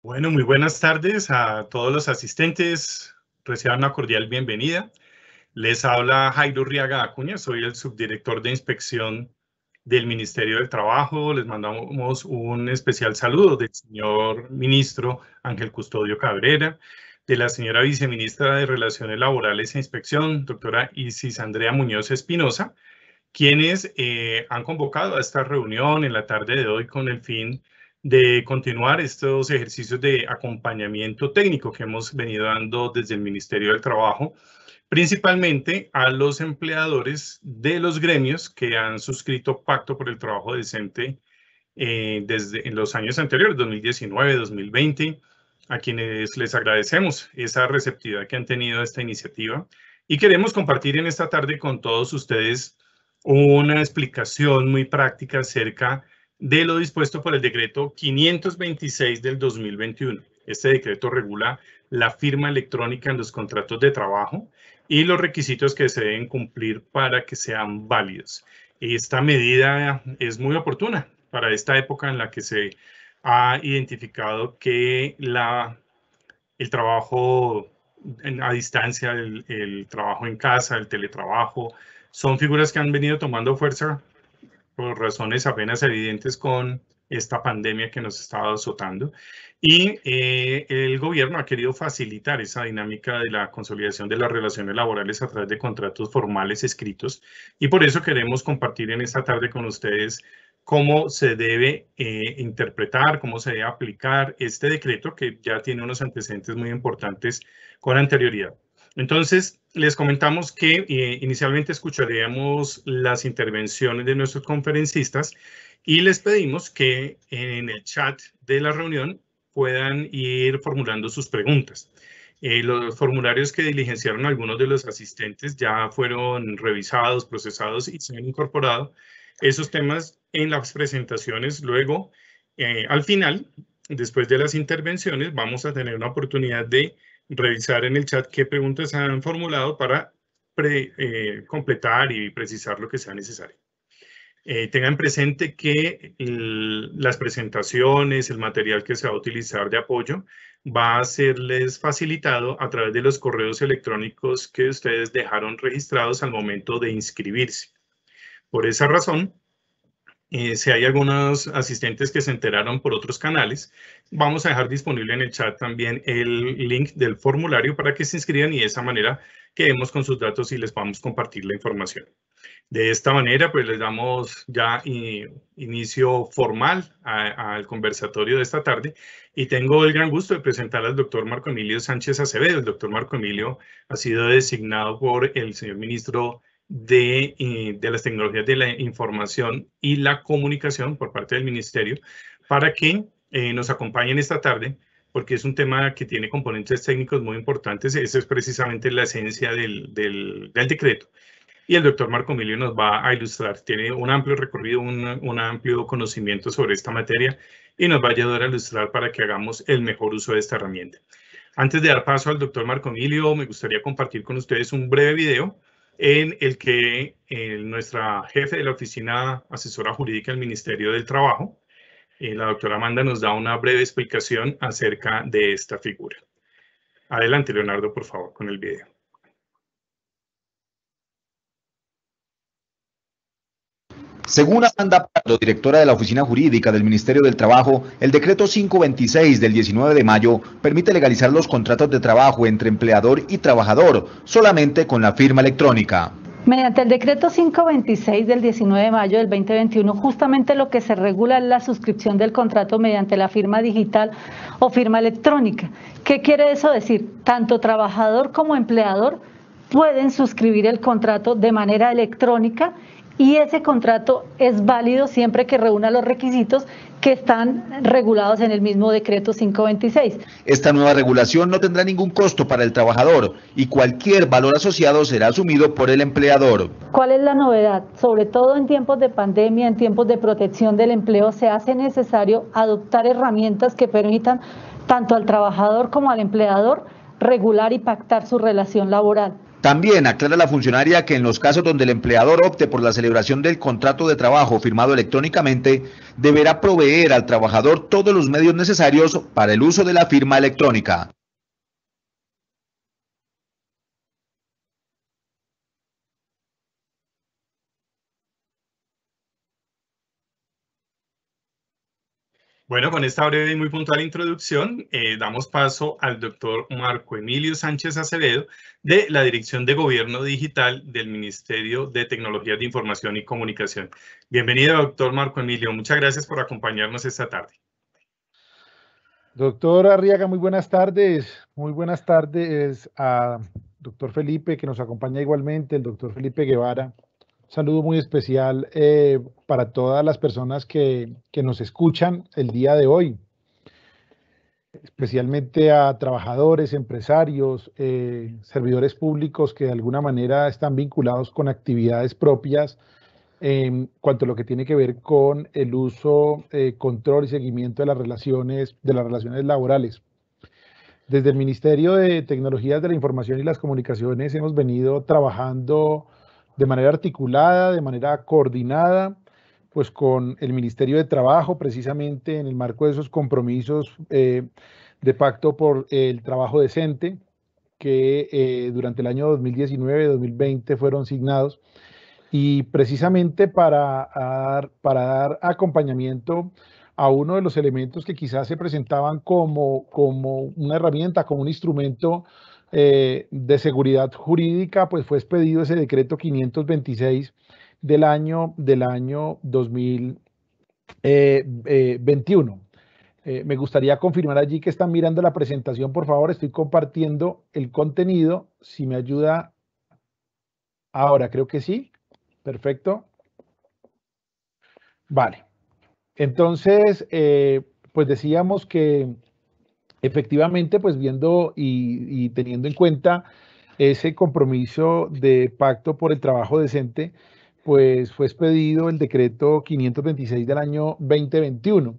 Bueno, muy buenas tardes a todos los asistentes. Reciban una cordial bienvenida. Les habla Jairo Riaga Acuña, soy el subdirector de inspección del Ministerio del Trabajo. Les mandamos un especial saludo del señor ministro Ángel Custodio Cabrera, de la señora viceministra de Relaciones Laborales e Inspección, doctora Isis Andrea Muñoz Espinosa, quienes han convocado a esta reunión en la tarde de hoy con el fin de continuar estos ejercicios de acompañamiento técnico que hemos venido dando desde el Ministerio del Trabajo, principalmente a los empleadores de los gremios que han suscrito pacto por el trabajo decente desde en los años anteriores, 2019, 2020, a quienes les agradecemos esa receptividad que han tenido a esta iniciativa y queremos compartir en esta tarde con todos ustedes una explicación muy práctica acerca de lo dispuesto por el decreto 526 del 2021. Este decreto regula la firma electrónica en los contratos de trabajo y los requisitos que se deben cumplir para que sean válidos. Esta medida es muy oportuna para esta época en la que se ha identificado que el trabajo a distancia, el trabajo en casa, el teletrabajo, son figuras que han venido tomando fuerza por razones apenas evidentes con esta pandemia que nos está azotando. Y el gobierno ha querido facilitar esa dinámica de la consolidación de las relaciones laborales a través de contratos formales escritos. Y por eso queremos compartir en esta tarde con ustedes cómo se debe interpretar, cómo se debe aplicar este decreto que ya tiene unos antecedentes muy importantes con anterioridad. Entonces, les comentamos que inicialmente escucharíamos las intervenciones de nuestros conferencistas y les pedimos que en el chat de la reunión puedan ir formulando sus preguntas. Los formularios que diligenciaron algunos de los asistentes ya fueron revisados, procesados y se han incorporado esos temas en las presentaciones. Luego, al final, después de las intervenciones, vamos a tener una oportunidad de revisar en el chat qué preguntas han formulado para completar y precisar lo que sea necesario. Tengan presente que las presentaciones, el material que se va a utilizar de apoyo, va a serles facilitado a través de los correos electrónicos que ustedes dejaron registrados al momento de inscribirse. Por esa razón, si hay algunos asistentes que se enteraron por otros canales, vamos a dejar disponible en el chat también el link del formulario para que se inscriban y de esa manera quedemos con sus datos y les vamos a compartir la información. De esta manera, pues les damos ya inicio formal al conversatorio de esta tarde y tengo el gran gusto de presentar al doctor Marco Emilio Sánchez Acevedo. El doctor Marco Emilio ha sido designado por el señor ministro de las tecnologías de la información y la comunicación por parte del ministerio para que nos acompañen esta tarde, porque es un tema que tiene componentes técnicos muy importantes. Esa es precisamente la esencia del decreto. Y el doctor Marco Emilio nos va a ilustrar. Tiene un amplio recorrido, un amplio conocimiento sobre esta materia y nos va a ayudar a ilustrar para que hagamos el mejor uso de esta herramienta. Antes de dar paso al doctor Marco Emilio, me gustaría compartir con ustedes un breve video en el que nuestra jefe de la Oficina Asesora Jurídica del Ministerio del Trabajo, la doctora Amanda, nos da una breve explicación acerca de esta figura. Adelante, Leonardo, por favor, con el video. Según Amanda Pardo, directora de la Oficina Jurídica del Ministerio del Trabajo, el decreto 526 del 19 de mayo permite legalizar los contratos de trabajo entre empleador y trabajador solamente con la firma electrónica. Mediante el decreto 526 del 19 de mayo del 2021, justamente lo que se regula es la suscripción del contrato mediante la firma digital o firma electrónica. ¿Qué quiere eso decir? Tanto trabajador como empleador pueden suscribir el contrato de manera electrónica y ese contrato es válido siempre que reúna los requisitos que están regulados en el mismo decreto 526. Esta nueva regulación no tendrá ningún costo para el trabajador y cualquier valor asociado será asumido por el empleador. ¿Cuál es la novedad? Sobre todo en tiempos de pandemia, en tiempos de protección del empleo, se hace necesario adoptar herramientas que permitan tanto al trabajador como al empleador regular y pactar su relación laboral. También aclara la funcionaria que en los casos donde el empleador opte por la celebración del contrato de trabajo firmado electrónicamente, deberá proveer al trabajador todos los medios necesarios para el uso de la firma electrónica. Bueno, con esta breve y muy puntual introducción, damos paso al doctor Marco Emilio Sánchez Acevedo, de la Dirección de Gobierno Digital del Ministerio de Tecnologías de Información y Comunicación. Bienvenido, doctor Marco Emilio. Muchas gracias por acompañarnos esta tarde. Doctor Arriaga, muy buenas tardes. Muy buenas tardes a doctor Felipe, que nos acompaña igualmente, el doctor Felipe Guevara. Un saludo muy especial para todas las personas que nos escuchan el día de hoy, especialmente a trabajadores, empresarios, servidores públicos que de alguna manera están vinculados con actividades propias en cuanto a lo que tiene que ver con el uso, control y seguimiento de las relaciones laborales. Desde el Ministerio de Tecnologías de la Información y las Comunicaciones hemos venido trabajando de manera articulada, de manera coordinada, pues con el Ministerio de Trabajo, precisamente en el marco de esos compromisos de pacto por el trabajo decente, que durante el año 2019-2020 fueron signados, y precisamente para dar acompañamiento a uno de los elementos que quizás se presentaban como una herramienta, como un instrumento de seguridad jurídica, pues fue expedido ese decreto 526 del año 2021. Me gustaría confirmar allí que están mirando la presentación, por favor. Estoy compartiendo el contenido. Si me ayuda ahora, creo que sí. Perfecto. Vale. Entonces, pues decíamos que efectivamente, pues viendo y teniendo en cuenta ese compromiso de pacto por el trabajo decente, pues fue expedido el decreto 526 del año 2021.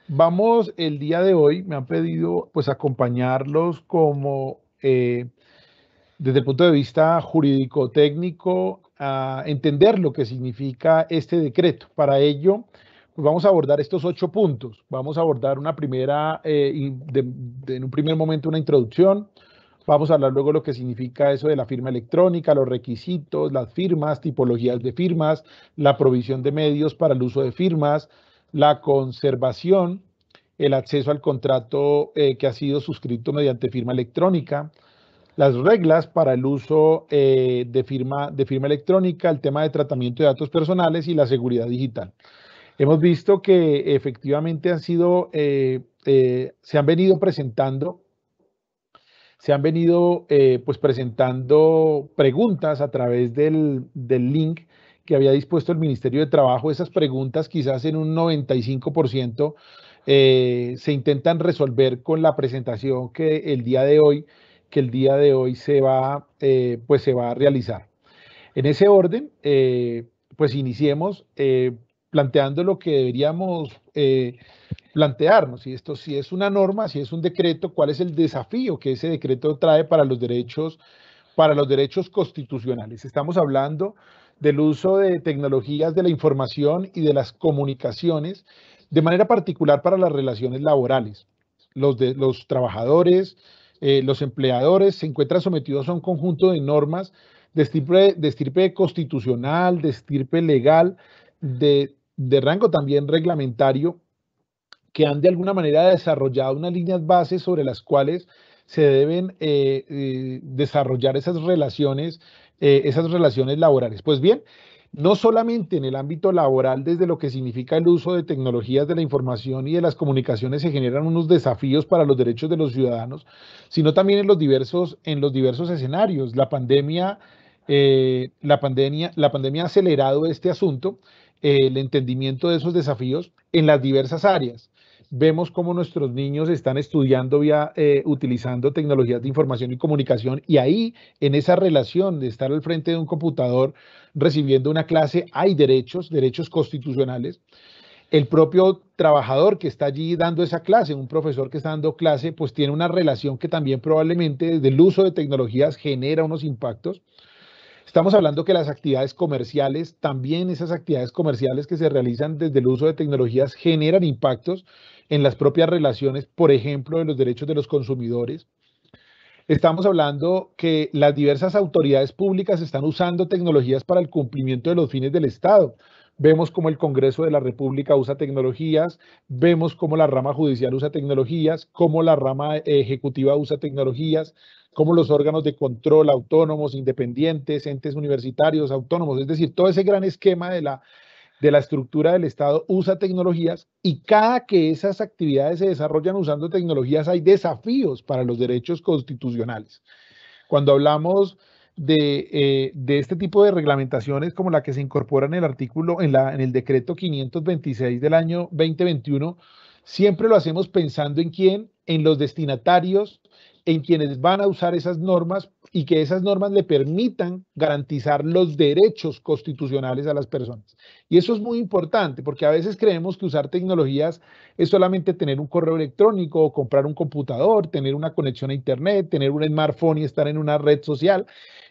Vamos el día de hoy, me han pedido pues acompañarlos como desde el punto de vista jurídico-técnico a entender lo que significa este decreto. Para ello, pues vamos a abordar estos 8 puntos. Vamos a abordar una primera, en un primer momento una introducción. Vamos a hablar luego de lo que significa eso de la firma electrónica, los requisitos, las firmas, tipologías de firmas, la provisión de medios para el uso de firmas, la conservación, el acceso al contrato que ha sido suscrito mediante firma electrónica, las reglas para el uso de firma electrónica, el tema de tratamiento de datos personales y la seguridad digital. Hemos visto que efectivamente se han venido presentando preguntas a través del link que había dispuesto el Ministerio de Trabajo. Esas preguntas quizás en un 95% se intentan resolver con la presentación que el día de hoy se va a realizar. En ese orden, pues iniciemos planteando lo que deberíamos plantearnos, si es una norma, si es un decreto, cuál es el desafío que ese decreto trae para los derechos constitucionales. Estamos hablando del uso de tecnologías de la información y de las comunicaciones, de manera particular para las relaciones laborales. Los trabajadores, los empleadores se encuentran sometidos a un conjunto de normas de estirpe constitucional, de estirpe legal, de rango también reglamentario, que han de alguna manera desarrollado unas líneas bases sobre las cuales se deben desarrollar esas relaciones laborales. Pues bien, no solamente en el ámbito laboral, desde lo que significa el uso de tecnologías de la información y de las comunicaciones se generan unos desafíos para los derechos de los ciudadanos, sino también en los diversos escenarios. La pandemia ha acelerado este asunto, el entendimiento de esos desafíos en las diversas áreas. Vemos cómo nuestros niños están estudiando utilizando tecnologías de información y comunicación, y ahí, en esa relación de estar al frente de un computador recibiendo una clase, hay derechos constitucionales. El propio trabajador que está allí dando esa clase, un profesor que está dando clase, pues tiene una relación que también probablemente desde el uso de tecnologías genera unos impactos. Estamos hablando que las actividades comerciales, también esas actividades comerciales que se realizan desde el uso de tecnologías generan impactos en las propias relaciones, por ejemplo, de los derechos de los consumidores. Estamos hablando que las diversas autoridades públicas están usando tecnologías para el cumplimiento de los fines del Estado. Vemos cómo el Congreso de la República usa tecnologías, vemos cómo la rama judicial usa tecnologías, cómo la rama ejecutiva usa tecnologías, cómo los órganos de control autónomos, independientes, entes universitarios autónomos, es decir, todo ese gran esquema de la estructura del Estado usa tecnologías, y cada que esas actividades se desarrollan usando tecnologías hay desafíos para los derechos constitucionales. Cuando hablamos de este tipo de reglamentaciones como la que se incorpora en el artículo, en el decreto 526 del año 2021, siempre lo hacemos pensando en quién, en los destinatarios, en quienes van a usar esas normas, y que esas normas le permitan garantizar los derechos constitucionales a las personas. Y eso es muy importante, porque a veces creemos que usar tecnologías es solamente tener un correo electrónico o comprar un computador, tener una conexión a internet, tener un smartphone y estar en una red social.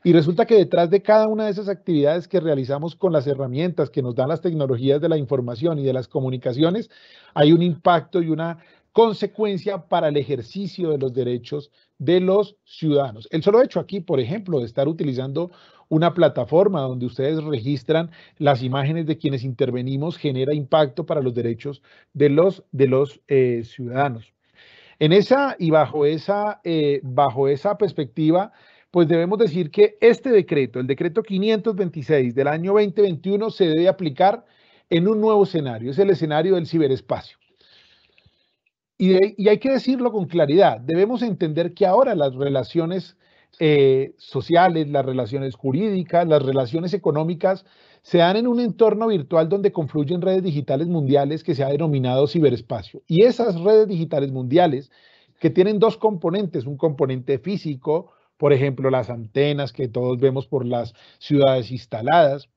Y resulta que detrás de cada una de esas actividades que realizamos con las herramientas que nos dan las tecnologías de la información y de las comunicaciones, hay un impacto y una consecuencia para el ejercicio de los derechos de los ciudadanos. El solo hecho aquí, por ejemplo, de estar utilizando una plataforma donde ustedes registran las imágenes de quienes intervenimos genera impacto para los derechos de los ciudadanos. En esa y bajo esa perspectiva, pues debemos decir que este decreto, el decreto 526 del año 2021, se debe aplicar en un nuevo escenario, es el escenario del ciberespacio. Y hay que decirlo con claridad, debemos entender que ahora las relaciones sociales, las relaciones jurídicas, las relaciones económicas se dan en un entorno virtual donde confluyen redes digitales mundiales que se ha denominado ciberespacio. Y esas redes digitales mundiales, que tienen dos componentes, un componente físico, por ejemplo, las antenas que todos vemos por las ciudades instaladas,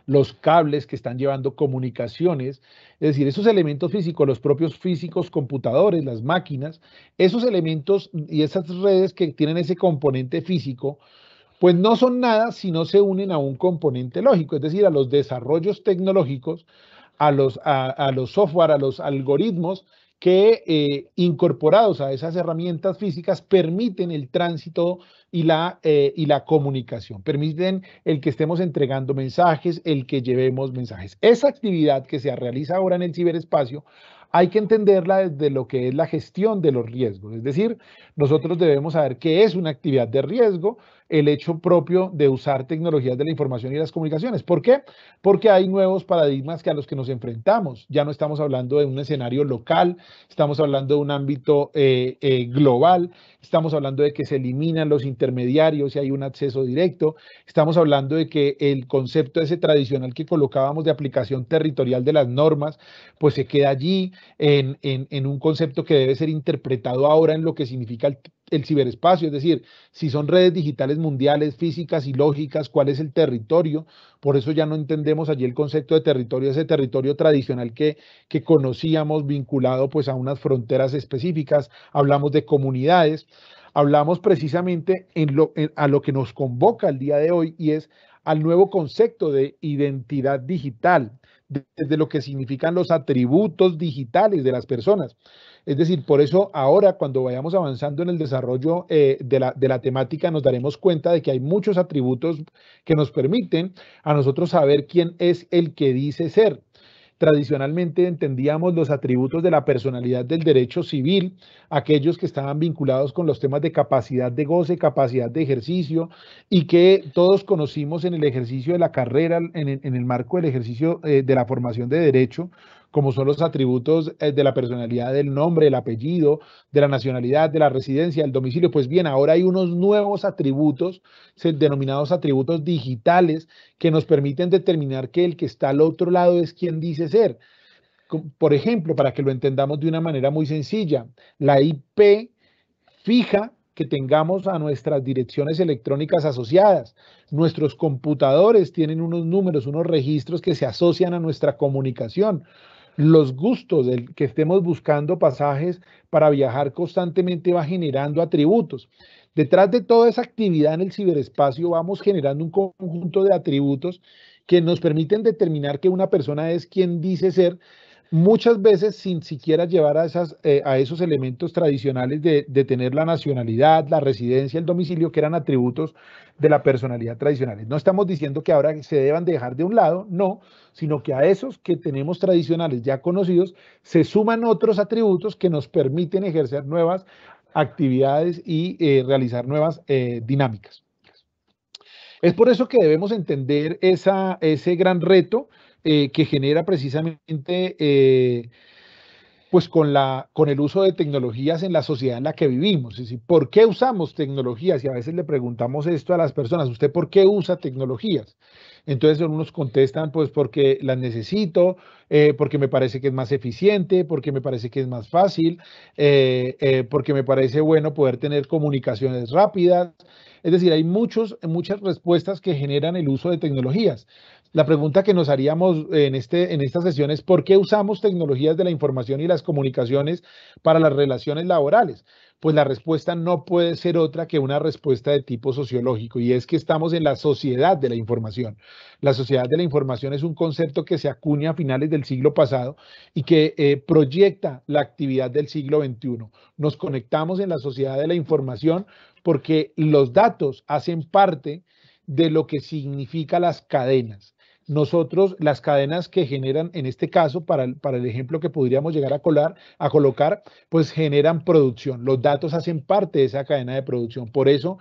los cables que están llevando comunicaciones, es decir, esos elementos físicos, los propios físicos, computadores, las máquinas, esos elementos y esas redes que tienen ese componente físico, pues no son nada si no se unen a un componente lógico, es decir, a los desarrollos tecnológicos, a los software, a los algoritmos que incorporados a esas herramientas físicas permiten el tránsito y la comunicación, permiten el que estemos entregando mensajes, el que llevemos mensajes. Esa actividad que se realiza ahora en el ciberespacio hay que entenderla desde lo que es la gestión de los riesgos, es decir, nosotros debemos saber qué es una actividad de riesgo, el hecho propio de usar tecnologías de la información y las comunicaciones. ¿Por qué? Porque hay nuevos paradigmas a los que nos enfrentamos. Ya no estamos hablando de un escenario local, estamos hablando de un ámbito global, estamos hablando de que se eliminan los intermediarios y hay un acceso directo, estamos hablando de que el concepto ese tradicional que colocábamos de aplicación territorial de las normas, pues se queda allí en un concepto que debe ser interpretado ahora en lo que significa el ciberespacio, es decir, si son redes digitales mundiales, físicas y lógicas, cuál es el territorio. Por eso ya no entendemos allí el concepto de territorio, ese territorio tradicional que conocíamos vinculado pues a unas fronteras específicas, hablamos de comunidades, hablamos precisamente a lo que nos convoca el día de hoy, y es al nuevo concepto de identidad digital, desde lo que significan los atributos digitales de las personas. Es decir, por eso ahora cuando vayamos avanzando en el desarrollo de la temática nos daremos cuenta de que hay muchos atributos que nos permiten a nosotros saber quién es el que dice ser. Tradicionalmente entendíamos los atributos de la personalidad del derecho civil, aquellos que estaban vinculados con los temas de capacidad de goce, capacidad de ejercicio, y que todos conocimos en el ejercicio de la carrera, en el marco del ejercicio de la formación de derecho, como son los atributos de la personalidad del nombre, el apellido, de la nacionalidad, de la residencia, del domicilio. Pues bien, ahora hay unos nuevos atributos, denominados atributos digitales, que nos permiten determinar que el que está al otro lado es quien dice ser. Por ejemplo, para que lo entendamos de una manera muy sencilla, la IP fija que tengamos a nuestras direcciones electrónicas asociadas. Nuestros computadores tienen unos números, unos registros que se asocian a nuestra comunicación. Los gustos del que estemos buscando pasajes para viajar constantemente va generando atributos. Detrás de toda esa actividad en el ciberespacio vamos generando un conjunto de atributos que nos permiten determinar que una persona es quien dice ser, muchas veces sin siquiera llevar a esos elementos tradicionales de tener la nacionalidad, la residencia, el domicilio, que eran atributos de la personalidad tradicionales. No estamos diciendo que ahora se deban dejar de un lado, no, sino que a esos que tenemos tradicionales ya conocidos se suman otros atributos que nos permiten ejercer nuevas actividades y realizar nuevas dinámicas. Es por eso que debemos entender ese gran reto que genera precisamente pues con el uso de tecnologías en la sociedad en la que vivimos. Es decir, ¿por qué usamos tecnologías? Y a veces le preguntamos esto a las personas, ¿usted por qué usa tecnologías? Entonces unos contestan, pues porque las necesito, porque me parece que es más eficiente, porque me parece que es más fácil, porque me parece bueno poder tener comunicaciones rápidas. Es decir, hay muchas respuestas que generan el uso de tecnologías. La pregunta que nos haríamos en esta sesión es ¿por qué usamos tecnologías de la información y las comunicaciones para las relaciones laborales? Pues la respuesta no puede ser otra que una respuesta de tipo sociológico, y es que estamos en la sociedad de la información. La sociedad de la información es un concepto que se acuña a finales del siglo pasado y que proyecta la actividad del siglo XXI. Nos conectamos en la sociedad de la información porque los datos hacen parte de lo que significa las cadenas. Nosotros, las cadenas que generan, en este caso, para el ejemplo que podríamos llegar a colocar, pues generan producción. Los datos hacen parte de esa cadena de producción. Por eso,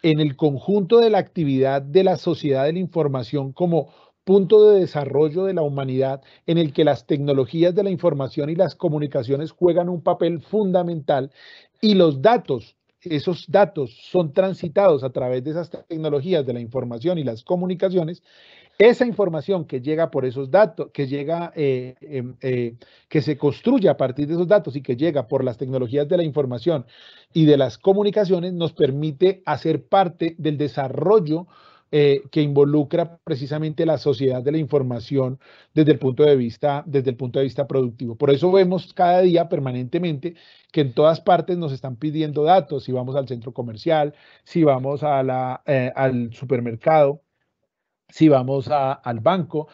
en el conjunto de la actividad de la sociedad de la información como punto de desarrollo de la humanidad, en el que las tecnologías de la información y las comunicaciones juegan un papel fundamental, y los datos, esos datos son transitados a través de esas tecnologías de la información y las comunicaciones. Esa información que llega por esos datos, que se construye a partir de esos datos y que llega por las tecnologías de la información y de las comunicaciones, nos permite hacer parte del desarrollo que involucra precisamente la sociedad de la información desde el punto de vista productivo. Por eso vemos cada día permanentemente que en todas partes nos están pidiendo datos. Si vamos al centro comercial, si vamos al supermercado, si vamos al banco,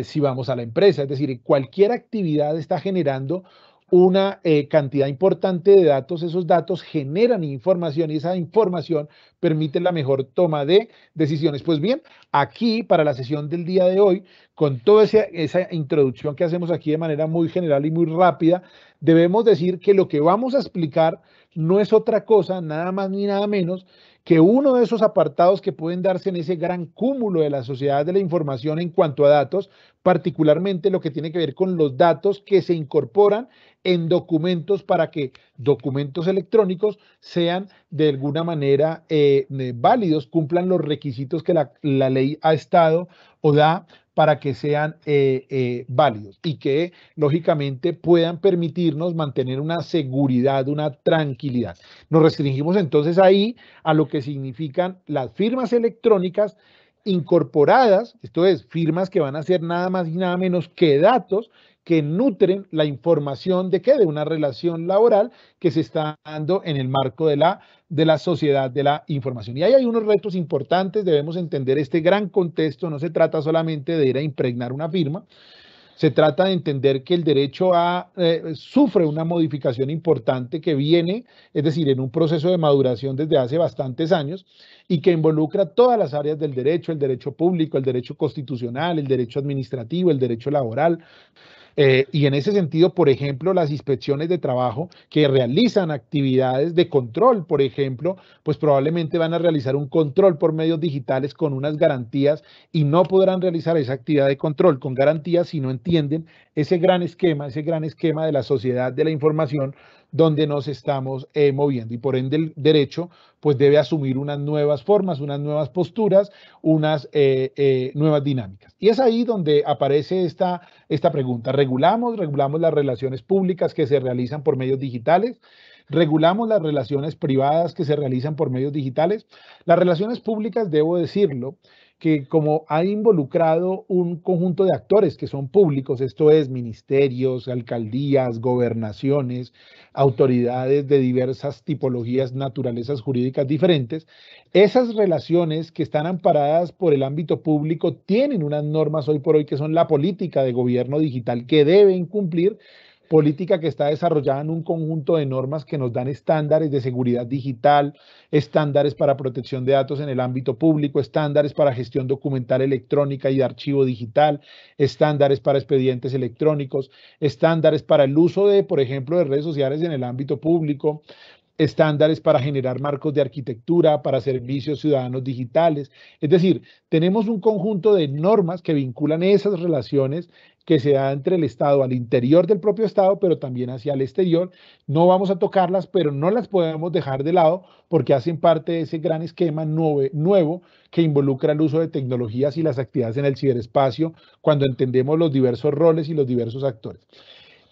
si vamos a la empresa, es decir, cualquier actividad está generando una cantidad importante de datos. Esos datos generan información y esa información permite la mejor toma de decisiones. Pues bien, aquí para la sesión del día de hoy, con toda esa introducción que hacemos aquí de manera muy general y muy rápida, debemos decir que lo que vamos a explicar no es otra cosa, nada más ni nada menos, que uno de esos apartados que pueden darse en ese gran cúmulo de la sociedad de la información en cuanto a datos, particularmente lo que tiene que ver con los datos que se incorporan en documentos para que documentos electrónicos sean de alguna manera válidos, cumplan los requisitos que la ley ha estado o da para que sean válidos y que lógicamente puedan permitirnos mantener una seguridad, una tranquilidad. Nos restringimos entonces ahí a lo que significan las firmas electrónicas incorporadas, esto es, firmas que van a ser nada más y nada menos que datos que nutren la información de una relación laboral que se está dando en el marco de la sociedad de la información. Y ahí hay unos retos importantes, debemos entender este gran contexto. No se trata solamente de ir a impregnar una firma, se trata de entender que el derecho sufre una modificación importante que viene, es decir, en un proceso de maduración desde hace bastantes años y que involucra todas las áreas del derecho, el derecho público, el derecho constitucional, el derecho administrativo, el derecho laboral. Y en ese sentido, por ejemplo, las inspecciones de trabajo que realizan actividades de control, por ejemplo, pues probablemente van a realizar un control por medios digitales con unas garantías y no podrán realizar esa actividad de control con garantías si no entienden ese gran esquema de la sociedad de la información, donde nos estamos moviendo, y por ende el derecho pues debe asumir unas nuevas formas, unas nuevas posturas, unas nuevas dinámicas. Y es ahí donde aparece esta pregunta. ¿Regulamos las relaciones públicas que se realizan por medios digitales? ¿Regulamos las relaciones privadas que se realizan por medios digitales? Las relaciones públicas, debo decirlo, que como ha involucrado un conjunto de actores que son públicos, esto es ministerios, alcaldías, gobernaciones, autoridades de diversas tipologías, naturalezas jurídicas diferentes, esas relaciones que están amparadas por el ámbito público tienen unas normas hoy por hoy que son la política de gobierno digital que deben cumplir, política que está desarrollada en un conjunto de normas que nos dan estándares de seguridad digital, estándares para protección de datos en el ámbito público, estándares para gestión documental electrónica y de archivo digital, estándares para expedientes electrónicos, estándares para el uso de, por ejemplo, de redes sociales en el ámbito público, estándares para generar marcos de arquitectura, para servicios ciudadanos digitales. Es decir, tenemos un conjunto de normas que vinculan esas relaciones que se da entre el Estado al interior del propio Estado, pero también hacia el exterior. No vamos a tocarlas, pero no las podemos dejar de lado porque hacen parte de ese gran esquema nuevo que involucra el uso de tecnologías y las actividades en el ciberespacio cuando entendemos los diversos roles y los diversos actores.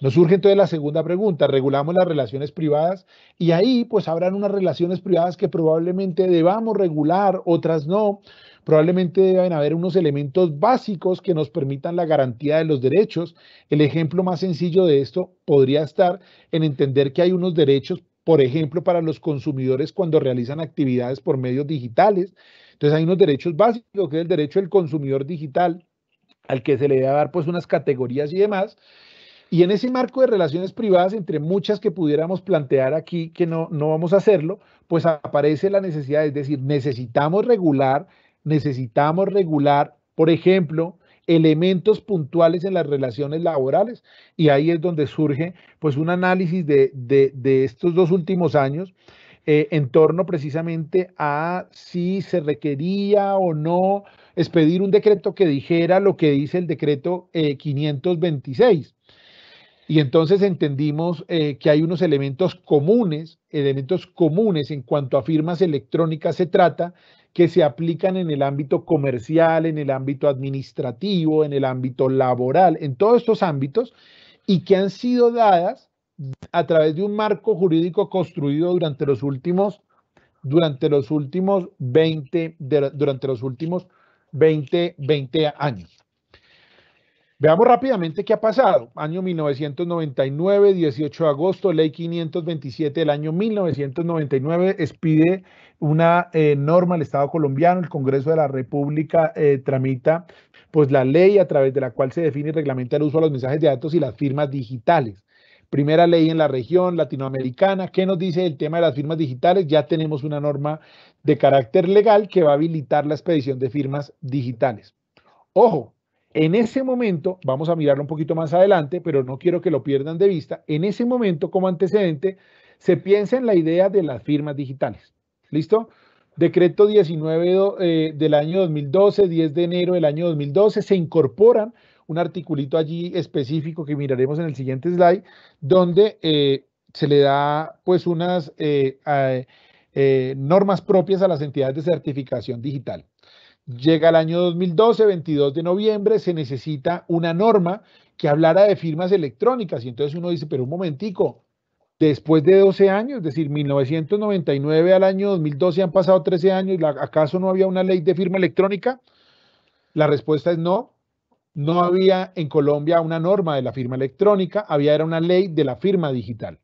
Nos surge entonces la segunda pregunta, ¿regulamos las relaciones privadas? Y ahí pues habrán unas relaciones privadas que probablemente debamos regular, otras no. Probablemente deben haber unos elementos básicos que nos permitan la garantía de los derechos. El ejemplo más sencillo de esto podría estar en entender que hay unos derechos, por ejemplo, para los consumidores cuando realizan actividades por medios digitales. Entonces hay unos derechos básicos, que es el derecho del consumidor digital, al que se le debe dar pues unas categorías y demás. Y en ese marco de relaciones privadas, entre muchas que pudiéramos plantear aquí, que no vamos a hacerlo, pues aparece la necesidad, es decir, necesitamos regular, por ejemplo, elementos puntuales en las relaciones laborales, y ahí es donde surge pues un análisis de estos 2 últimos años en torno precisamente a si se requería o no expedir un decreto que dijera lo que dice el decreto 526. Y entonces entendimos que hay unos elementos comunes en cuanto a firmas electrónicas se trata, que se aplican en el ámbito comercial, en el ámbito administrativo, en el ámbito laboral, en todos estos ámbitos, y que han sido dadas a través de un marco jurídico construido durante los últimos 20 años. Veamos rápidamente qué ha pasado. Año 1999, 18 de agosto, ley 527 del año 1999 expide una norma al Estado colombiano. El Congreso de la República tramita pues la ley a través de la cual se define y reglamenta el uso de los mensajes de datos y las firmas digitales. Primera ley en la región latinoamericana. ¿Qué nos dice el tema de las firmas digitales? Ya tenemos una norma de carácter legal que va a habilitar la expedición de firmas digitales. Ojo. En ese momento, vamos a mirarlo un poquito más adelante, pero no quiero que lo pierdan de vista, en ese momento como antecedente se piensa en la idea de las firmas digitales. ¿Listo? Decreto 19 del año 2012, 10 de enero del año 2012, se incorporan un articulito allí específico que miraremos en el siguiente slide, donde se le da pues unas normas propias a las entidades de certificación digital. Llega el año 2012, 22 de noviembre, se necesita una norma que hablara de firmas electrónicas. Y entonces uno dice, pero un momentico, después de 12 años, es decir, 1999 al año 2012 han pasado 13 años, ¿acaso no había una ley de firma electrónica? La respuesta es no. No había en Colombia una norma de la firma electrónica, era una ley de la firma digital.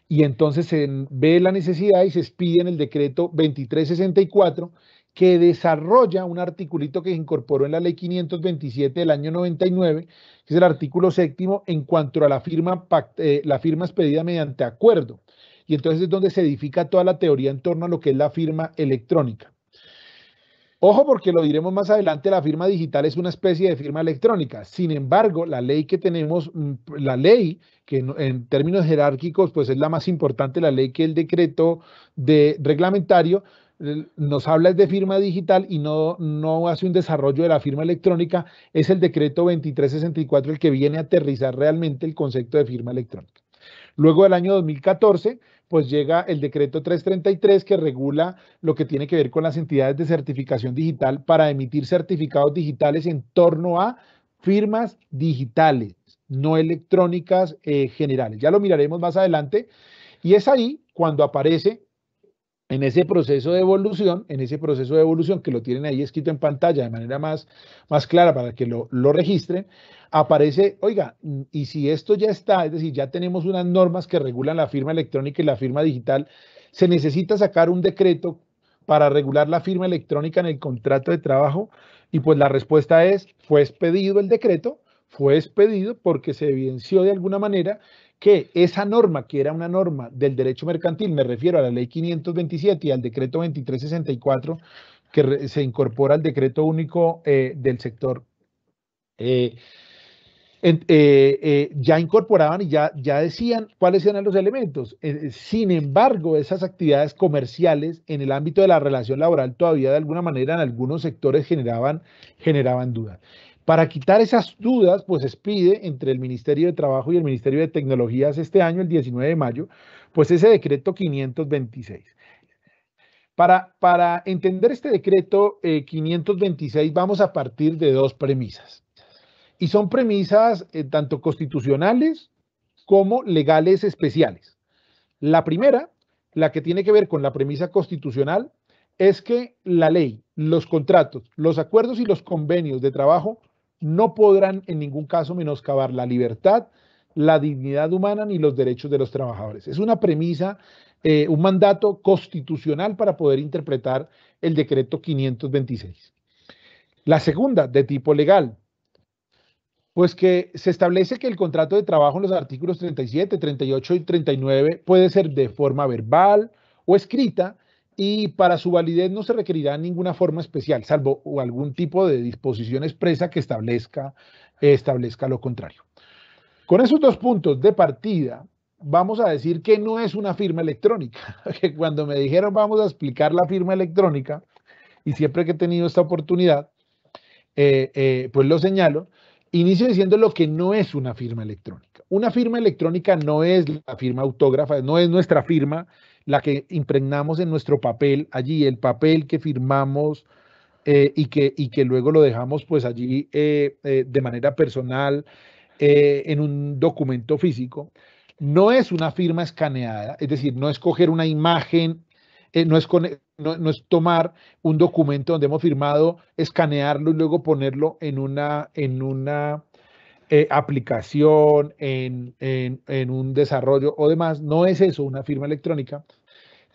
Y entonces se ve la necesidad y se expide en el decreto 2364, que desarrolla un articulito que se incorporó en la ley 527 del año 99, que es el artículo 7º en cuanto a la firma expedida mediante acuerdo. Y entonces es donde se edifica toda la teoría en torno a lo que es la firma electrónica. Ojo, porque lo diremos más adelante, la firma digital es una especie de firma electrónica. Sin embargo, la ley que tenemos, la ley que en términos jerárquicos, pues es la más importante, la ley que el decreto reglamentario nos habla de firma digital y no hace un desarrollo de la firma electrónica, es el decreto 2364 el que viene a aterrizar realmente el concepto de firma electrónica. Luego del año 2014, pues llega el decreto 333 que regula lo que tiene que ver con las entidades de certificación digital para emitir certificados digitales en torno a firmas digitales, no electrónicas generales. Ya lo miraremos más adelante y es ahí cuando aparece en ese proceso de evolución, que lo tienen ahí escrito en pantalla de manera más clara para que lo registren, aparece, oiga, y si esto ya está, es decir, ya tenemos unas normas que regulan la firma electrónica y la firma digital, se necesita sacar un decreto para regular la firma electrónica en el contrato de trabajo, y pues la respuesta es, fue expedido el decreto, fue expedido porque se evidenció de alguna manera que esa norma, que era una norma del derecho mercantil, me refiero a la ley 527 y al decreto 2364, que se incorpora al decreto único del sector, ya incorporaban y ya decían cuáles eran los elementos. Sin embargo, esas actividades comerciales en el ámbito de la relación laboral todavía de alguna manera en algunos sectores generaban dudas. Para quitar esas dudas, pues expide entre el Ministerio de Trabajo y el Ministerio de Tecnologías este año, el 19 de mayo, pues ese decreto 526. Para entender este decreto 526 vamos a partir de dos premisas. Y son premisas tanto constitucionales como legales especiales. La primera, la que tiene que ver con la premisa constitucional, es que la ley, los contratos, los acuerdos y los convenios de trabajo no podrán en ningún caso menoscabar la libertad, la dignidad humana ni los derechos de los trabajadores. Es una premisa, un mandato constitucional para poder interpretar el decreto 526. La segunda, de tipo legal, pues que se establece que el contrato de trabajo en los artículos 37, 38 y 39 puede ser de forma verbal o escrita y para su validez no se requerirá ninguna forma especial, salvo o algún tipo de disposición expresa que establezca lo contrario. Con esos dos puntos de partida, vamos a decir que no es una firma electrónica, que cuando me dijeron vamos a explicar la firma electrónica, y siempre que he tenido esta oportunidad, pues lo señalo, inicio diciendo lo que no es una firma electrónica. Una firma electrónica no es la firma autógrafa, no es nuestra firma, la que impregnamos en nuestro papel allí, el papel que firmamos y que luego lo dejamos pues allí de manera personal en un documento físico. No es una firma escaneada, es decir, no es coger una imagen, no es tomar un documento donde hemos firmado, escanearlo y luego ponerlo en una aplicación, en un desarrollo o demás. No es eso una firma electrónica.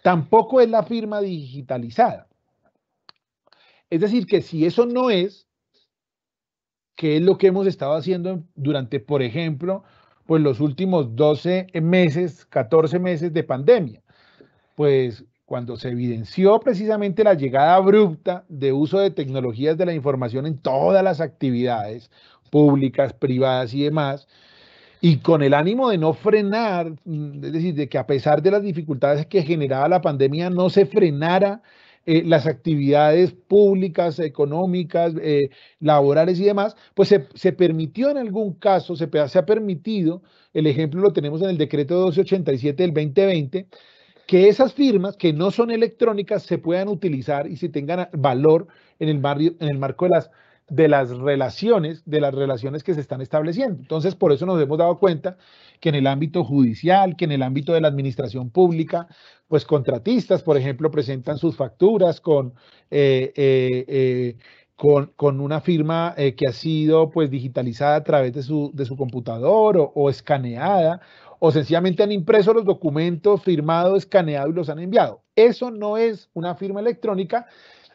Tampoco es la firma digitalizada. Es decir, que si eso no es, ¿qué es lo que hemos estado haciendo durante, por ejemplo, pues los últimos 12 meses, 14 meses de pandemia? Pues cuando se evidenció precisamente la llegada abrupta de uso de tecnologías de la información en todas las actividades públicas, privadas y demás, y con el ánimo de no frenar, es decir, de que a pesar de las dificultades que generaba la pandemia, no se frenara las actividades públicas, económicas, laborales y demás, pues se permitió en algún caso, se ha permitido, el ejemplo lo tenemos en el decreto 1287 del 2020, que esas firmas que no son electrónicas se puedan utilizar y se tengan valor en el marco de las relaciones que se están estableciendo. Entonces, por eso nos hemos dado cuenta que en el ámbito judicial, que en el ámbito de la administración pública, pues contratistas, por ejemplo, presentan sus facturas con una firma que ha sido pues digitalizada a través de su computador o escaneada, o sencillamente han impreso los documentos, firmado, escaneado y los han enviado. Eso no es una firma electrónica.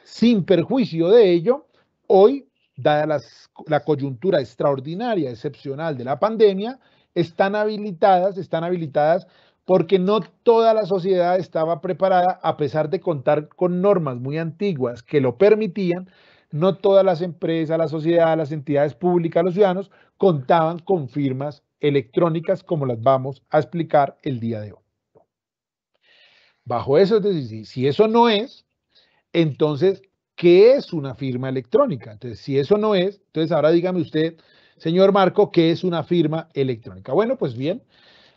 Sin perjuicio de ello, hoy, dada la coyuntura extraordinaria, excepcional de la pandemia, están habilitadas porque no toda la sociedad estaba preparada, a pesar de contar con normas muy antiguas que lo permitían. No todas las empresas, la sociedad, las entidades públicas, los ciudadanos contaban con firmas electrónicas como las vamos a explicar el día de hoy. Bajo eso, es decir, si eso no es, entonces, ¿qué es una firma electrónica? Entonces, si eso no es, entonces ahora dígame usted, señor Marco, ¿qué es una firma electrónica? Bueno, pues bien,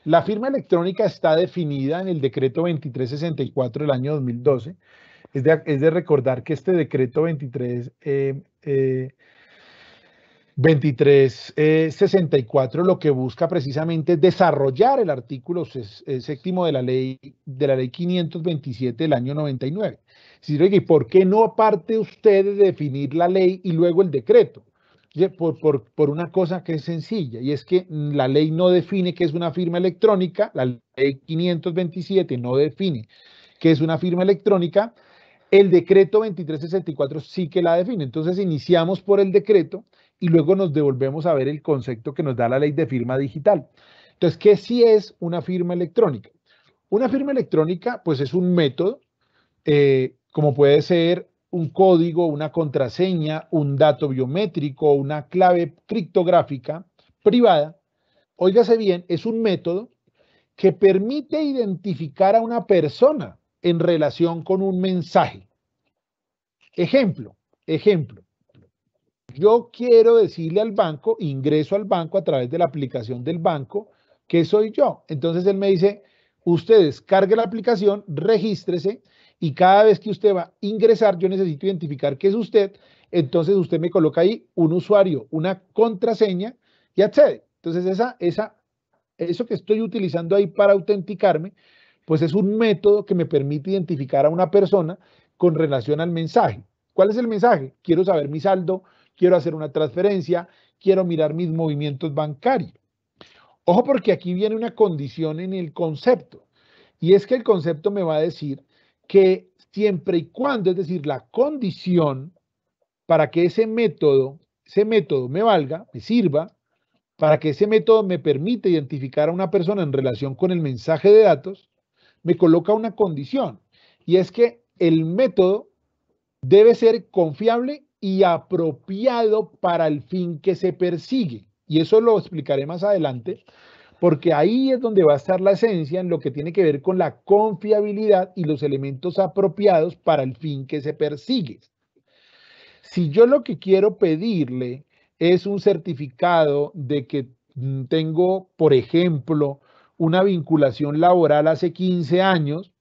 La firma electrónica está definida en el decreto 2364 del año 2012. Es de recordar que este decreto 2364 lo que busca precisamente es desarrollar el artículo séptimo de la ley 527 del año 99. Es decir, ¿y por qué no parte usted de definir la ley y luego el decreto? Por una cosa que es sencilla, y es que la ley no define qué es una firma electrónica, la ley 527 no define qué es una firma electrónica, el decreto 2364 sí que la define. Entonces iniciamos por el decreto y luego nos devolvemos a ver el concepto que nos da la ley de firma digital. Entonces, ¿qué sí es una firma electrónica? Una firma electrónica, pues es un método, como puede ser un código, una contraseña, un dato biométrico, una clave criptográfica privada. Óigase bien, es un método que permite identificar a una persona en relación con un mensaje. Ejemplo. Yo quiero decirle al banco, ingreso al banco a través de la aplicación del banco, que soy yo. Entonces él me dice, usted descargue la aplicación, regístrese y cada vez que usted va a ingresar, yo necesito identificar que es usted. Entonces usted me coloca ahí un usuario, una contraseña y accede. Entonces eso que estoy utilizando ahí para autenticarme, pues es un método que me permite identificar a una persona con relación al mensaje. ¿Cuál es el mensaje? Quiero saber mi saldo, quiero hacer una transferencia, quiero mirar mis movimientos bancarios. Ojo, porque aquí viene una condición en el concepto, y es que el concepto me va a decir que siempre y cuando, es decir, la condición para que ese método me valga, me sirva, para que ese método me permita identificar a una persona en relación con el mensaje de datos, me coloca una condición, y es que el método debe ser confiable y apropiado para el fin que se persigue. Y eso lo explicaré más adelante, porque ahí es donde va a estar la esencia en lo que tiene que ver con la confiabilidad y los elementos apropiados para el fin que se persigue. Si yo lo que quiero pedirle es un certificado de que tengo, por ejemplo, una vinculación laboral hace 15 años,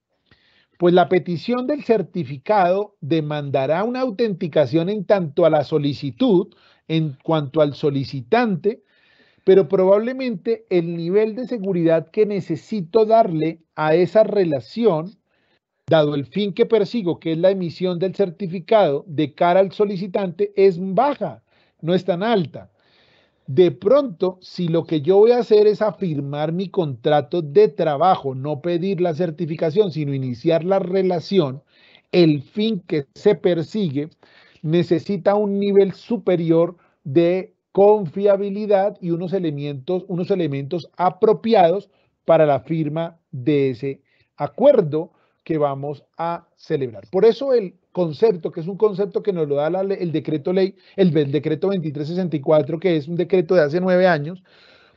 pues la petición del certificado demandará una autenticación en tanto a la solicitud, en cuanto al solicitante, pero probablemente el nivel de seguridad que necesito darle a esa relación, dado el fin que persigo, que es la emisión del certificado de cara al solicitante, es baja, no es tan alta. De pronto, si lo que yo voy a hacer es afirmar mi contrato de trabajo, no pedir la certificación, sino iniciar la relación, el fin que se persigue necesita un nivel superior de confiabilidad y unos elementos apropiados para la firma de ese acuerdo que vamos a celebrar. Por eso el concepto, que es un concepto que nos lo da el decreto ley, el decreto 2364, que es un decreto de hace 9 años,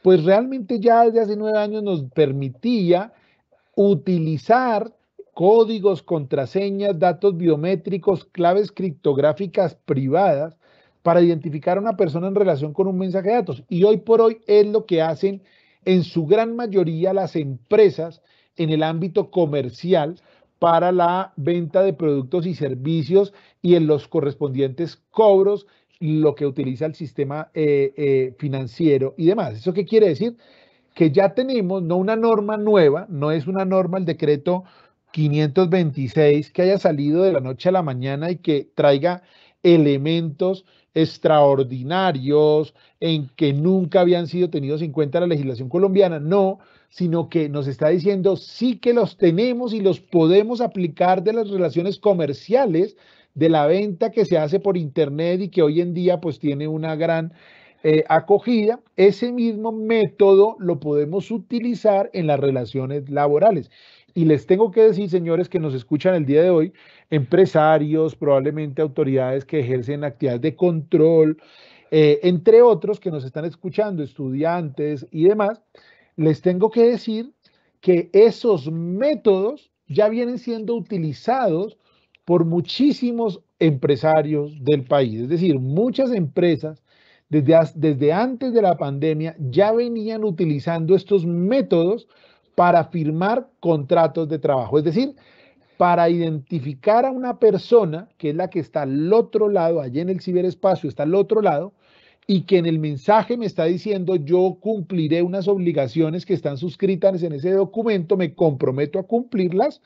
pues realmente ya desde hace 9 años nos permitía utilizar códigos, contraseñas, datos biométricos, claves criptográficas privadas para identificar a una persona en relación con un mensaje de datos. Y hoy por hoy es lo que hacen en su gran mayoría las empresas en el ámbito comercial para la venta de productos y servicios y en los correspondientes cobros, lo que utiliza el sistema financiero y demás. ¿Eso qué quiere decir? Que ya tenemos no una norma nueva, no es una norma el decreto 526 que haya salido de la noche a la mañana y que traiga elementos extraordinarios en que nunca habían sido tenidos en cuenta en la legislación colombiana, no, sino que nos está diciendo sí que los tenemos y los podemos aplicar de las relaciones comerciales, de la venta que se hace por internet y que hoy en día pues tiene una gran acogida. Ese mismo método lo podemos utilizar en las relaciones laborales. Y les tengo que decir, señores, que nos escuchan el día de hoy, empresarios, probablemente autoridades que ejercen actividades de control, entre otros que nos están escuchando, estudiantes y demás, les tengo que decir que esos métodos ya vienen siendo utilizados por muchísimos empresarios del país. Es decir, muchas empresas desde antes de la pandemia ya venían utilizando estos métodos para firmar contratos de trabajo. Es decir, para identificar a una persona que es la que está al otro lado, allí en el ciberespacio está al otro lado, y que en el mensaje me está diciendo yo cumpliré unas obligaciones que están suscritas en ese documento, me comprometo a cumplirlas,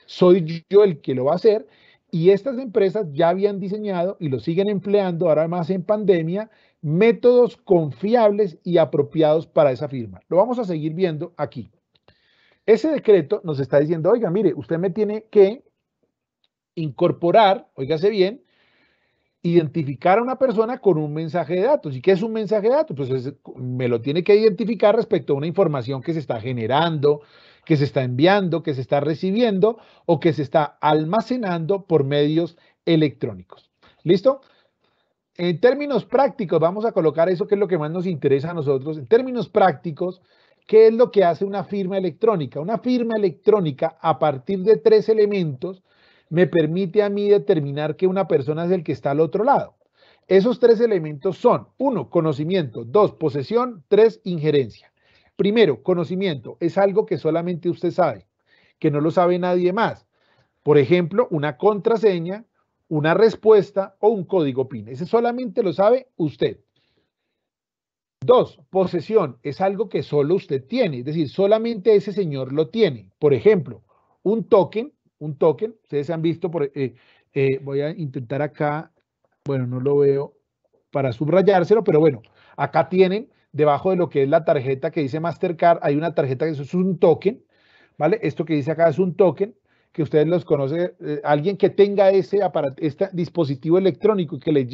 soy yo el que lo va a hacer, y estas empresas ya habían diseñado y lo siguen empleando ahora más en pandemia, métodos confiables y apropiados para esa firma. Lo vamos a seguir viendo aquí. Ese decreto nos está diciendo, oiga, mire, usted me tiene que incorporar, óigase bien, identificar a una persona con un mensaje de datos. ¿Y qué es un mensaje de datos? Pues me lo tiene que identificar respecto a una información que se está generando, que se está enviando, que se está recibiendo o que se está almacenando por medios electrónicos. ¿Listo? En términos prácticos, vamos a colocar eso que es lo que más nos interesa a nosotros. En términos prácticos, ¿qué es lo que hace una firma electrónica? Una firma electrónica, a partir de 3 elementos, me permite a mí determinar que una persona es el que está al otro lado. Esos 3 elementos son: 1, conocimiento; 2, posesión; 3, injerencia. Primero, conocimiento es algo que solamente usted sabe, que no lo sabe nadie más. Por ejemplo, una contraseña, una respuesta o un código PIN. Ese solamente lo sabe usted. 2, posesión es algo que solo usted tiene, es decir, solamente ese señor lo tiene. Por ejemplo, un token, ustedes han visto, voy a intentar acá, bueno, no lo veo para subrayárselo, pero bueno, acá tienen, debajo de lo que es la tarjeta que dice Mastercard, hay una tarjeta que eso es un token, ¿vale? Esto que dice acá es un token, que ustedes los conocen, alguien que tenga este dispositivo electrónico y que le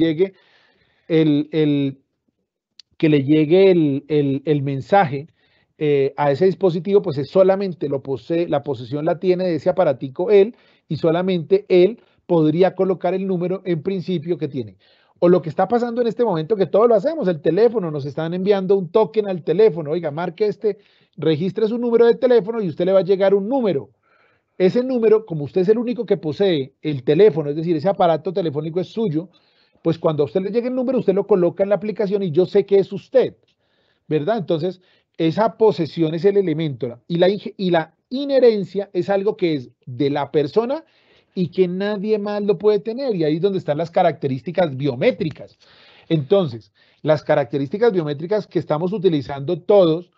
llegue el mensaje a ese dispositivo, pues es solamente lo posee, la posesión la tiene de ese aparatico él, y solamente él podría colocar el número en principio que tiene. O lo que está pasando en este momento, que todos lo hacemos, el teléfono, nos están enviando un token al teléfono, oiga, marque registre su número de teléfono y usted le va a llegar un número. Ese número, como usted es el único que posee el teléfono, es decir, ese aparato telefónico es suyo, pues cuando a usted le llegue el número, usted lo coloca en la aplicación y yo sé que es usted, ¿verdad? Entonces, esa posesión es el elemento, y la inherencia es algo que es de la persona y que nadie más lo puede tener, y ahí es donde están las características biométricas. Entonces, las características biométricas que estamos utilizando todos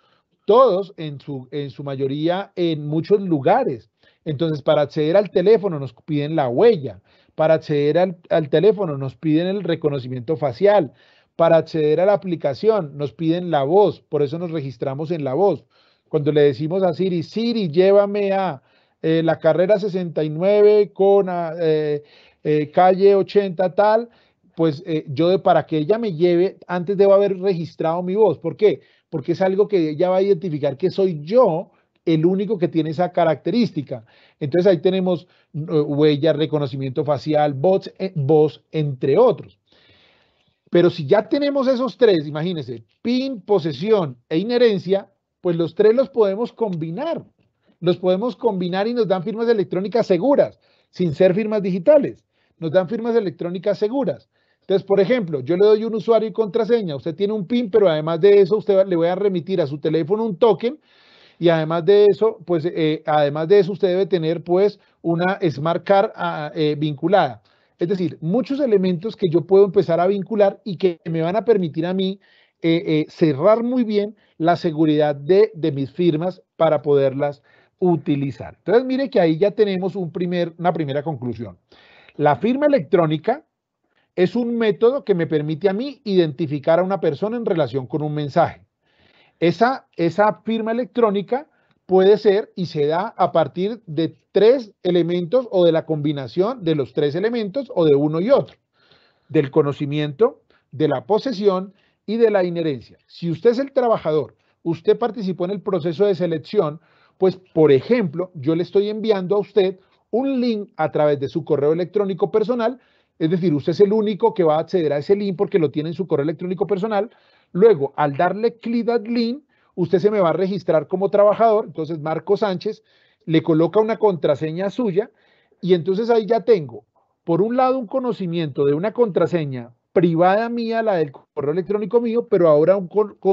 en su mayoría en muchos lugares. Entonces, para acceder al teléfono nos piden la huella, para acceder al teléfono nos piden el reconocimiento facial, para acceder a la aplicación nos piden la voz, por eso nos registramos en la voz. Cuando le decimos a Siri, Siri, llévame a la carrera 69 con calle 80 tal, pues para que ella me lleve, antes debo haber registrado mi voz. ¿Por qué? Porque es algo que ella va a identificar que soy yo el único que tiene esa característica. Entonces ahí tenemos huella, reconocimiento facial, voz, entre otros. Pero si ya tenemos esos 3, imagínense, PIN, posesión e inherencia, pues los 3 los podemos combinar. Los podemos combinar y nos dan firmas electrónicas seguras, sin ser firmas digitales. Nos dan firmas electrónicas seguras. Entonces, por ejemplo, yo le doy un usuario y contraseña, usted tiene un PIN, pero además de eso, usted le voy a remitir a su teléfono un token, y además de eso, pues, usted debe tener, pues, una Smart Card vinculada. Es decir, muchos elementos que yo puedo empezar a vincular y que me van a permitir a mí cerrar muy bien la seguridad de mis firmas para poderlas utilizar. Entonces, mire que ahí ya tenemos una primera conclusión. La firma electrónica es un método que me permite a mí identificar a una persona en relación con un mensaje. Esa firma electrónica puede ser y se da a partir de 3 elementos o de la combinación de los 3 elementos o de uno y otro, del conocimiento, de la posesión y de la inherencia. Si usted es el trabajador, usted participó en el proceso de selección, pues, por ejemplo, yo le estoy enviando a usted un link a través de su correo electrónico personal, es decir, usted es el único que va a acceder a ese link porque lo tiene en su correo electrónico personal. Luego, al darle clic al link, usted se me va a registrar como trabajador, entonces Marco Sánchez le coloca una contraseña suya y entonces ahí ya tengo, por un lado, un conocimiento de una contraseña privada mía, la del correo electrónico mío, pero ahora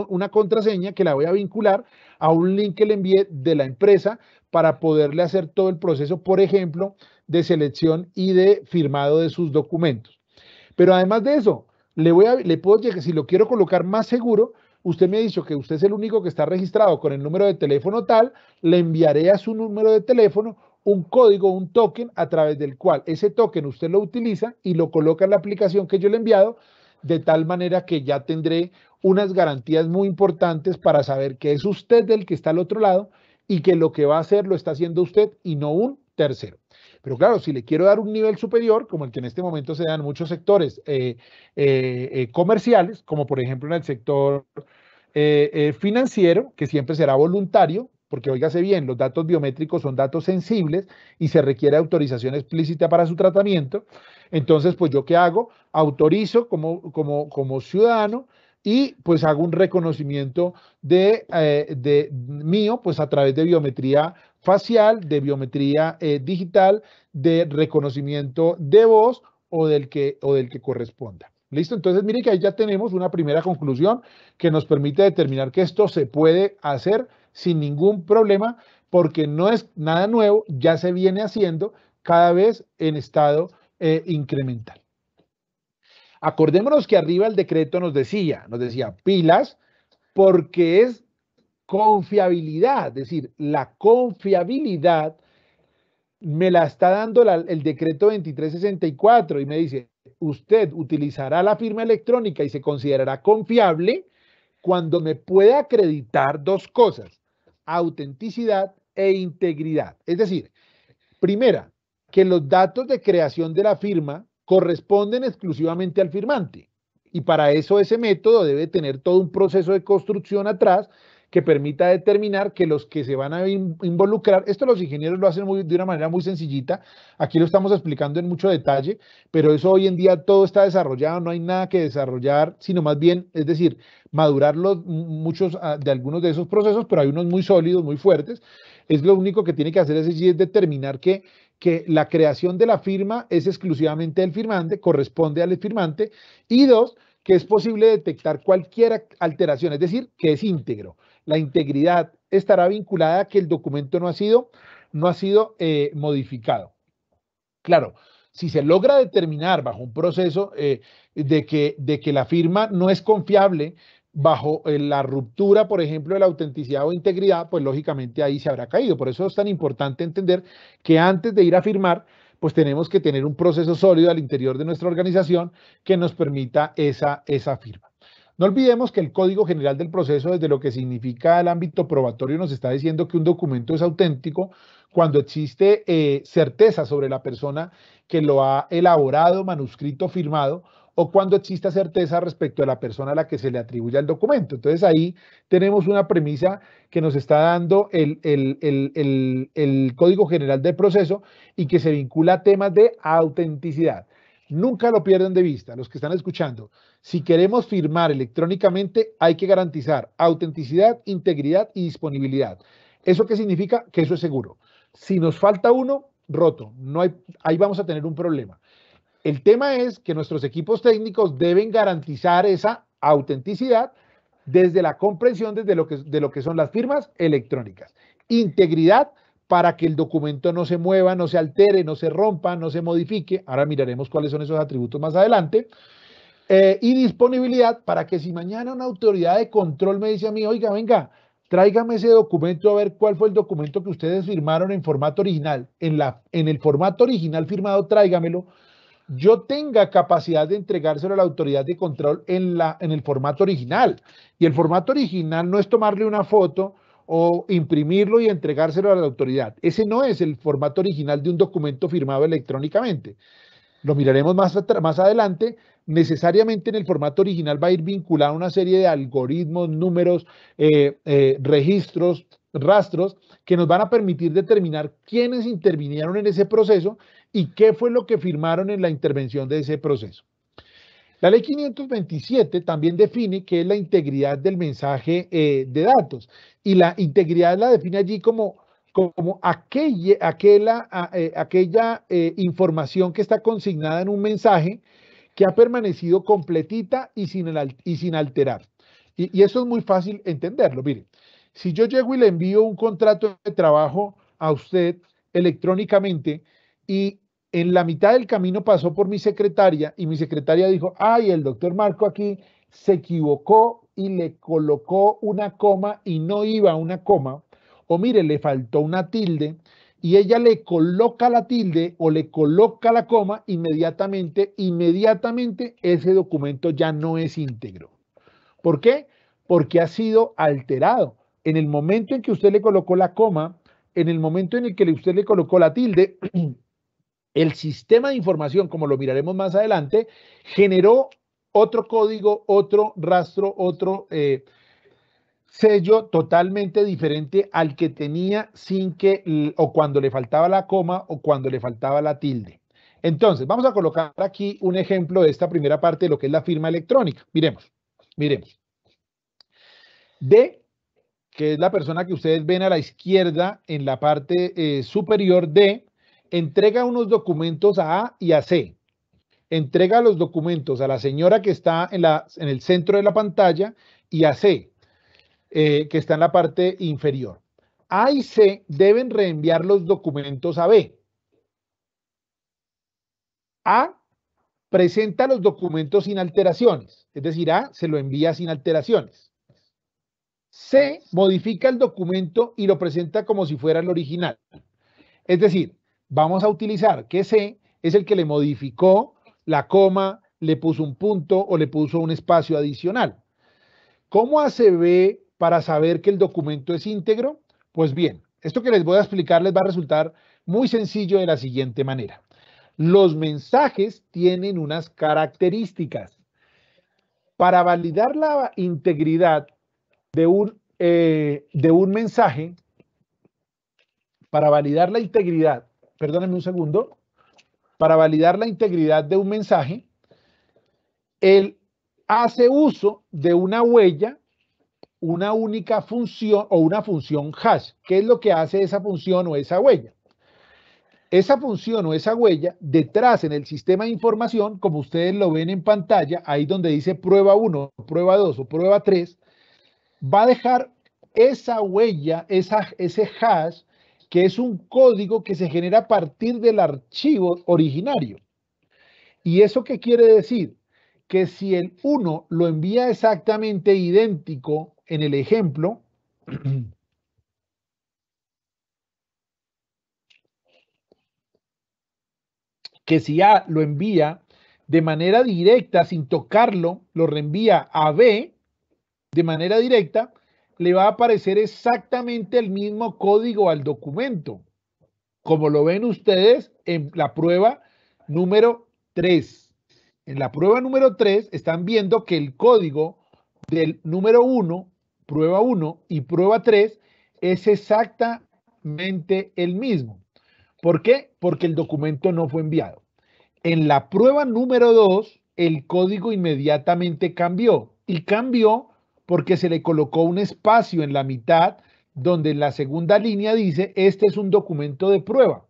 una contraseña que la voy a vincular a un link que le envié de la empresa para poderle hacer todo el proceso, por ejemplo, de selección y de firmado de sus documentos. Pero además de eso, le puedo llegar, si lo quiero colocar más seguro, usted me ha dicho que usted es el único que está registrado con el número de teléfono tal, le enviaré a su número de teléfono un código, un token, a través del cual ese token usted lo utiliza y lo coloca en la aplicación que yo le he enviado, de tal manera que ya tendré unas garantías muy importantes para saber que es usted el que está al otro lado y que lo que va a hacer lo está haciendo usted y no un tercero. Pero claro, si le quiero dar un nivel superior, como el que en este momento se da en muchos sectores comerciales, como por ejemplo en el sector financiero, que siempre será voluntario, porque óigase bien, los datos biométricos son datos sensibles y se requiere autorización explícita para su tratamiento. Entonces, pues yo qué hago? Autorizo como ciudadano y pues hago un reconocimiento de mío, pues a través de biometría facial, de biometría digital, de reconocimiento de voz o del que corresponda. ¿Listo? Entonces, mire que ahí ya tenemos una primera conclusión que nos permite determinar que esto se puede hacer sin ningún problema, porque no es nada nuevo, ya se viene haciendo cada vez en estado incremental. Acordémonos que arriba el decreto nos decía pilas, porque es confiabilidad, es decir, la confiabilidad me la está dando el decreto 2364 y me dice, usted utilizará la firma electrónica y se considerará confiable cuando me pueda acreditar dos cosas, autenticidad e integridad. Es decir, primera, que los datos de creación de la firma corresponden exclusivamente al firmante. Y para eso ese método debe tener todo un proceso de construcción atrás que permita determinar que los que se van a involucrar, esto los ingenieros lo hacen de una manera muy sencillita, aquí lo estamos explicando en mucho detalle, pero eso hoy en día todo está desarrollado, no hay nada que desarrollar, sino más bien, es decir, madurar muchos de algunos de esos procesos, pero hay unos muy sólidos, muy fuertes. Es lo único que tiene que hacer es determinar que la creación de la firma es exclusivamente del firmante, corresponde al firmante, y dos, que es posible detectar cualquier alteración, es decir, que es íntegro. La integridad estará vinculada a que el documento no ha sido modificado. Claro, si se logra determinar bajo un proceso de que la firma no es confiable, bajo la ruptura, por ejemplo, de la autenticidad o integridad, pues lógicamente ahí se habrá caído. Por eso es tan importante entender que antes de ir a firmar, pues tenemos que tener un proceso sólido al interior de nuestra organización que nos permita esa firma. No olvidemos que el Código General del Proceso, desde lo que significa el ámbito probatorio, nos está diciendo que un documento es auténtico cuando existe certeza sobre la persona que lo ha elaborado, manuscrito, firmado, o cuando exista certeza respecto a la persona a la que se le atribuye el documento. Entonces ahí tenemos una premisa que nos está dando el Código General del Proceso y que se vincula a temas de autenticidad. Nunca lo pierdan de vista, los que están escuchando. Si queremos firmar electrónicamente, hay que garantizar autenticidad, integridad y disponibilidad. ¿Eso qué significa? Que eso es seguro. Si nos falta uno, roto. Ahí vamos a tener un problema. El tema es que nuestros equipos técnicos deben garantizar esa autenticidad desde la comprensión de lo que son las firmas electrónicas. Integridad para que el documento no se mueva, no se altere, no se rompa, no se modifique. Ahora miraremos cuáles son esos atributos más adelante. Y disponibilidad para que si mañana una autoridad de control me dice a mí, oiga, venga, tráigame ese documento a ver cuál fue el documento que ustedes firmaron en formato original. En el formato original firmado, tráigamelo. Yo tenga capacidad de entregárselo a la autoridad de control en el formato original. Y el formato original no es tomarle una foto o imprimirlo y entregárselo a la autoridad. Ese no es el formato original de un documento firmado electrónicamente. Lo miraremos más adelante. Necesariamente en el formato original va a ir vinculada una serie de algoritmos, números, registros, rastros, que nos van a permitir determinar quiénes intervinieron en ese proceso y qué fue lo que firmaron en la intervención de ese proceso. La ley 527 también define qué es la integridad del mensaje de datos, y la integridad la define allí como aquella información que está consignada en un mensaje que ha permanecido completita y sin alterar. Y eso es muy fácil entenderlo. Mire, si yo llego y le envío un contrato de trabajo a usted electrónicamente y en la mitad del camino pasó por mi secretaria y mi secretaria dijo, ay, el doctor Marco aquí se equivocó y le colocó una coma y no iba a una coma, o mire, le faltó una tilde, y ella le coloca la tilde o le coloca la coma, inmediatamente ese documento ya no es íntegro. ¿Por qué? Porque ha sido alterado. En el momento en que usted le colocó la coma, en el momento en el que usted le colocó la tilde, el sistema de información, como lo miraremos más adelante, generó otro código, otro rastro, otro sello totalmente diferente al que tenía sin que, o cuando le faltaba la coma o cuando le faltaba la tilde. Entonces, vamos a colocar aquí un ejemplo de esta primera parte de lo que es la firma electrónica. Miremos. D, que es la persona que ustedes ven a la izquierda en la parte superior D, entrega unos documentos a A y a C. Entrega los documentos a la señora que está en el centro de la pantalla y a C, que está en la parte inferior. A y C deben reenviar los documentos a B. A presenta los documentos sin alteraciones, es decir, A se lo envía sin alteraciones. C modifica el documento y lo presenta como si fuera el original. Es decir, vamos a utilizar que C es el que le modificó la coma, le puso un punto o le puso un espacio adicional. ¿Cómo hace B para saber que el documento es íntegro? Pues bien, esto que les voy a explicar les va a resultar muy sencillo de la siguiente manera. Los mensajes tienen unas características. Para validar la integridad de un mensaje, para validar la integridad, perdónenme un segundo, para validar la integridad de un mensaje, él hace uso de una huella, una única función o una función hash. ¿Qué es lo que hace esa función o esa huella? Esa función o esa huella, detrás en el sistema de información, como ustedes lo ven en pantalla, ahí donde dice prueba 1, prueba 2 o prueba 3, va a dejar esa huella, ese hash, que es un código que se genera a partir del archivo originario. ¿Y eso qué quiere decir? Que si el 1 lo envía exactamente idéntico en el ejemplo, que si A lo envía de manera directa, sin tocarlo, lo reenvía a B de manera directa, le va a aparecer exactamente el mismo código al documento, como lo ven ustedes en la prueba número 3. En la prueba número 3 están viendo que el código del número 1, prueba 1 y prueba 3 es exactamente el mismo. ¿Por qué? Porque el documento no fue enviado. En la prueba número 2, el código inmediatamente cambió y cambió porque se le colocó un espacio en la mitad donde en la segunda línea dice, este es un documento de prueba.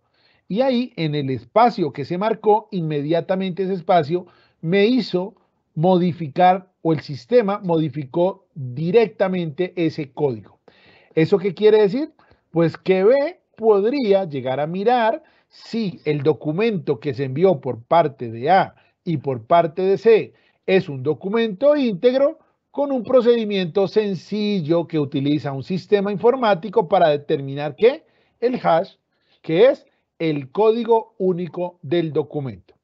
Y ahí, en el espacio que se marcó, inmediatamente ese espacio me hizo modificar, o el sistema modificó directamente ese código. ¿Eso qué quiere decir? Pues que B podría llegar a mirar si el documento que se envió por parte de A y por parte de C es un documento íntegro, con un procedimiento sencillo que utiliza un sistema informático para determinar que el hash, que es el código único del documento.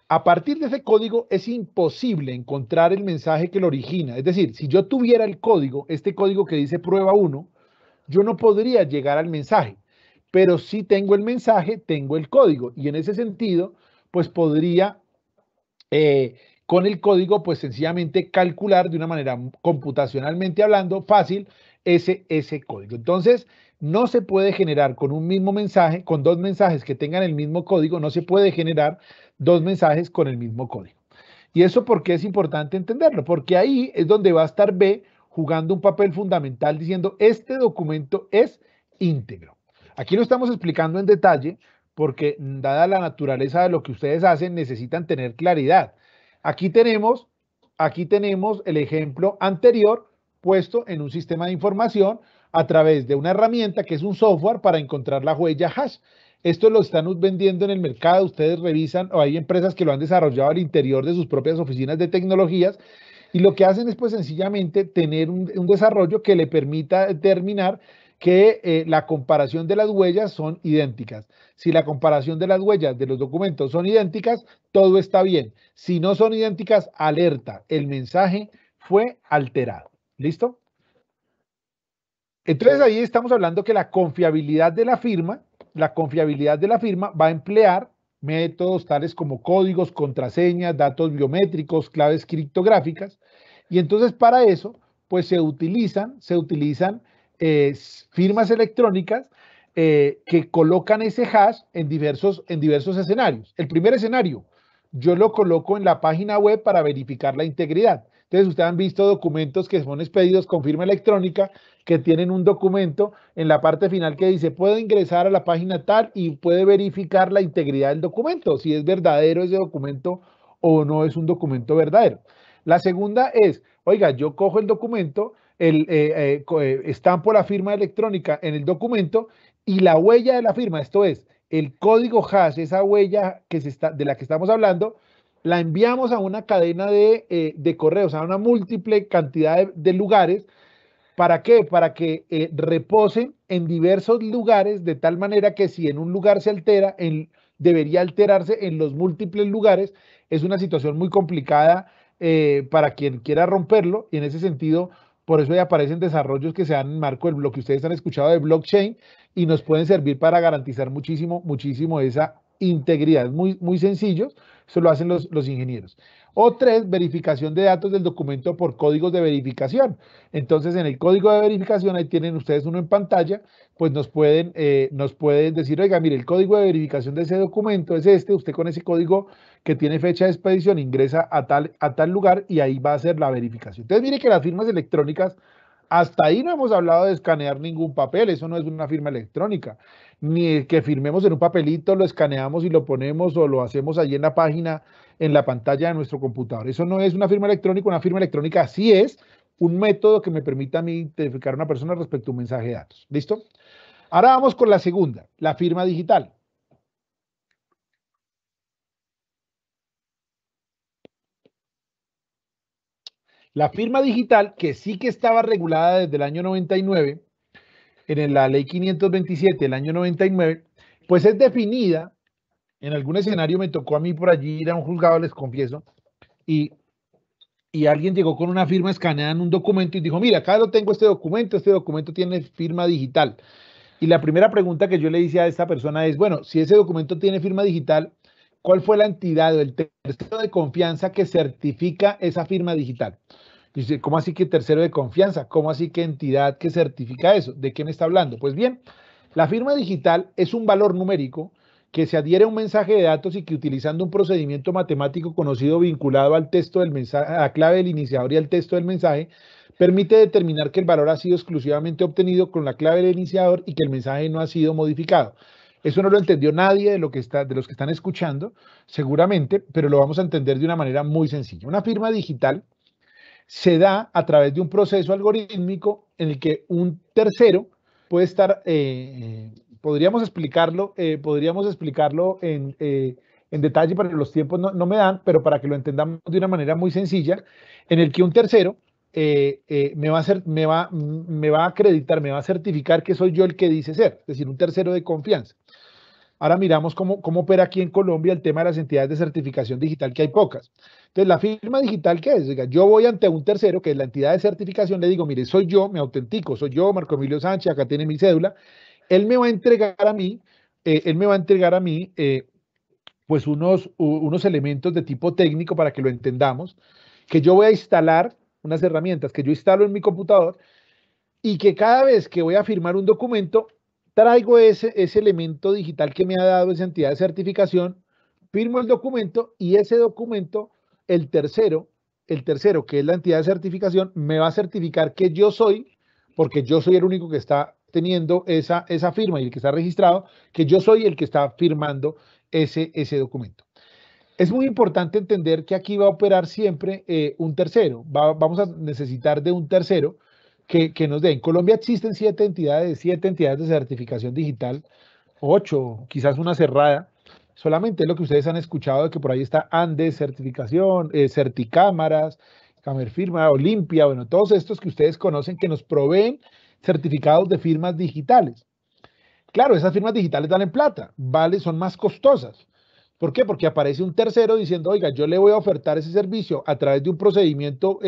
A partir de ese código es imposible encontrar el mensaje que lo origina. Es decir, si yo tuviera el código, este código que dice prueba 1, yo no podría llegar al mensaje, pero si tengo el mensaje, tengo el código. Y en ese sentido, pues podría con el código, pues sencillamente calcular de una manera computacionalmente hablando fácil ese código. Entonces, no se puede generar con un mismo mensaje, con dos mensajes que tengan el mismo código, no se puede generar dos mensajes con el mismo código. ¿Y eso por qué es importante entenderlo? Porque ahí es donde va a estar B jugando un papel fundamental diciendo, este documento es íntegro. Aquí lo estamos explicando en detalle porque, dada la naturaleza de lo que ustedes hacen, necesitan tener claridad. Aquí tenemos el ejemplo anterior puesto en un sistema de información a través de una herramienta que es un software para encontrar la huella hash. Esto lo están vendiendo en el mercado, ustedes revisan, o hay empresas que lo han desarrollado al interior de sus propias oficinas de tecnologías, y lo que hacen es pues sencillamente tener un desarrollo que le permita determinar que la comparación de las huellas son idénticas. Si la comparación de las huellas de los documentos son idénticas, todo está bien. Si no son idénticas, alerta, el mensaje fue alterado. ¿Listo? Entonces ahí estamos hablando que la confiabilidad de la firma va a emplear métodos tales como códigos, contraseñas, datos biométricos, claves criptográficas, y entonces para eso pues se utilizan firmas electrónicas que colocan ese hash en diversos escenarios. El primer escenario, yo lo coloco en la página web para verificar la integridad. Entonces, ustedes han visto documentos que son expedidos con firma electrónica, que tienen un documento en la parte final que dice, puede ingresar a la página tal y puede verificar la integridad del documento, si es verdadero ese documento o no es un documento verdadero. La segunda es, oiga, yo cojo el documento, estampo la firma electrónica en el documento y la huella de la firma, esto es, el código hash, esa huella de la que estamos hablando, la enviamos a una cadena de correos, a una múltiple cantidad de lugares. ¿Para qué? Para que reposen en diversos lugares, de tal manera que si en un lugar se altera, debería alterarse en los múltiples lugares. Es una situación muy complicada para quien quiera romperlo, y en ese sentido, por eso ya aparecen desarrollos que se dan en marco de lo que ustedes han escuchado de blockchain, y nos pueden servir para garantizar muchísimo esa integridad. Es muy sencillo, eso lo hacen los ingenieros. O tres, verificación de datos del documento por códigos de verificación. Entonces, en el código de verificación, ahí tienen ustedes uno en pantalla, pues nos pueden decir, oiga, mire, el código de verificación de ese documento es este, usted con ese código que tiene fecha de expedición ingresa a tal lugar y ahí va a hacer la verificación. Entonces, mire que las firmas electrónicas, hasta ahí no hemos hablado de escanear ningún papel, eso no es una firma electrónica, ni que firmemos en un papelito, lo escaneamos y lo ponemos o lo hacemos allí en la página, en la pantalla de nuestro computador. Eso no es una firma electrónica sí es un método que me permita a mí identificar a una persona respecto a un mensaje de datos. ¿Listo? Ahora vamos con la segunda, la firma digital. La firma digital, que sí que estaba regulada desde el año 99, en la ley 527 del año 99, pues es definida, en algún escenario me tocó a mí por allí ir a un juzgado, les confieso, y alguien llegó con una firma escaneada en un documento y dijo, mira, acá lo tengo este documento tiene firma digital. Y la primera pregunta que yo le hice a esta persona es, bueno, si ese documento tiene firma digital, ¿cuál fue la entidad o el tercero de confianza que certifica esa firma digital? Dice, ¿cómo así que tercero de confianza? ¿Cómo así que entidad que certifica eso? ¿De qué me está hablando? Pues bien, la firma digital es un valor numérico que se adhiere a un mensaje de datos y que utilizando un procedimiento matemático conocido vinculado al texto del mensaje, a la clave del iniciador y al texto del mensaje, permite determinar que el valor ha sido exclusivamente obtenido con la clave del iniciador y que el mensaje no ha sido modificado. Eso no lo entendió nadie de los que están escuchando, seguramente, pero lo vamos a entender de una manera muy sencilla. Una firma digital se da a través de un proceso algorítmico en el que un tercero puede estar, podríamos explicarlo en detalle, pero los tiempos no me dan, pero para que lo entendamos de una manera muy sencilla, en el que un tercero me va a acreditar, me va a certificar que soy yo el que dice ser, es decir, un tercero de confianza. Ahora miramos cómo opera aquí en Colombia el tema de las entidades de certificación digital, que hay pocas. Entonces, la firma digital, ¿qué es? Oiga, yo voy ante un tercero, que es la entidad de certificación, le digo, mire, soy yo, me autentico, soy yo, Marco Emilio Sánchez, acá tiene mi cédula. Él me va a entregar a mí, pues unos elementos de tipo técnico para que lo entendamos, que yo voy a instalar unas herramientas que yo instalo en mi computador y que cada vez que voy a firmar un documento, traigo ese elemento digital que me ha dado esa entidad de certificación, firmo el documento y ese documento, el tercero, que es la entidad de certificación, me va a certificar que yo soy, porque yo soy el único que está teniendo esa firma y el que está registrado, que yo soy el que está firmando ese documento. Es muy importante entender que aquí va a operar siempre un tercero. Vamos a necesitar de un tercero que nos dé. En Colombia existen 7 entidades de certificación digital, 8, quizás una cerrada. Solamente es lo que ustedes han escuchado de que por ahí está Andes Certificación, Certicámaras, Camerfirma, Olimpia, bueno, todos estos que ustedes conocen que nos proveen certificados de firmas digitales. Claro, esas firmas digitales valen plata, son más costosas. ¿Por qué? Porque aparece un tercero diciendo, oiga, yo le voy a ofertar ese servicio a través de un procedimiento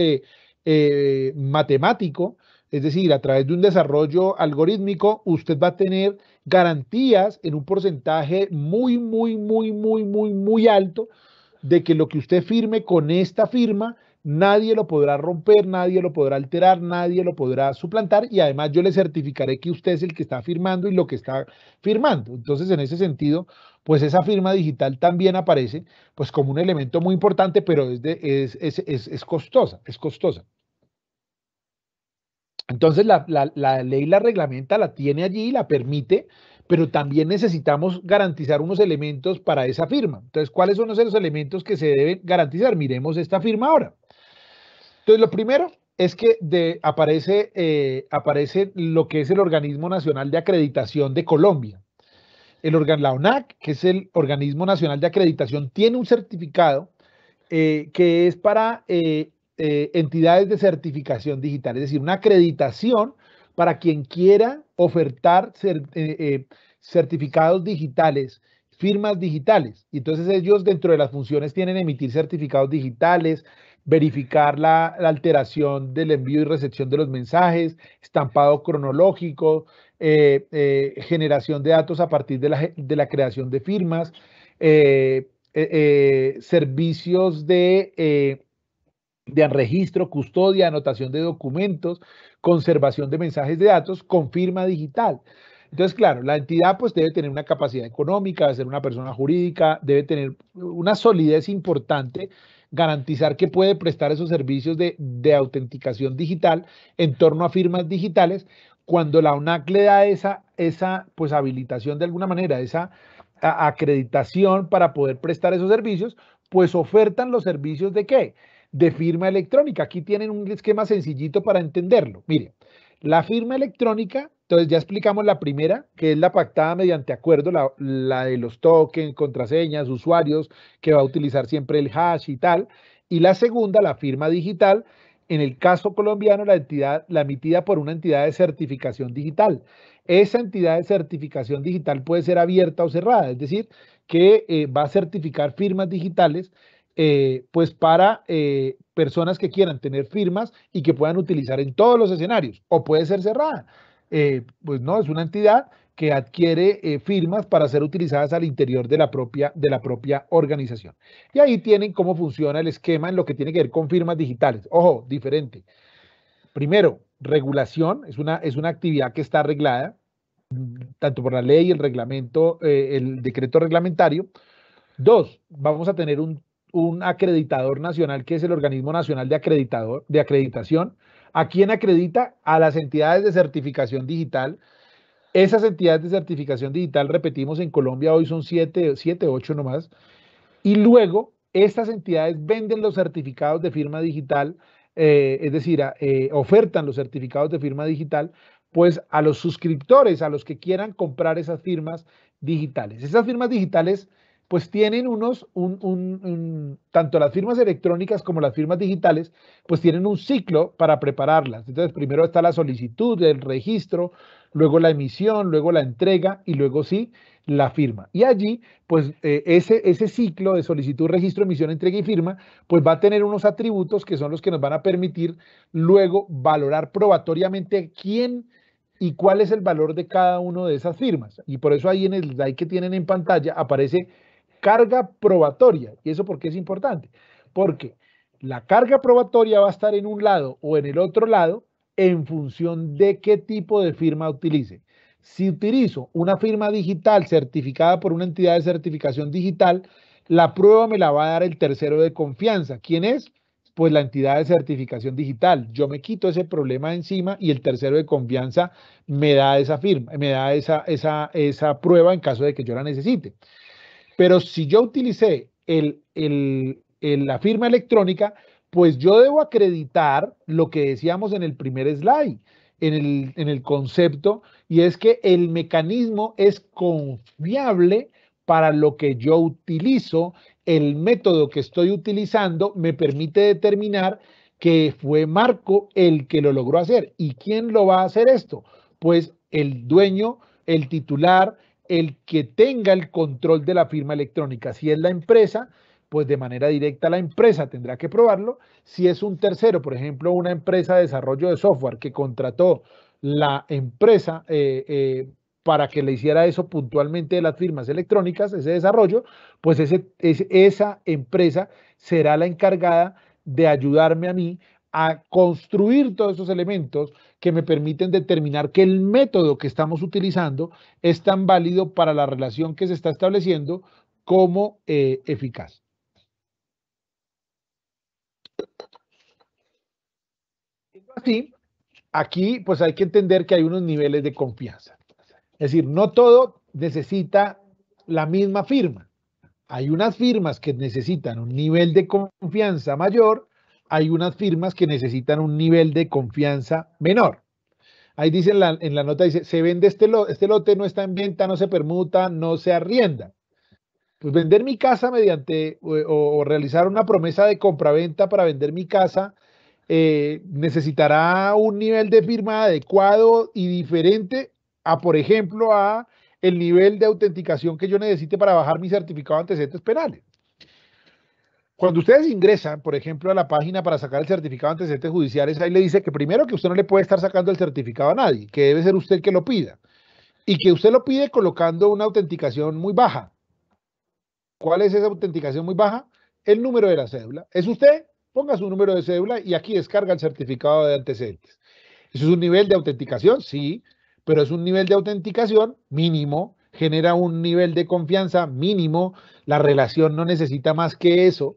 matemático, es decir, a través de un desarrollo algorítmico, usted va a tener garantías en un porcentaje muy alto de que lo que usted firme con esta firma, nadie lo podrá romper, nadie lo podrá alterar, nadie lo podrá suplantar y además yo le certificaré que usted es el que está firmando y lo que está firmando. Entonces, en ese sentido, pues esa firma digital también aparece pues como un elemento muy importante, pero es costosa, es costosa. Entonces la ley la reglamenta, la tiene allí, la permite, pero también necesitamos garantizar unos elementos para esa firma. Entonces, ¿cuáles son esos elementos que se deben garantizar? Miremos esta firma ahora. Entonces, lo primero es que aparece lo que es el Organismo Nacional de Acreditación de Colombia. La ONAC, que es el Organismo Nacional de Acreditación, tiene un certificado que es para entidades de certificación digital, es decir, una acreditación para quien quiera ofertar certificados digitales, firmas digitales. Y entonces ellos dentro de las funciones tienen emitir certificados digitales, verificar la alteración del envío y recepción de los mensajes, estampado cronológico, generación de datos a partir de la creación de firmas, servicios de registro, custodia, anotación de documentos, conservación de mensajes de datos con firma digital. Entonces, claro, la entidad pues debe tener una capacidad económica, debe ser una persona jurídica, debe tener una solidez importante, garantizar que puede prestar esos servicios de autenticación digital en torno a firmas digitales. Cuando la ONAC le da esa pues habilitación de alguna manera, esa acreditación para poder prestar esos servicios, pues ofertan los servicios ¿de qué? De firma electrónica. Aquí tienen un esquema sencillito para entenderlo. Mire, la firma electrónica, entonces ya explicamos la primera, que es la pactada mediante acuerdo, la de los tokens, contraseñas, usuarios, que va a utilizar siempre el hash y tal. Y la segunda, la firma digital, en el caso colombiano, la emitida por una entidad de certificación digital. Esa entidad de certificación digital puede ser abierta o cerrada, es decir, que va a certificar firmas digitales pues para personas que quieran tener firmas y que puedan utilizar en todos los escenarios, o puede ser cerrada. Pues no, es una entidad que adquiere firmas para ser utilizadas al interior de la propia organización. Y ahí tienen cómo funciona el esquema en lo que tiene que ver con firmas digitales. Ojo, diferente. Primero, regulación, es una actividad que está arreglada, tanto por la ley, el reglamento, el decreto reglamentario. 2, vamos a tener un acreditador nacional que es el Organismo Nacional de Acreditación. ¿A quién acredita? A las entidades de certificación digital. Esas entidades de certificación digital, repetimos, en Colombia hoy son 7, 8 nomás. Y luego, estas entidades venden los certificados de firma digital, es decir, ofertan los certificados de firma digital, pues a los suscriptores, a los que quieran comprar esas firmas digitales. Esas firmas digitales pues tienen tanto las firmas electrónicas como las firmas digitales, pues tienen un ciclo para prepararlas. Entonces, primero está la solicitud, el registro, luego la emisión, luego la entrega y luego sí, la firma. Y allí, pues ese ciclo de solicitud, registro, emisión, entrega y firma, pues va a tener unos atributos que son los que nos van a permitir luego valorar probatoriamente quién y cuál es el valor de cada una de esas firmas. Y por eso ahí en el slide que tienen en pantalla aparece carga probatoria. ¿Y eso por qué es importante? Porque la carga probatoria va a estar en un lado o en el otro lado en función de qué tipo de firma utilice. Si utilizo una firma digital certificada por una entidad de certificación digital, la prueba me la va a dar el tercero de confianza. ¿Quién es? Pues la entidad de certificación digital. Yo me quito ese problema de encima y el tercero de confianza me da esa firma, me da esa prueba en caso de que yo la necesite. Pero si yo utilicé la firma electrónica, pues yo debo acreditar lo que decíamos en el primer slide, en el concepto, y es que el mecanismo es confiable para lo que yo utilizo. El método que estoy utilizando me permite determinar que fue Marco el que lo logró hacer. ¿Y quién lo va a hacer esto? Pues el dueño, el titular, el que tenga el control de la firma electrónica. Si es la empresa, pues de manera directa la empresa tendrá que probarlo. Si es un tercero, por ejemplo, una empresa de desarrollo de software que contrató la empresa para que le hiciera eso puntualmente de las firmas electrónicas, ese desarrollo, pues esa empresa será la encargada de ayudarme a mí a construir todos esos elementos que me permiten determinar que el método que estamos utilizando es tan válido para la relación que se está estableciendo como eficaz. Así, aquí pues hay que entender que hay unos niveles de confianza. Es decir, no todo necesita la misma firma. Hay unas firmas que necesitan un nivel de confianza mayor, hay unas firmas que necesitan un nivel de confianza menor. Ahí dice en la nota, dice, se vende este lote, no está en venta, no se permuta, no se arrienda. Pues vender mi casa mediante o realizar una promesa de compraventa para vender mi casa necesitará un nivel de firma adecuado y diferente a, por ejemplo, a el nivel de autenticación que yo necesite para bajar mi certificado de antecedentes penales. Cuando ustedes ingresan, por ejemplo, a la página para sacar el certificado de antecedentes judiciales, ahí le dice que primero que usted no le puede estar sacando el certificado a nadie, que debe ser usted el que lo pida, y que usted lo pide colocando una autenticación muy baja. ¿Cuál es esa autenticación muy baja? El número de la cédula. ¿Es usted? Ponga su número de cédula y aquí descarga el certificado de antecedentes. ¿Eso es un nivel de autenticación? Sí, pero es un nivel de autenticación mínimo, genera un nivel de confianza mínimo, la relación no necesita más que eso.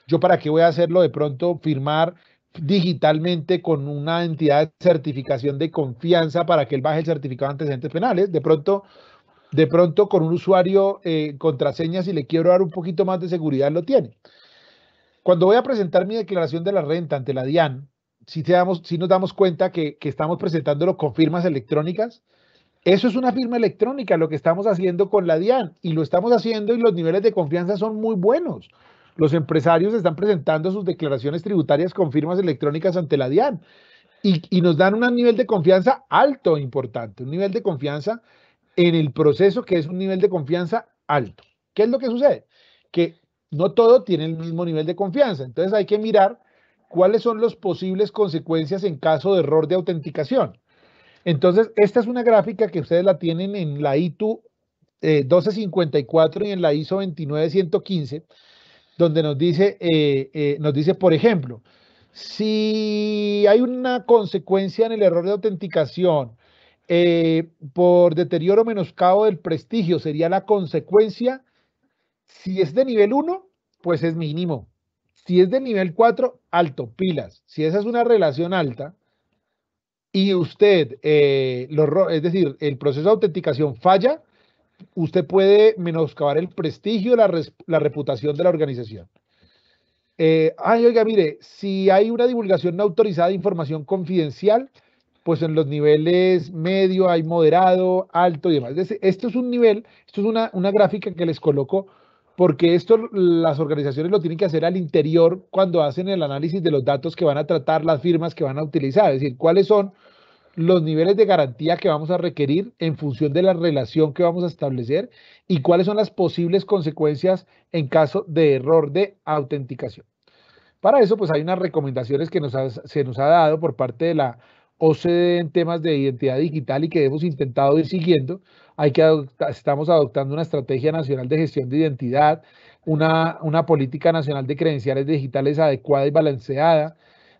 ¿Yo para qué voy a hacerlo de pronto firmar digitalmente con una entidad de certificación de confianza para que él baje el certificado de antecedentes penales? De pronto con un usuario contraseña, si le quiero dar un poquito más de seguridad, lo tiene. Cuando voy a presentar mi declaración de la renta ante la DIAN, si nos damos cuenta que estamos presentándolo con firmas electrónicas. Eso es una firma electrónica, lo que estamos haciendo con la DIAN, y lo estamos haciendo y los niveles de confianza son muy buenos. Los empresarios están presentando sus declaraciones tributarias con firmas electrónicas ante la DIAN y nos dan un nivel de confianza alto, importante, un nivel de confianza en el proceso que es un nivel de confianza alto. ¿Qué es lo que sucede? Que no todo tiene el mismo nivel de confianza, entonces hay que mirar cuáles son las posibles consecuencias en caso de error de autenticación. Entonces, esta es una gráfica que ustedes la tienen en la ITU 1254 y en la ISO 29115, donde nos dice, por ejemplo, si hay una consecuencia en el error de autenticación por deterioro o menoscabo del prestigio, sería la consecuencia. Si es de nivel 1, pues es mínimo. Si es de nivel 4, alto, pilas. Si esa es una relación alta, y usted, es decir, el proceso de autenticación falla, usted puede menoscabar el prestigio, la reputación de la organización. Oiga, mire, si hay una divulgación no autorizada de información confidencial, pues en los niveles medio hay moderado, alto y demás. Esto es un nivel, esto es una gráfica que les coloco, porque esto las organizaciones lo tienen que hacer al interior cuando hacen el análisis de los datos que van a tratar, las firmas que van a utilizar, es decir, cuáles son los niveles de garantía que vamos a requerir en función de la relación que vamos a establecer y cuáles son las posibles consecuencias en caso de error de autenticación. Para eso, pues hay unas recomendaciones que se nos ha dado por parte de la OCDE en temas de identidad digital y que hemos intentado ir siguiendo. Estamos adoptando una estrategia nacional de gestión de identidad, una política nacional de credenciales digitales adecuada y balanceada.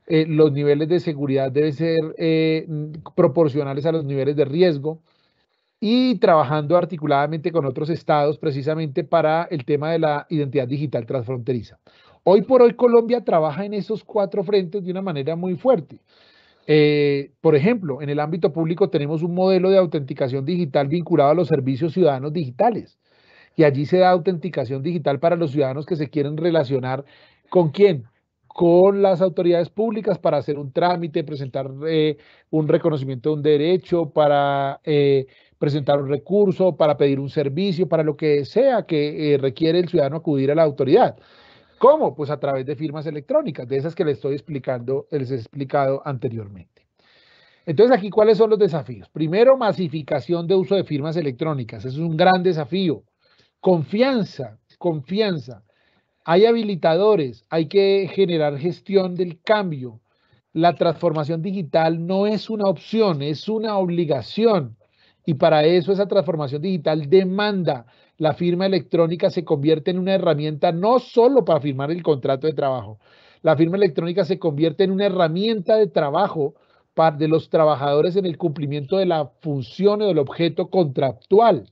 Los niveles de seguridad deben ser proporcionales a los niveles de riesgo y trabajando articuladamente con otros estados precisamente para el tema de la identidad digital transfronteriza. Hoy por hoy Colombia trabaja en esos 4 frentes de una manera muy fuerte. Por ejemplo, en el ámbito público tenemos un modelo de autenticación digital vinculado a los servicios ciudadanos digitales, y allí se da autenticación digital para los ciudadanos que se quieren relacionar ¿con quién? Con las autoridades públicas para hacer un trámite, presentar un reconocimiento de un derecho, para presentar un recurso, para pedir un servicio, para lo que sea que requiere el ciudadano acudir a la autoridad. ¿Cómo? Pues a través de firmas electrónicas, de esas que les he explicado anteriormente. Entonces, aquí, ¿cuáles son los desafíos? Primero, masificación de uso de firmas electrónicas. Eso es un gran desafío. Confianza. Hay habilitadores, hay que generar gestión del cambio. La transformación digital no es una opción, es una obligación. Y para eso esa transformación digital demanda. La firma electrónica se convierte en una herramienta no solo para firmar el contrato de trabajo. La firma electrónica se convierte en una herramienta de trabajo de los trabajadores en el cumplimiento de la función o del objeto contractual.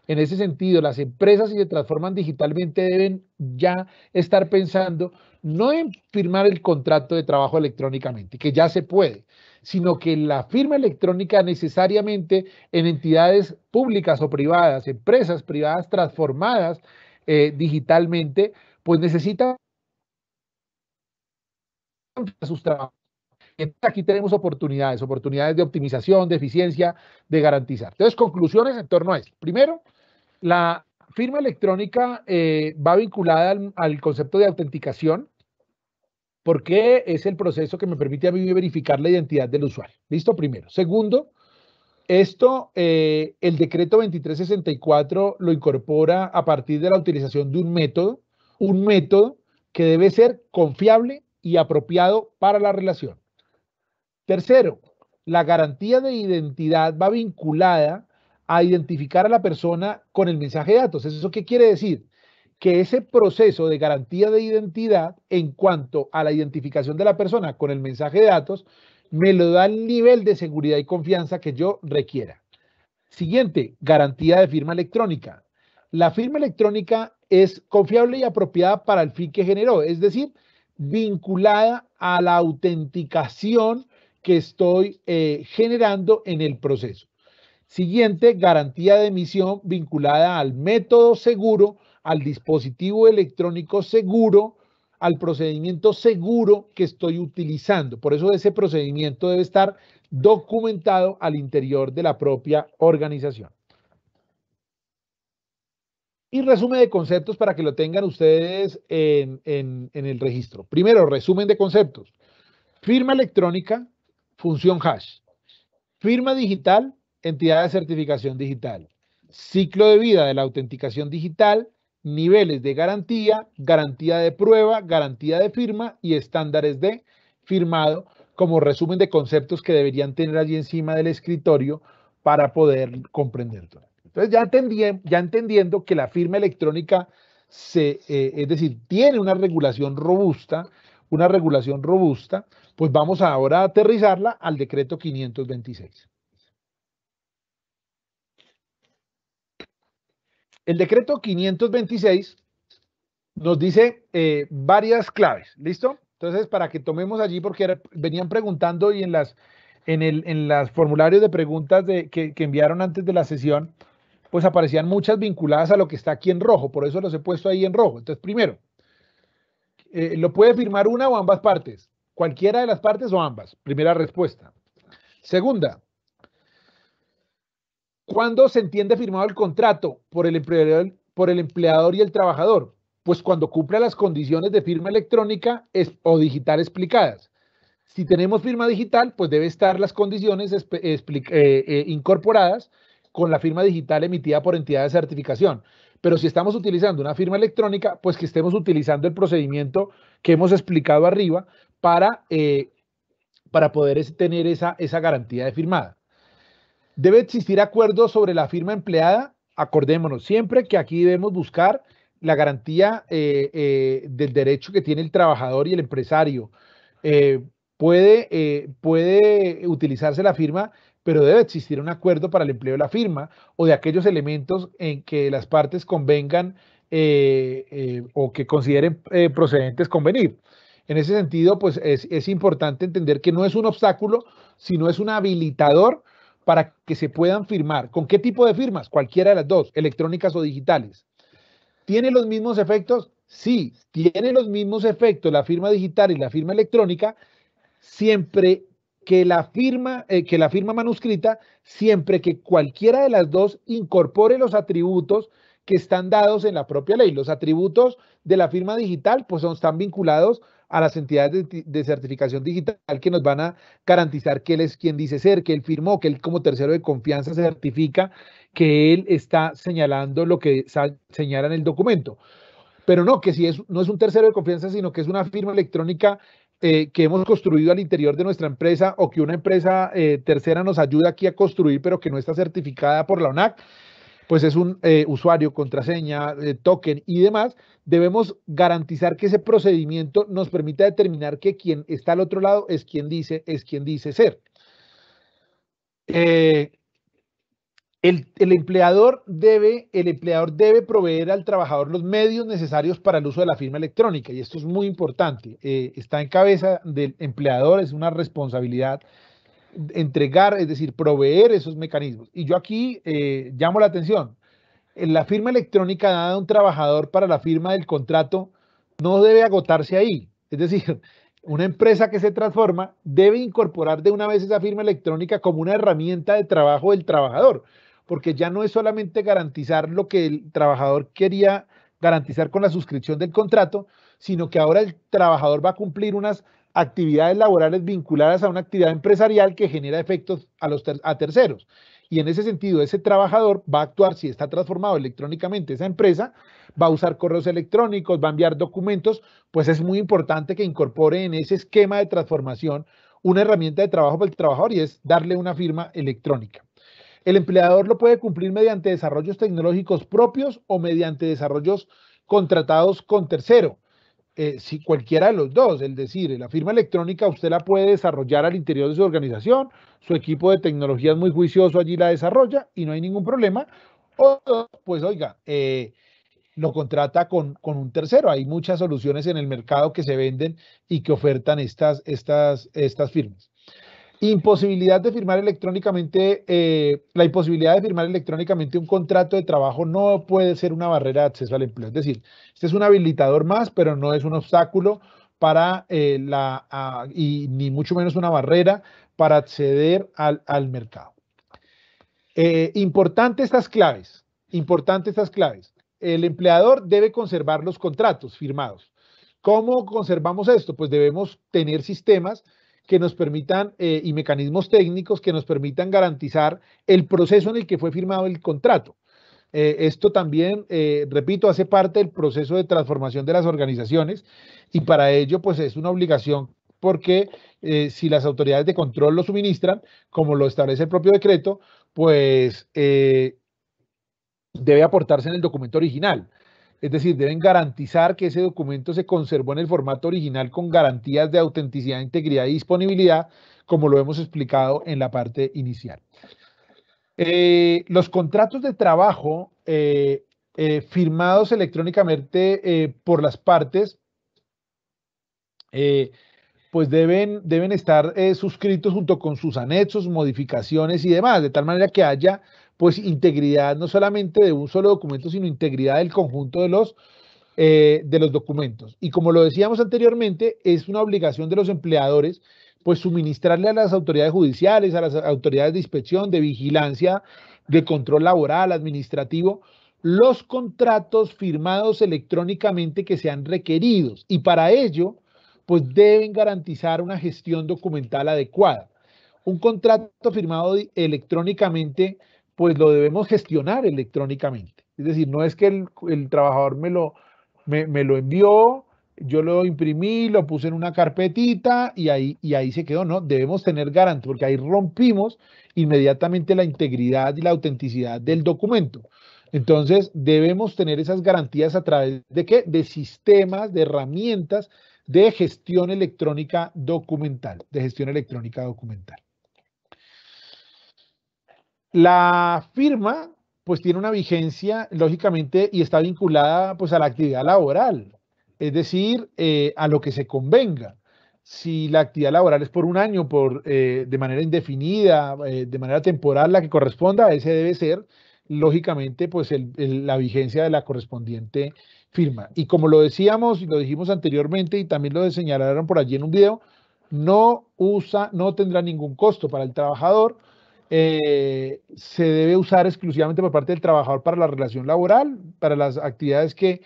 En ese sentido, las empresas, si se transforman digitalmente, deben ya estar pensando no en firmar el contrato de trabajo electrónicamente, que ya se puede, sino que la firma electrónica necesariamente en entidades públicas o privadas, empresas privadas transformadas digitalmente, pues necesitan sus trabajos. Aquí tenemos oportunidades de optimización, de eficiencia, de garantizar. Entonces, conclusiones en torno a esto. Primero, la firma electrónica va vinculada al concepto de autenticación, porque es el proceso que me permite a mí verificar la identidad del usuario. ¿Listo? Primero. Segundo, esto, el decreto 2364 lo incorpora a partir de la utilización de un método que debe ser confiable y apropiado para la relación. Tercero, la garantía de identidad va vinculada a identificar a la persona con el mensaje de datos. ¿Eso qué quiere decir? Que ese proceso de garantía de identidad en cuanto a la identificación de la persona con el mensaje de datos me lo da el nivel de seguridad y confianza que yo requiera. Siguiente, garantía de firma electrónica. La firma electrónica es confiable y apropiada para el fin que generó, es decir, vinculada a la autenticación que estoy generando en el proceso. Siguiente, garantía de emisión vinculada al método seguro, al dispositivo electrónico seguro, al procedimiento seguro que estoy utilizando. Por eso ese procedimiento debe estar documentado al interior de la propia organización. Y resumen de conceptos para que lo tengan ustedes en el registro. Primero, resumen de conceptos. Firma electrónica, función hash. Firma digital, entidad de certificación digital. Ciclo de vida de la autenticación digital, niveles de garantía, garantía de prueba, garantía de firma y estándares de firmado, como resumen de conceptos que deberían tener allí encima del escritorio para poder comprender todo. Entonces, ya entendiendo que la firma electrónica es decir, tiene una regulación robusta, pues vamos ahora a aterrizarla al decreto 526. El decreto 526 nos dice varias claves, ¿listo? Entonces, para que tomemos allí, porque venían preguntando y en los formularios de preguntas que enviaron antes de la sesión, pues aparecían muchas vinculadas a lo que está aquí en rojo, por eso los he puesto ahí en rojo. Entonces, primero, ¿lo puede firmar una o ambas partes? Cualquiera de las partes o ambas. Primera respuesta. Segunda, ¿cuándo se entiende firmado el contrato por el empleador y el trabajador? Pues cuando cumpla las condiciones de firma electrónica o digital explicadas. Si tenemos firma digital, pues debe estar las condiciones incorporadas con la firma digital emitida por entidad de certificación. Pero si estamos utilizando una firma electrónica, pues que estemos utilizando el procedimiento que hemos explicado arriba para poder tener esa garantía de firmada. ¿Debe existir acuerdo sobre la firma empleada? Acordémonos siempre que aquí debemos buscar la garantía del derecho que tiene el trabajador y el empresario. Puede utilizarse la firma, pero debe existir un acuerdo para el empleo de la firma o de aquellos elementos en que las partes convengan o que consideren procedentes convenir. En ese sentido, pues es importante entender que no es un obstáculo, sino es un habilitador para que se puedan firmar. ¿Con qué tipo de firmas? Cualquiera de las dos, electrónicas o digitales. ¿Tiene los mismos efectos? Sí, tiene los mismos efectos la firma digital y la firma electrónica, siempre que la firma manuscrita, siempre que cualquiera de las dos incorpore los atributos que están dados en la propia ley. Los atributos de la firma digital pues están vinculados a las entidades de certificación digital que nos van a garantizar que él es quien dice ser, que él firmó, que él como tercero de confianza certifica que él está señalando lo que señala en el documento. Pero no, que si no es un tercero de confianza, sino que es una firma electrónica que hemos construido al interior de nuestra empresa o que una empresa tercera nos ayuda aquí a construir, pero que no está certificada por la ONAC, pues es un usuario, contraseña, token y demás. Debemos garantizar que ese procedimiento nos permita determinar que quien está al otro lado es quien dice ser. El empleador debe proveer al trabajador los medios necesarios para el uso de la firma electrónica, y esto es muy importante. Está en cabeza del empleador, es una responsabilidad entregar, es decir, proveer esos mecanismos. Y yo aquí llamo la atención. La firma electrónica dada a un trabajador para la firma del contrato no debe agotarse ahí. Es decir, una empresa que se transforma debe incorporar de una vez esa firma electrónica como una herramienta de trabajo del trabajador, porque ya no es solamente garantizar lo que el trabajador quería garantizar con la suscripción del contrato, sino que ahora el trabajador va a cumplir unas actividades laborales vinculadas a una actividad empresarial que genera efectos a terceros. Y en ese sentido, ese trabajador va a actuar, si está transformado electrónicamente esa empresa, va a usar correos electrónicos, va a enviar documentos, pues es muy importante que incorpore en ese esquema de transformación una herramienta de trabajo para el trabajador, y es darle una firma electrónica. El empleador lo puede cumplir mediante desarrollos tecnológicos propios o mediante desarrollos contratados con tercero. Si cualquiera de los dos, es decir, la firma electrónica usted la puede desarrollar al interior de su organización, su equipo de tecnología es muy juicioso, allí la desarrolla y no hay ningún problema. O pues oiga, lo contrata con un tercero. Hay muchas soluciones en el mercado que se venden y que ofertan estas firmas. Imposibilidad de firmar electrónicamente, la imposibilidad de firmar electrónicamente un contrato de trabajo no puede ser una barrera de acceso al empleo. Es decir, este es un habilitador más, pero no es un obstáculo para y ni mucho menos una barrera para acceder al mercado. Importante estas claves. El empleador debe conservar los contratos firmados. ¿Cómo conservamos esto? Pues debemos tener sistemas que nos permitan y mecanismos técnicos que nos permitan garantizar el proceso en el que fue firmado el contrato. Esto también, repito, hace parte del proceso de transformación de las organizaciones, y para ello pues es una obligación, porque si las autoridades de control lo suministran, como lo establece el propio decreto, pues debe aportarse en el documento original. Es decir, deben garantizar que ese documento se conservó en el formato original con garantías de autenticidad, integridad y disponibilidad, como lo hemos explicado en la parte inicial. Los contratos de trabajo firmados electrónicamente por las partes, pues deben estar suscritos junto con sus anexos, modificaciones y demás, de tal manera que haya pues integridad no solamente de un solo documento, sino integridad del conjunto de los documentos. Y como lo decíamos anteriormente, es una obligación de los empleadores pues suministrarle a las autoridades judiciales, a las autoridades de inspección, de vigilancia, de control laboral, administrativo, los contratos firmados electrónicamente que sean requeridos, y para ello pues deben garantizar una gestión documental adecuada. Un contrato firmado electrónicamente pues lo debemos gestionar electrónicamente. Es decir, no es que el trabajador me lo envió, yo lo imprimí, lo puse en una carpetita y ahí se quedó, ¿no? Debemos tener garantía, porque ahí rompimos inmediatamente la integridad y la autenticidad del documento. Entonces, debemos tener esas garantías a través de ¿qué? De sistemas, de herramientas de gestión electrónica documental, La firma pues tiene una vigencia, lógicamente, y está vinculada pues a la actividad laboral, es decir, a lo que se convenga. Si la actividad laboral es por un año, de manera indefinida, de manera temporal, la que corresponda, ese debe ser lógicamente, pues la vigencia de la correspondiente firma. Y como lo decíamos y lo dijimos anteriormente y también lo señalaron por allí en un video, no tendrá ningún costo para el trabajador. Se debe usar exclusivamente por parte del trabajador para la relación laboral, para las actividades que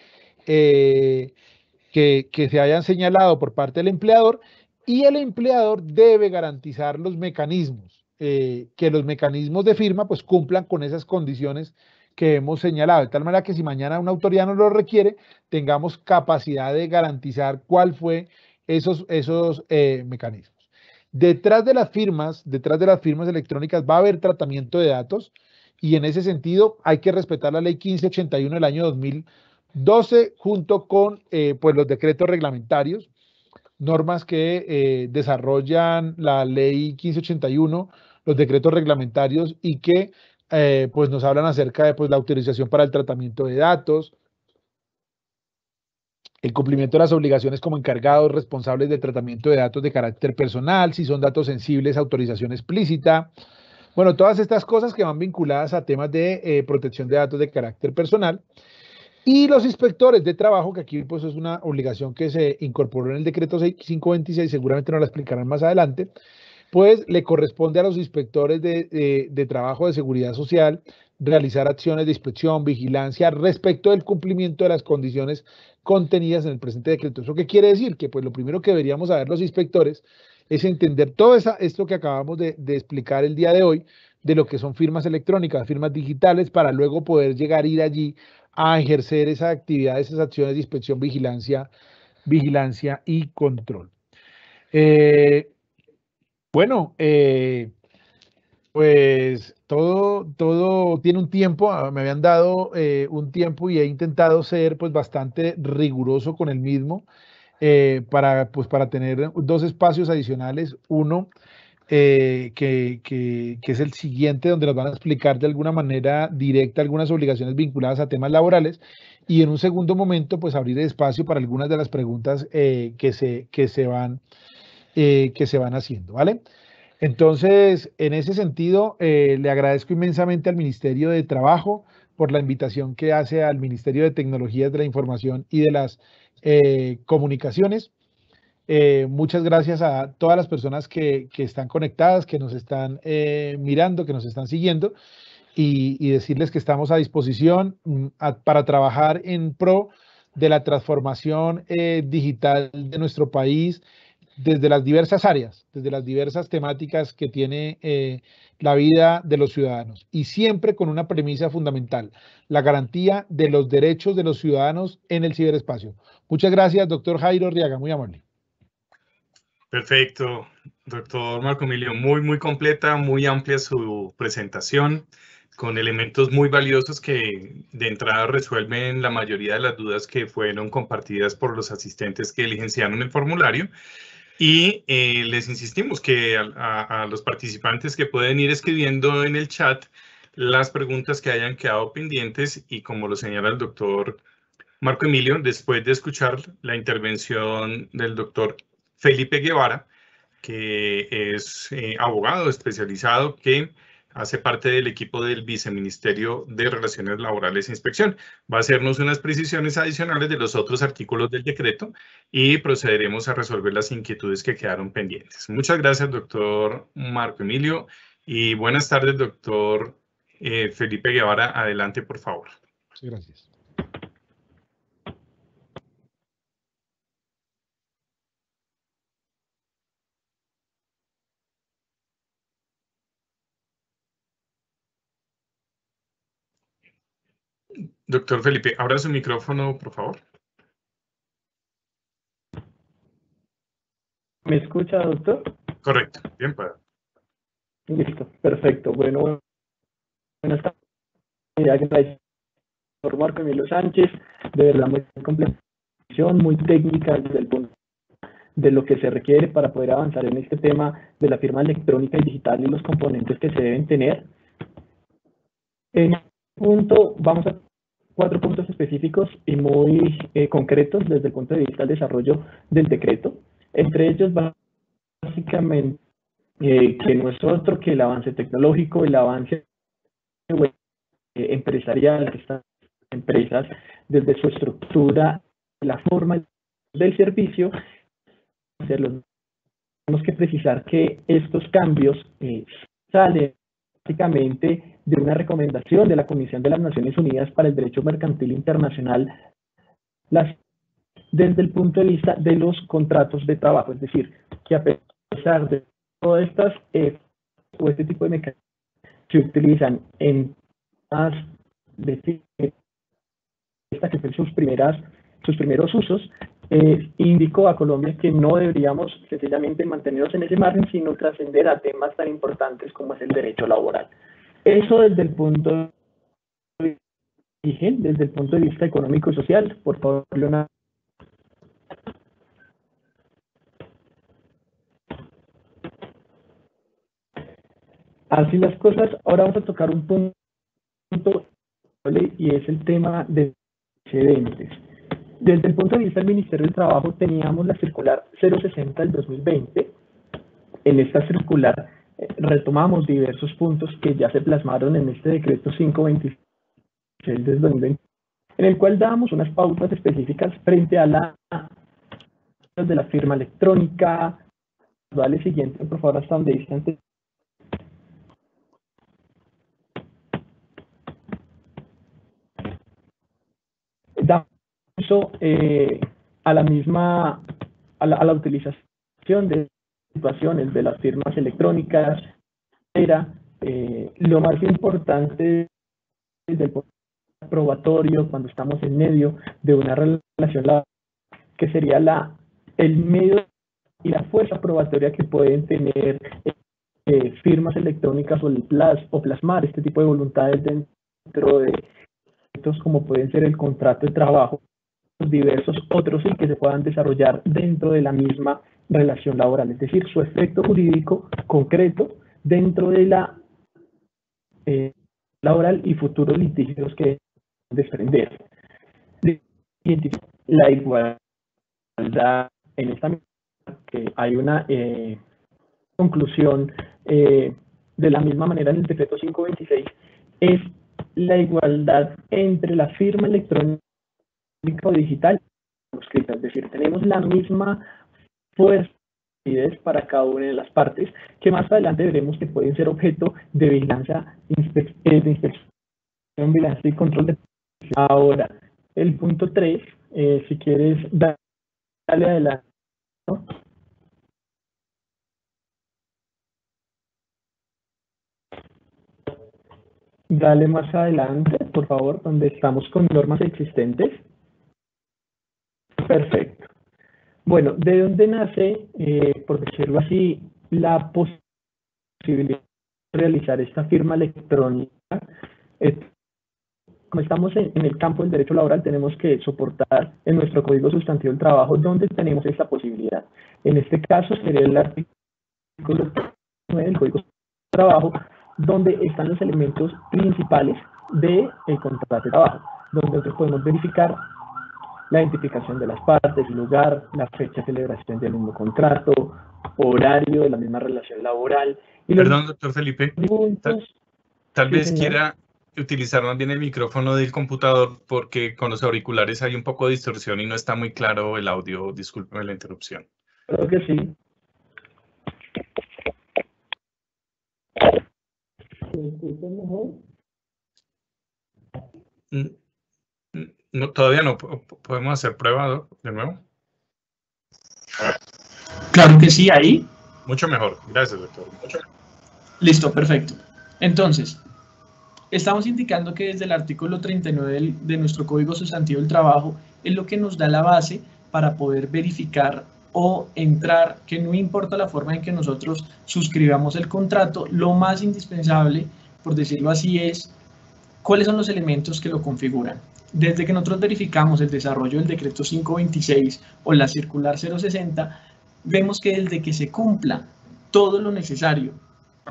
se hayan señalado por parte del empleador, y el empleador debe garantizar los mecanismos, que los mecanismos de firma pues cumplan con esas condiciones que hemos señalado, de tal manera que si mañana una autoridad nos lo requiere, tengamos capacidad de garantizar cuál fue esos mecanismos. Detrás de las firmas electrónicas va a haber tratamiento de datos, y en ese sentido hay que respetar la ley 1581 del año 2012 junto con pues los decretos reglamentarios, normas que desarrollan la ley 1581, los decretos reglamentarios, y que pues nos hablan acerca de pues, la autorización para el tratamiento de datos, el cumplimiento de las obligaciones como encargados responsables del tratamiento de datos de carácter personal, si son datos sensibles, autorización explícita. Bueno, todas estas cosas que van vinculadas a temas de protección de datos de carácter personal. Y los inspectores de trabajo, que aquí pues es una obligación que se incorporó en el decreto 526, seguramente nos la explicarán más adelante, pues le corresponde a los inspectores de trabajo de seguridad social realizar acciones de inspección, vigilancia respecto del cumplimiento de las condiciones contenidas en el presente decreto. ¿Eso qué quiere decir? Que pues lo primero que deberíamos saber los inspectores es entender todo esto que acabamos de explicar el día de hoy, de lo que son firmas electrónicas, firmas digitales, para luego poder llegar a ir allí a ejercer esas actividades, esas acciones de inspección, vigilancia y control. Bueno, pues todo tiene un tiempo. Me habían dado un tiempo y he intentado ser pues bastante riguroso con el mismo, para tener dos espacios adicionales. Uno que es el siguiente, donde nos van a explicar de alguna manera directa algunas obligaciones vinculadas a temas laborales, y en un segundo momento pues abrir espacio para algunas de las preguntas que se van haciendo, ¿vale? Entonces, en ese sentido, le agradezco inmensamente al Ministerio de Trabajo por la invitación que hace al Ministerio de Tecnologías de la Información y de las Comunicaciones. Muchas gracias a todas las personas que están conectadas, que nos están mirando, que nos están siguiendo, y decirles que estamos a disposición para trabajar en pro de la transformación digital de nuestro país, desde las diversas áreas, desde las diversas temáticas que tiene la vida de los ciudadanos, y siempre con una premisa fundamental: la garantía de los derechos de los ciudadanos en el ciberespacio. Muchas gracias, doctor Jairo Arriaga, muy amable. Perfecto, doctor Marco Emilio, muy completa, muy amplia su presentación, con elementos muy valiosos que de entrada resuelven la mayoría de las dudas que fueron compartidas por los asistentes que diligenciaron el formulario. Y les insistimos que a los participantes que pueden ir escribiendo en el chat las preguntas que hayan quedado pendientes, y como lo señala el doctor Marco Emilio, después de escuchar la intervención del doctor Felipe Guevara, que es abogado especializado que hace parte del equipo del Viceministerio de Relaciones Laborales e Inspección, va a hacernos unas precisiones adicionales de los otros artículos del decreto y procederemos a resolver las inquietudes que quedaron pendientes. Muchas gracias, doctor Marco Emilio, y buenas tardes, doctor Felipe Guevara. Adelante, por favor. Gracias. Doctor Felipe, abra su micrófono, por favor. ¿Me escucha, doctor? Correcto, bien, para. Listo, perfecto. Bueno, buenas tardes. Agradezco al doctor Marco Emilio Sánchez, de verdad muy completa, muy técnica desde el punto de lo que se requiere para poder avanzar en este tema de la firma electrónica y digital y los componentes que se deben tener. En este punto vamos a 4 puntos específicos y muy concretos desde el punto de vista del desarrollo del decreto. Entre ellos, básicamente, que no es otro que el avance tecnológico, el avance web empresarial de estas empresas, desde su estructura, la forma del servicio. Tenemos que precisar que estos cambios salen básicamente de una recomendación de la Comisión de las Naciones Unidas para el Derecho Mercantil Internacional, desde el punto de vista de los contratos de trabajo, es decir, que a pesar de todas estas o este tipo de mecanismos se utilizan en más de esta que fue sus primeros usos, indicó a Colombia que no deberíamos sencillamente mantenernos en ese margen, sino trascender a temas tan importantes como es el derecho laboral. Eso desde el punto de vista económico y social. Por favor, Leonardo. Así las cosas. Ahora vamos a tocar un punto y es el tema de excedentes. Desde el punto de vista del Ministerio del Trabajo teníamos la circular 060 del 2020. En esta circular retomamos diversos puntos que ya se plasmaron en este decreto 526 del 2020, en el cual dábamos unas pautas específicas frente a la de la firma electrónica. Dale siguiente, por favor, hasta donde dice antes. Da uso a la utilización de situaciones de las firmas electrónicas. Era lo más importante desde el punto probatorio cuando estamos en medio de una relación laboral, que sería el medio y la fuerza probatoria que pueden tener firmas electrónicas o plasmar este tipo de voluntades dentro de como pueden ser el contrato de trabajo, diversos otros sí que se puedan desarrollar dentro de la misma relación laboral, es decir, su efecto jurídico concreto dentro de la laboral y futuros litigios que desprender. La igualdad en esta que hay una conclusión de la misma manera en el decreto 526 es la igualdad entre la firma electrónica o digital y escrita, es decir, tenemos la misma fuerza para cada una de las partes, que más adelante veremos que pueden ser objeto de vigilancia, inspección, vigilancia y control de. Ahora, el punto 3, si quieres, dale adelante, ¿no? Dale más adelante, por favor, donde estamos con normas existentes. Perfecto. Bueno, ¿de dónde nace, por decirlo así, la posibilidad de realizar esta firma electrónica? Como estamos en el campo del derecho laboral, tenemos que soportar en nuestro Código Sustantivo del Trabajo donde tenemos esta posibilidad. En este caso sería el artículo 9 del Código Sustantivo del Trabajo, donde están los elementos principales del contrato de trabajo, donde nosotros podemos verificar la identificación de las partes, lugar, la fecha de celebración del mismo contrato, horario de la misma relación laboral. Y perdón, doctor Felipe, tal vez señor, quiera utilizar más bien el micrófono del computador porque con los auriculares hay un poco de distorsión y no está muy claro el audio. Discúlpeme la interrupción. Creo que sí. ¿Me escuchan mejor? No, todavía no. ¿Podemos hacer prueba de nuevo? Claro que sí, ahí. Mucho mejor. Gracias, doctor. Listo, perfecto. Entonces, estamos indicando que desde el artículo 39 de nuestro Código Sustantivo del Trabajo es lo que nos da la base para poder verificar o entrar, que no importa la forma en que nosotros suscribamos el contrato, lo más indispensable, por decirlo así, es cuáles son los elementos que lo configuran. Desde que nosotros verificamos el desarrollo del decreto 526 o la circular 060, vemos que desde que se cumpla todo lo necesario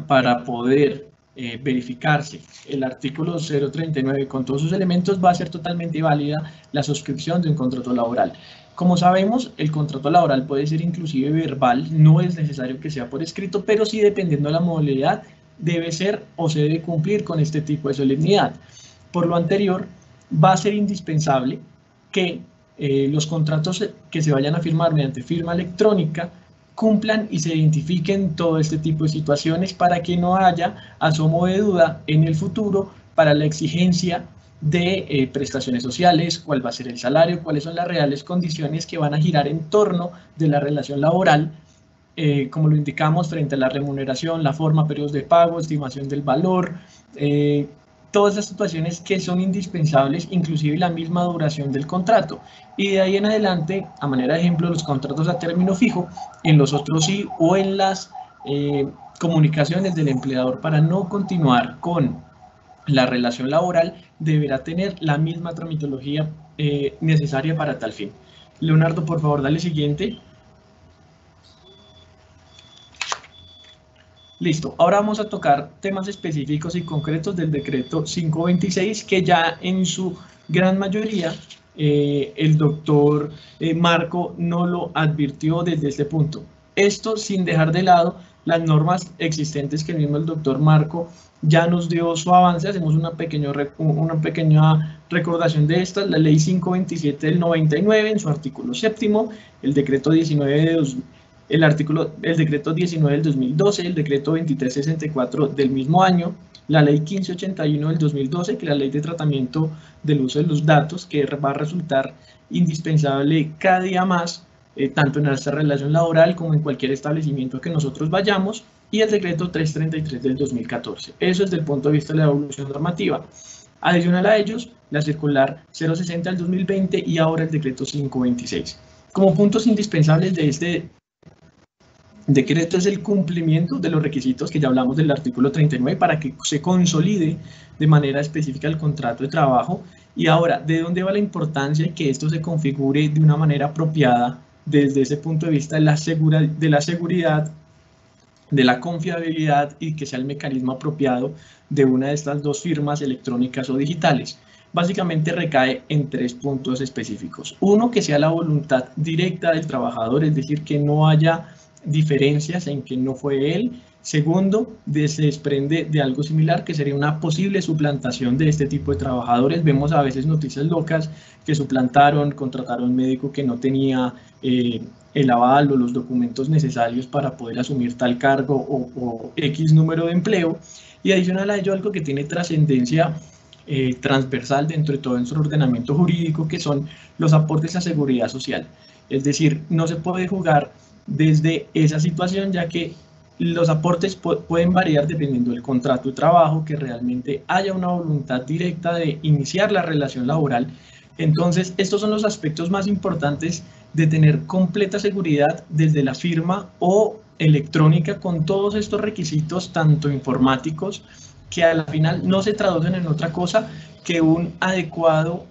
para poder verificarse el artículo 039 con todos sus elementos, va a ser totalmente válida la suscripción de un contrato laboral. Como sabemos, el contrato laboral puede ser inclusive verbal, no es necesario que sea por escrito, pero sí, dependiendo de la modalidad, debe ser o se debe cumplir con este tipo de solemnidad. Por lo anterior, va a ser indispensable que los contratos que se vayan a firmar mediante firma electrónica cumplan y se identifiquen todo este tipo de situaciones para que no haya asomo de duda en el futuro para la exigencia de prestaciones sociales, cuál va a ser el salario, cuáles son las reales condiciones que van a girar en torno de la relación laboral, como lo indicamos, frente a la remuneración, la forma, periodos de pago, estimación del valor, todas las situaciones que son indispensables, inclusive la misma duración del contrato. Y de ahí en adelante, a manera de ejemplo, los contratos a término fijo, en los otros sí, o en las comunicaciones del empleador para no continuar con la relación laboral, deberá tener la misma tramitología necesaria para tal fin. Leonardo, por favor, dale siguiente. Listo, ahora vamos a tocar temas específicos y concretos del decreto 526, que ya en su gran mayoría el doctor Marco no lo advirtió desde este punto. Esto sin dejar de lado las normas existentes que el mismo el doctor Marco ya nos dio su avance. Hacemos una pequeña recordación de estas: la ley 527 del 99 en su artículo 7º, el decreto 19 el decreto 19 del 2012, el decreto 2364 del mismo año, la ley 1581 del 2012, que es la ley de tratamiento del uso de los datos, que va a resultar indispensable cada día más, tanto en nuestra relación laboral como en cualquier establecimiento que nosotros vayamos, y el decreto 333 del 2014. Eso es desde el punto de vista de la evolución normativa. Adicional a ellos, la circular 060 del 2020 y ahora el decreto 526. Como puntos indispensables de este decreto es el cumplimiento de los requisitos que ya hablamos del artículo 39 para que se consolide de manera específica el contrato de trabajo. Y ahora, ¿de dónde va la importancia de que esto se configure de una manera apropiada desde ese punto de vista de la seguridad, de la confiabilidad, y que sea el mecanismo apropiado de una de estas dos firmas electrónicas o digitales? Básicamente recae en 3 puntos específicos. Uno, que sea la voluntad directa del trabajador, es decir, que no haya diferencias en que no fue él. Segundo, se desprende de algo similar, que sería una posible suplantación de este tipo de trabajadores. Vemos a veces noticias locas que suplantaron, contrataron a un médico que no tenía el aval o los documentos necesarios para poder asumir tal cargo o X número de empleo. Y adicional a ello, algo que tiene trascendencia transversal dentro de todo nuestro ordenamiento jurídico, que son los aportes a seguridad social. Es decir, no se puede jugar desde esa situación, ya que los aportes pueden variar dependiendo del contrato de trabajo, que realmente haya una voluntad directa de iniciar la relación laboral. Entonces, estos son los aspectos más importantes de tener completa seguridad desde la firma o electrónica, con todos estos requisitos, tanto informáticos, que al final no se traducen en otra cosa que un adecuado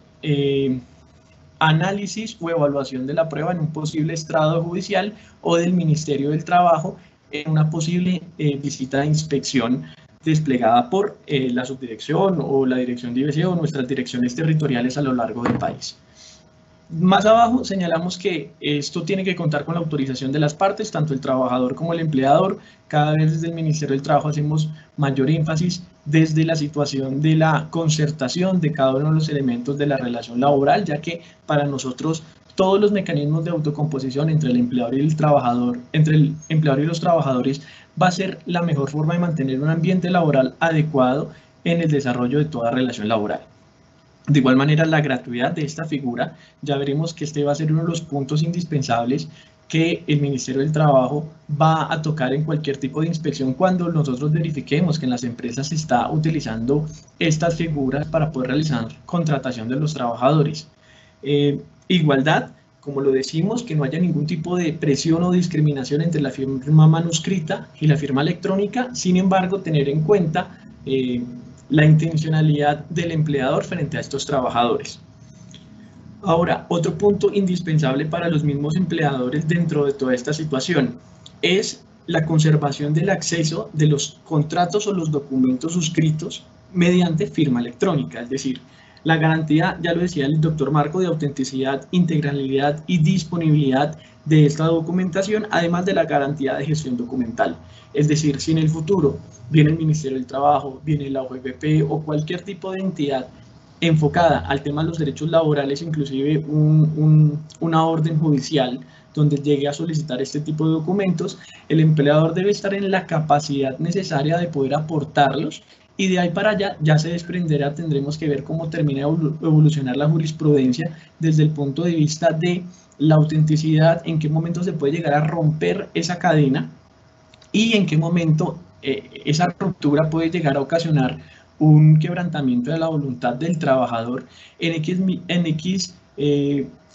análisis o evaluación de la prueba en un posible estrado judicial o del Ministerio del Trabajo en una posible visita de inspección desplegada por la subdirección o la dirección de IBC o nuestras direcciones territoriales a lo largo del país. Más abajo señalamos que esto tiene que contar con la autorización de las partes, tanto el trabajador como el empleador. Cada vez desde el Ministerio del Trabajo hacemos mayor énfasis desde la situación de la concertación de cada uno de los elementos de la relación laboral, ya que para nosotros todos los mecanismos de autocomposición entre el empleador y el trabajador, entre el empleador y los trabajadores, va a ser la mejor forma de mantener un ambiente laboral adecuado en el desarrollo de toda relación laboral. De igual manera, la gratuidad de esta figura, ya veremos que este va a ser uno de los puntos indispensables que el Ministerio del Trabajo va a tocar en cualquier tipo de inspección cuando nosotros verifiquemos que en las empresas se está utilizando estas figuras para poder realizar contratación de los trabajadores. Igualdad, como lo decimos, que no haya ningún tipo de presión o discriminación entre la firma manuscrita y la firma electrónica. Sin embargo, tener en cuenta la intencionalidad del empleador frente a estos trabajadores. Ahora, otro punto indispensable para los mismos empleadores dentro de toda esta situación es la conservación del acceso de los contratos o los documentos suscritos mediante firma electrónica, es decir, la garantía, ya lo decía el doctor Marco, de autenticidad, integralidad y disponibilidad de esta documentación, además de la garantía de gestión documental. Es decir, si en el futuro viene el Ministerio del Trabajo, viene la OJPP o cualquier tipo de entidad enfocada al tema de los derechos laborales, inclusive una orden judicial donde llegue a solicitar este tipo de documentos, el empleador debe estar en la capacidad necesaria de poder aportarlos, y de ahí para allá ya se desprenderá, tendremos que ver cómo termina de evolucionar la jurisprudencia desde el punto de vista de la autenticidad, en qué momento se puede llegar a romper esa cadena y en qué momento esa ruptura puede llegar a ocasionar un quebrantamiento de la voluntad del trabajador en X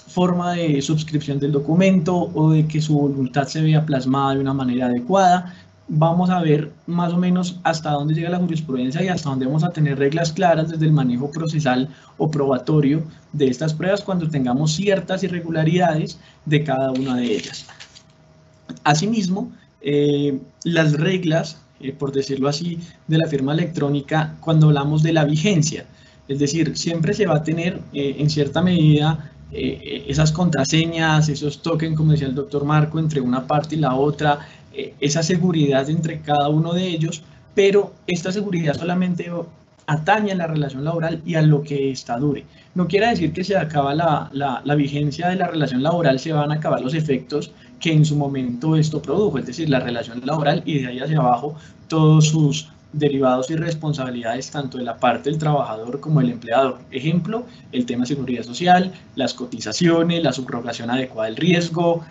forma de suscripción del documento o de que su voluntad se vea plasmada de una manera adecuada. Vamos a ver más o menos hasta dónde llega la jurisprudencia y hasta dónde vamos a tener reglas claras desde el manejo procesal o probatorio de estas pruebas cuando tengamos ciertas irregularidades de cada una de ellas. Asimismo, las reglas, por decirlo así, de la firma electrónica cuando hablamos de la vigencia, es decir, siempre se va a tener en cierta medida esas contraseñas, esos tokens, como decía el doctor Marco, entre una parte y la otra, esa seguridad entre cada uno de ellos, pero esta seguridad solamente atañe a la relación laboral y a lo que ésta dure. No quiere decir que se acaba la vigencia de la relación laboral, se van a acabar los efectos que en su momento esto produjo, es decir, la relación laboral y de ahí hacia abajo todos sus derivados y responsabilidades tanto de la parte del trabajador como del empleador. Ejemplo, el tema de seguridad social, las cotizaciones, la subrogación adecuada del riesgo,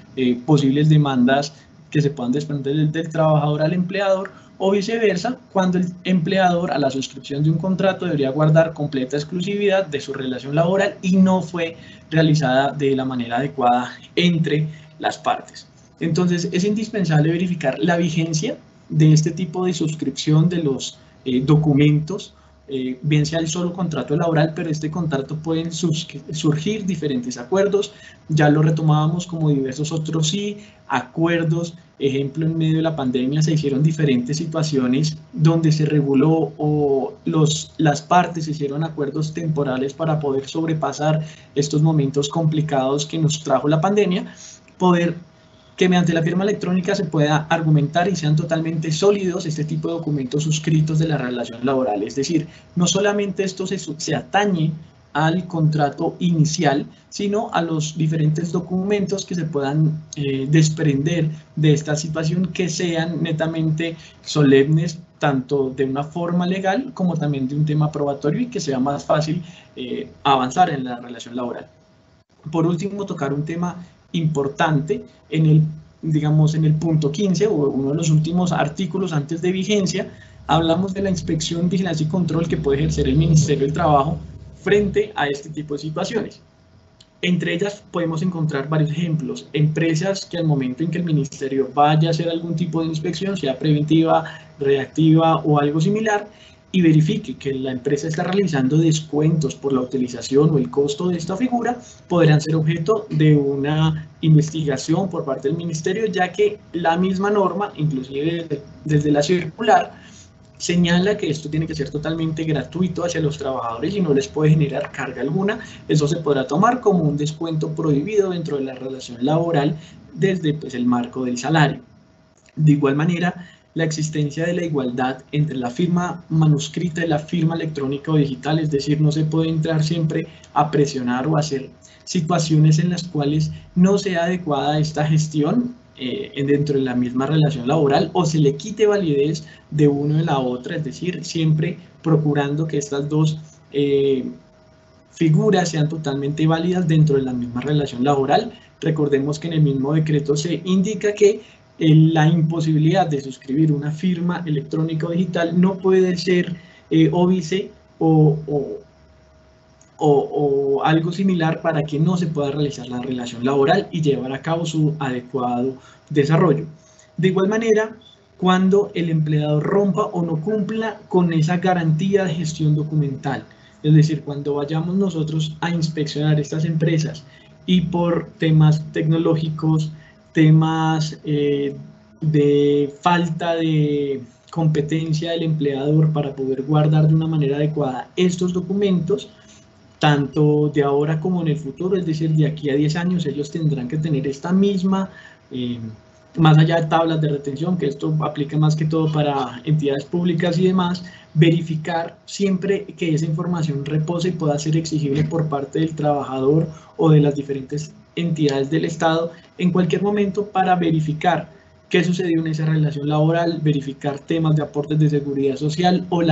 posibles demandas que se puedan desprender del trabajador al empleador, o viceversa, cuando el empleador a la suscripción de un contrato debería guardar completa exclusividad de su relación laboral y no fue realizada de la manera adecuada entre las partes. Entonces, es indispensable verificar la vigencia de este tipo de suscripción de los documentos, bien sea el solo contrato laboral, pero este contrato pueden surgir diferentes acuerdos, ya lo retomábamos como diversos otros acuerdos, ejemplo, en medio de la pandemia se hicieron diferentes situaciones donde se reguló o las partes hicieron acuerdos temporales para poder sobrepasar estos momentos complicados que nos trajo la pandemia, que mediante la firma electrónica se pueda argumentar y sean totalmente sólidos este tipo de documentos suscritos de la relación laboral. Es decir, no solamente esto se atañe al contrato inicial, sino a los diferentes documentos que se puedan desprender de esta situación, que sean netamente solemnes, tanto de una forma legal como también de un tema probatorio, y que sea más fácil avanzar en la relación laboral. Por último, tocar un tema importante en el punto 15 o uno de los últimos artículos antes de vigencia. Hablamos de la inspección, vigilancia y control que puede ejercer el Ministerio del Trabajo frente a este tipo de situaciones. Entre ellas podemos encontrar varios ejemplos: empresas que al momento en que el Ministerio vaya a hacer algún tipo de inspección, sea preventiva, reactiva o algo similar, y verifique que la empresa está realizando descuentos por la utilización o el costo de esta figura, podrán ser objeto de una investigación por parte del Ministerio, ya que la misma norma, inclusive desde la circular, señala que esto tiene que ser totalmente gratuito hacia los trabajadores y no les puede generar carga alguna. Eso se podrá tomar como un descuento prohibido dentro de la relación laboral desde el marco del salario. De igual manera, la existencia de la igualdad entre la firma manuscrita y la firma electrónica o digital, es decir, no se puede entrar siempre a presionar o hacer situaciones en las cuales no sea adecuada esta gestión dentro de la misma relación laboral o se le quite validez de uno de la otra, es decir, siempre procurando que estas dos figuras sean totalmente válidas dentro de la misma relación laboral. Recordemos que en el mismo decreto se indica que la imposibilidad de suscribir una firma electrónica o digital no puede ser óbice o algo similar para que no se pueda realizar la relación laboral y llevar a cabo su adecuado desarrollo. De igual manera, cuando el empleador rompa o no cumpla con esa garantía de gestión documental, es decir, cuando vayamos nosotros a inspeccionar estas empresas y por temas tecnológicos, temas de falta de competencia del empleador para poder guardar de una manera adecuada estos documentos, tanto de ahora como en el futuro, es decir, de aquí a 10 años, ellos tendrán que tener esta misma más allá de tablas de retención, que esto aplica más que todo para entidades públicas y demás, verificar siempre que esa información repose y pueda ser exigible por parte del trabajador o de las diferentes entidades del Estado en cualquier momento para verificar qué sucedió en esa relación laboral, verificar temas de aportes de seguridad social o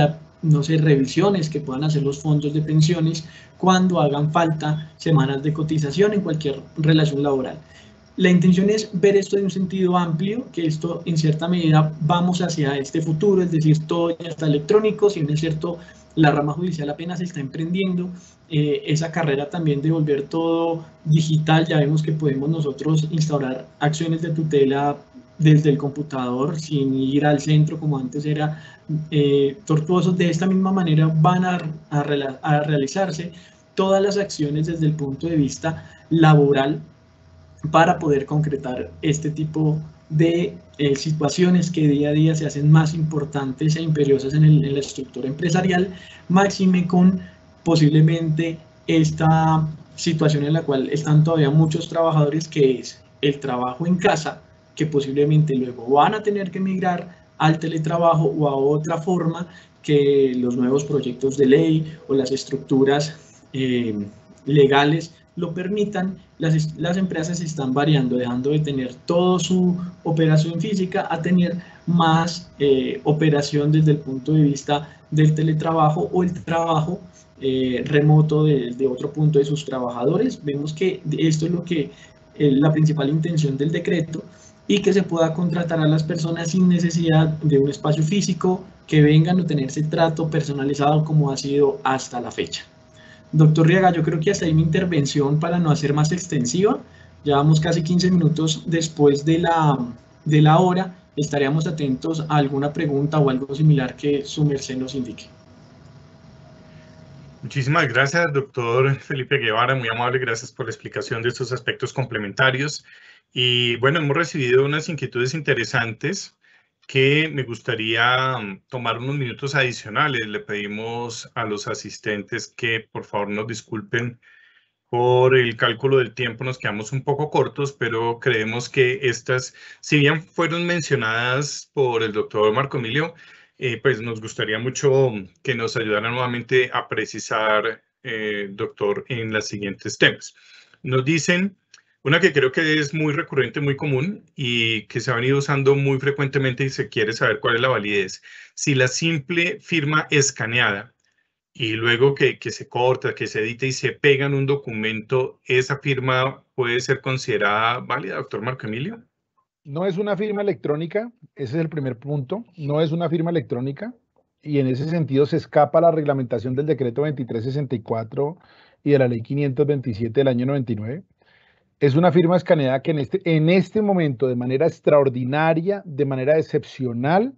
no sé, revisiones que puedan hacer los fondos de pensiones cuando hagan falta semanas de cotización en cualquier relación laboral. La intención es ver esto en un sentido amplio, que esto en cierta medida vamos hacia este futuro, es decir, todo ya está electrónico, si bien es cierto, la rama judicial apenas está emprendiendo esa carrera también de volver todo digital. Ya vemos que podemos nosotros instaurar acciones de tutela desde el computador sin ir al centro como antes era tortuoso. De esta misma manera van a realizarse todas las acciones desde el punto de vista laboral para poder concretar este tipo de situaciones que día a día se hacen más importantes e imperiosas en la estructura empresarial, máxime con posiblemente esta situación en la cual están todavía muchos trabajadores, que es el trabajo en casa, que posiblemente luego van a tener que migrar al teletrabajo o a otra forma que los nuevos proyectos de ley o las estructuras legales lo permitan. Las empresas están variando, dejando de tener toda su operación física a tener más operación desde el punto de vista del teletrabajo o el trabajo remoto de otro punto de sus trabajadores. Vemos que esto es lo que la principal intención del decreto, y que se pueda contratar a las personas sin necesidad de un espacio físico, que vengan a tener ese trato personalizado como ha sido hasta la fecha. Doctor Riaga, yo creo que hasta ahí mi intervención para no hacer más extensiva. Ya vamos casi 15 minutos después de la hora. Estaríamos atentos a alguna pregunta o algo similar que su merced nos indique. Muchísimas gracias, doctor Felipe Guevara, muy amable, gracias por la explicación de estos aspectos complementarios. Y bueno, hemos recibido unas inquietudes interesantes que me gustaría tomar unos minutos adicionales. Le pedimos a los asistentes que por favor nos disculpen por el cálculo del tiempo, nos quedamos un poco cortos, pero creemos que estas, si bien fueron mencionadas por el doctor Marco Emilio, pues nos gustaría mucho que nos ayudara nuevamente a precisar, doctor, en los siguientes temas. Nos dicen, una que creo que es muy recurrente, muy común y que se ha venido usando muy frecuentemente y se quiere saber cuál es la validez. Si la simple firma escaneada y luego que se corta, que se edita y se pega en un documento, ¿esa firma puede ser considerada válida, doctor Marco Emilio? No es una firma electrónica, ese es el primer punto, no es una firma electrónica, y en ese sentido se escapa la reglamentación del decreto 2364 y de la ley 527 del año 99. Es una firma escaneada que en este momento, de manera extraordinaria, de manera excepcional,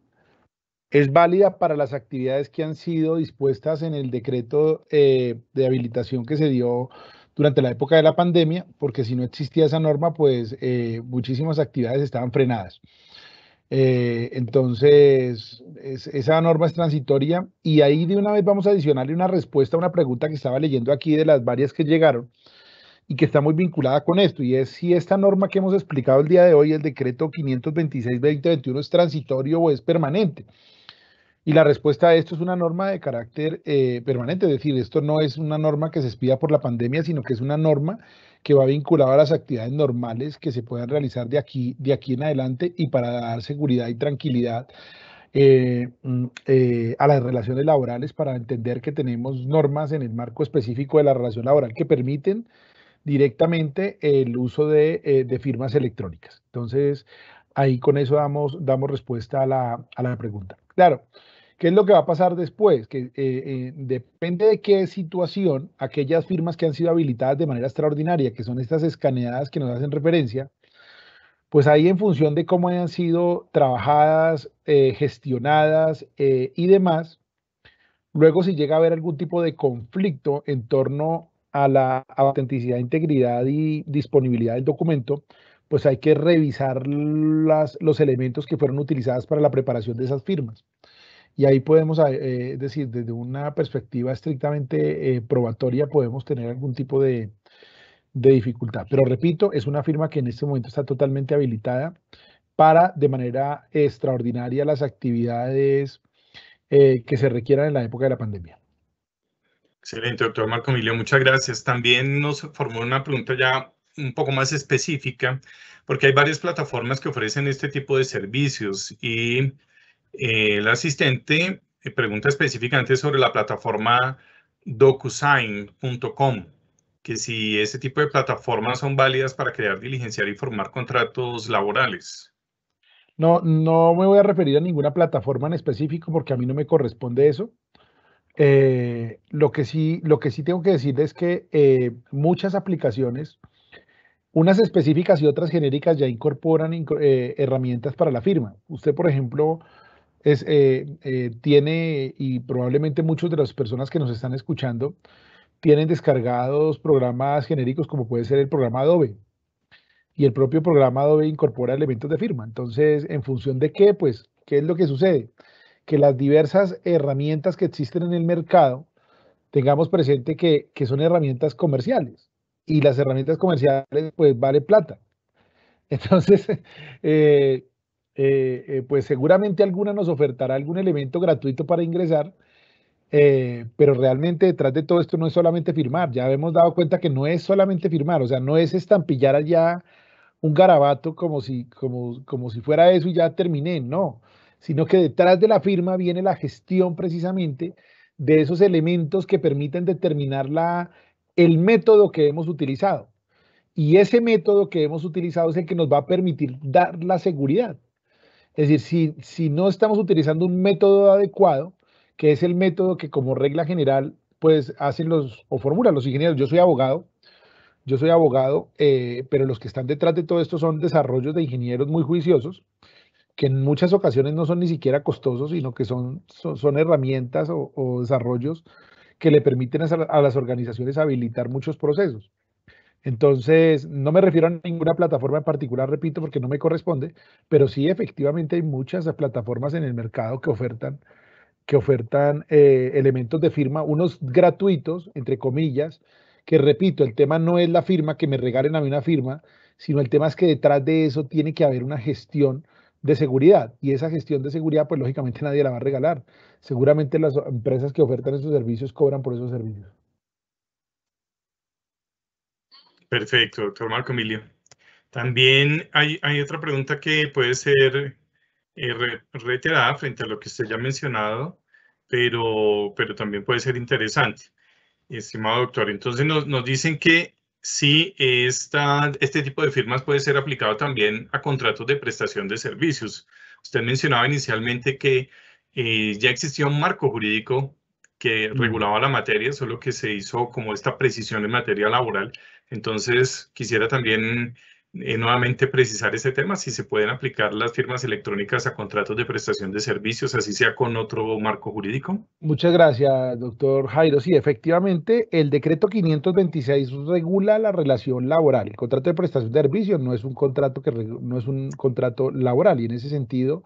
es válida para las actividades que han sido dispuestas en el decreto de habilitación que se dio durante la época de la pandemia, porque si no existía esa norma, pues muchísimas actividades estaban frenadas. Entonces, esa norma es transitoria, y ahí de una vez vamos a adicionarle una respuesta a una pregunta que estaba leyendo aquí de las varias que llegaron y que está muy vinculada con esto, y es si esta norma que hemos explicado el día de hoy, el decreto 526/2021, es transitorio o es permanente. Y la respuesta a esto es una norma de carácter permanente, es decir, esto no es una norma que se expida por la pandemia, sino que es una norma que va vinculada a las actividades normales que se puedan realizar de aquí en adelante, y para dar seguridad y tranquilidad a las relaciones laborales, para entender que tenemos normas en el marco específico de la relación laboral que permiten directamente el uso de firmas electrónicas. Entonces, ahí con eso damos respuesta a la pregunta. Claro, ¿qué es lo que va a pasar después? Que depende de qué situación, aquellas firmas que han sido habilitadas de manera extraordinaria, que son estas escaneadas que nos hacen referencia, pues ahí en función de cómo hayan sido trabajadas, gestionadas y demás, luego si llega a haber algún tipo de conflicto en torno a la autenticidad, integridad y disponibilidad del documento, pues hay que revisar los elementos que fueron utilizados para la preparación de esas firmas. Y ahí podemos decir, desde una perspectiva estrictamente probatoria, podemos tener algún tipo de dificultad. Pero repito, es una firma que en este momento está totalmente habilitada para de manera extraordinaria las actividades que se requieran en la época de la pandemia. Excelente, doctor Marco Emilio, muchas gracias. También nos formó una pregunta ya un poco más específica, porque hay varias plataformas que ofrecen este tipo de servicios y el asistente pregunta específicamente sobre la plataforma DocuSign.com, que si ese tipo de plataformas son válidas para crear, diligenciar y formar contratos laborales. No me voy a referir a ninguna plataforma en específico porque a mí no me corresponde eso. Lo que sí tengo que decir es que muchas aplicaciones, unas específicas y otras genéricas, ya incorporan herramientas para la firma. Usted, por ejemplo, tiene, y probablemente muchas de las personas que nos están escuchando, tienen descargados programas genéricos como puede ser el programa Adobe. Y el propio programa Adobe incorpora elementos de firma. Entonces, ¿en función de qué? Pues, ¿qué es lo que sucede? Que las diversas herramientas que existen en el mercado, tengamos presente que son herramientas comerciales. Y las herramientas comerciales, pues, vale plata. Entonces, pues seguramente alguna nos ofertará algún elemento gratuito para ingresar, pero realmente detrás de todo esto no es solamente firmar. Ya hemos dado cuenta que no es solamente firmar, o sea, no es estampillar allá un garabato como si fuera eso y ya terminé, no, sino que detrás de la firma viene la gestión precisamente de esos elementos que permiten determinar el método que hemos utilizado. Y ese método que hemos utilizado es el que nos va a permitir dar la seguridad. Es decir, si no estamos utilizando un método adecuado, que es el método que como regla general, pues hacen o formulan los ingenieros. Yo soy abogado, pero los que están detrás de todo esto son desarrollos de ingenieros muy juiciosos, que en muchas ocasiones no son ni siquiera costosos, sino que son herramientas o desarrollos que le permiten a las organizaciones habilitar muchos procesos. Entonces, no me refiero a ninguna plataforma en particular, repito, porque no me corresponde, pero sí efectivamente hay muchas plataformas en el mercado que ofertan elementos de firma, unos gratuitos, entre comillas, que repito, el tema no es la firma, que me regalen a mí una firma, sino el tema es que detrás de eso tiene que haber una gestión de seguridad, y esa gestión de seguridad, pues lógicamente nadie la va a regalar. Seguramente las empresas que ofertan esos servicios cobran por esos servicios. Perfecto, doctor Marco Emilio. También hay otra pregunta que puede ser reiterada frente a lo que usted ya ha mencionado, pero también puede ser interesante, estimado doctor. Entonces nos dicen que sí, este tipo de firmas puede ser aplicado también a contratos de prestación de servicios. Usted mencionaba inicialmente que ya existía un marco jurídico que regulaba la materia, solo que se hizo como esta precisión en materia laboral. Entonces, quisiera también nuevamente precisar ese tema, si se pueden aplicar las firmas electrónicas a contratos de prestación de servicios, así sea con otro marco jurídico. Muchas gracias, doctor Jairo. Sí, efectivamente, el decreto 526 regula la relación laboral. El contrato de prestación de servicios no es un contrato laboral, y en ese sentido,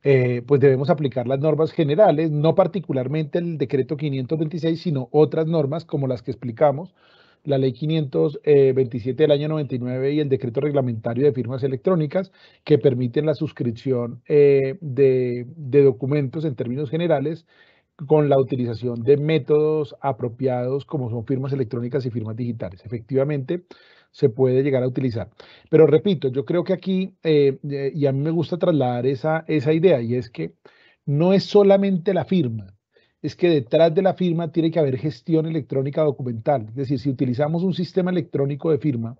pues debemos aplicar las normas generales, no particularmente el decreto 526, sino otras normas como las que explicamos, la ley 527 del año 99 y el decreto reglamentario de firmas electrónicas, que permiten la suscripción de documentos en términos generales con la utilización de métodos apropiados como son firmas electrónicas y firmas digitales. Efectivamente, se puede llegar a utilizar. Pero repito, yo creo que aquí, y a mí me gusta trasladar esa idea, y es que no es solamente la firma, es que detrás de la firma tiene que haber gestión electrónica documental. Es decir, si utilizamos un sistema electrónico de firma,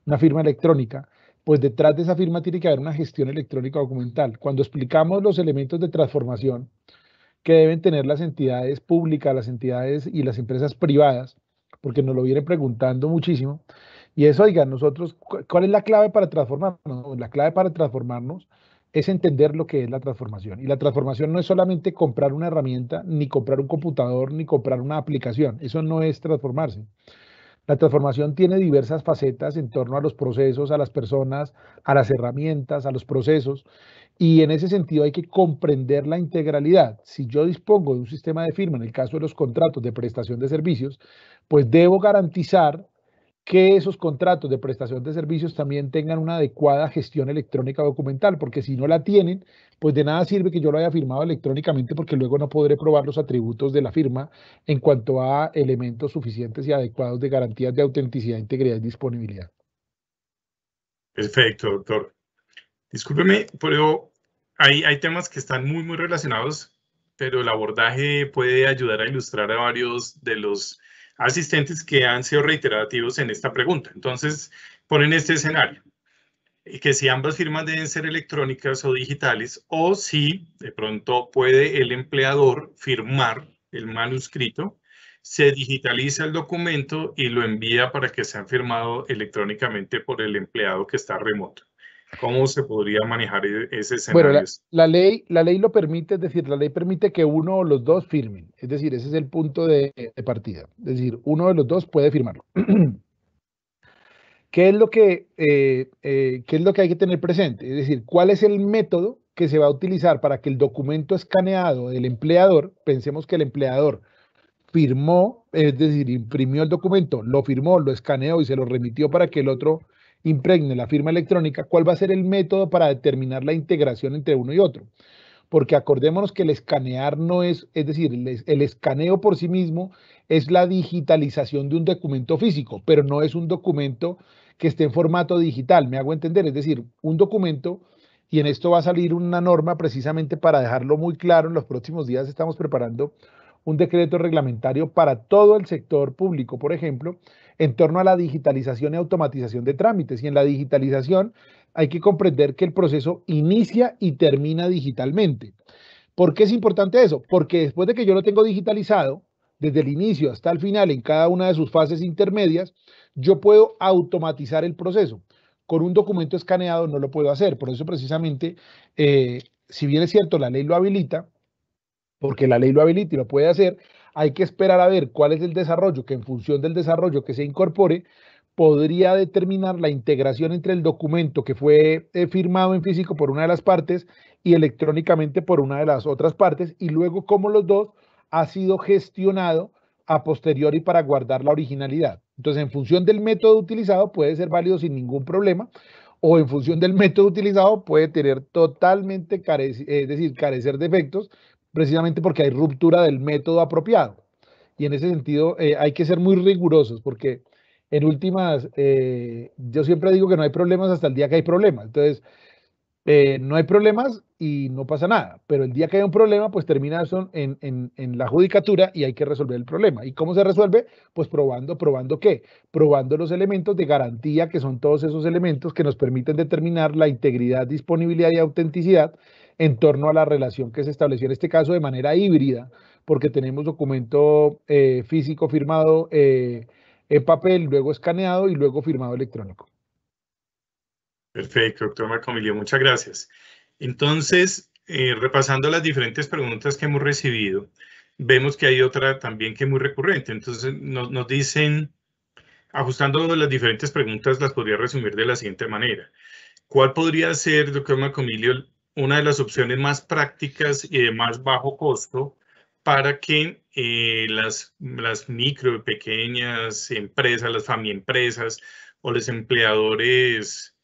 una firma electrónica, pues detrás de esa firma tiene que haber una gestión electrónica documental. Cuando explicamos los elementos de transformación que deben tener las entidades públicas, las entidades y las empresas privadas, porque nos lo vienen preguntando muchísimo, y eso, oigan, nosotros, ¿cuál es la clave para transformarnos? La clave para transformarnos es entender lo que es la transformación. Y la transformación no es solamente comprar una herramienta, ni comprar un computador, ni comprar una aplicación. Eso no es transformarse. La transformación tiene diversas facetas en torno a los procesos, a las personas, a las herramientas, a los procesos. Y en ese sentido hay que comprender la integralidad. Si yo dispongo de un sistema de firma, en el caso de los contratos de prestación de servicios, pues debo garantizar que esos contratos de prestación de servicios también tengan una adecuada gestión electrónica documental, porque si no la tienen, pues de nada sirve que yo lo haya firmado electrónicamente, porque luego no podré probar los atributos de la firma en cuanto a elementos suficientes y adecuados de garantías de autenticidad, integridad y disponibilidad. Perfecto, doctor. Discúlpeme, pero hay temas que están muy relacionados, pero el abordaje puede ayudar a ilustrar a varios de los asistentes que han sido reiterativos en esta pregunta. Entonces, ponen este escenario, que si ambas firmas deben ser electrónicas o digitales, o si de pronto puede el empleador firmar el manuscrito, se digitaliza el documento y lo envía para que sea firmado electrónicamente por el empleado que está remoto. ¿Cómo se podría manejar ese escenario? Bueno, la ley lo permite, es decir, la ley permite que uno o los dos firmen, es decir, ese es el punto de partida, es decir, uno de los dos puede firmarlo. ¿Qué es lo que hay que tener presente? Es decir, ¿cuál es el método que se va a utilizar para que el documento escaneado del empleador, pensemos que el empleador firmó, es decir, imprimió el documento, lo firmó, lo escaneó y se lo remitió para que el otro impregne la firma electrónica? ¿Cuál va a ser el método para determinar la integración entre uno y otro? Porque acordémonos que el escanear no es decir, el escaneo por sí mismo es la digitalización de un documento físico, pero no es un documento que esté en formato digital, me hago entender, es decir, un documento, y en esto va a salir una norma precisamente para dejarlo muy claro. En los próximos días estamos preparando un decreto reglamentario para todo el sector público, por ejemplo, en torno a la digitalización y automatización de trámites. Y en la digitalización hay que comprender que el proceso inicia y termina digitalmente. ¿Por qué es importante eso? Porque después de que yo lo tengo digitalizado, desde el inicio hasta el final, en cada una de sus fases intermedias, yo puedo automatizar el proceso. Con un documento escaneado no lo puedo hacer. Por eso precisamente, si bien es cierto, la ley lo habilita, porque la ley lo habilita y lo puede hacer, hay que esperar a ver cuál es el desarrollo, que en función del desarrollo que se incorpore, podría determinar la integración entre el documento que fue firmado en físico por una de las partes y electrónicamente por una de las otras partes, y luego cómo los dos ha sido gestionado a posteriori para guardar la originalidad. Entonces, en función del método utilizado puede ser válido sin ningún problema, o en función del método utilizado puede tener totalmente, carecer de efectos, precisamente porque hay ruptura del método apropiado. Y en ese sentido hay que ser muy rigurosos, porque en últimas, yo siempre digo que no hay problemas hasta el día que hay problemas. Entonces, no hay problemas y no pasa nada, pero el día que hay un problema, pues termina eso en la judicatura y hay que resolver el problema. ¿Y cómo se resuelve? Pues probando ¿qué? Probando los elementos de garantía, que son todos esos elementos que nos permiten determinar la integridad, disponibilidad y autenticidad en torno a la relación que se estableció en este caso de manera híbrida, porque tenemos documento físico firmado en papel, luego escaneado y luego firmado electrónico. Perfecto, doctor Marco Emilio, muchas gracias. Entonces, repasando las diferentes preguntas que hemos recibido, vemos que hay otra también que es muy recurrente. Entonces, nos dicen, ajustando las diferentes preguntas, las podría resumir de la siguiente manera. ¿Cuál podría ser, doctor Marco Emilio, una de las opciones más prácticas y de más bajo costo para que las micro, pequeñas empresas, las familiempresas o los empleadores,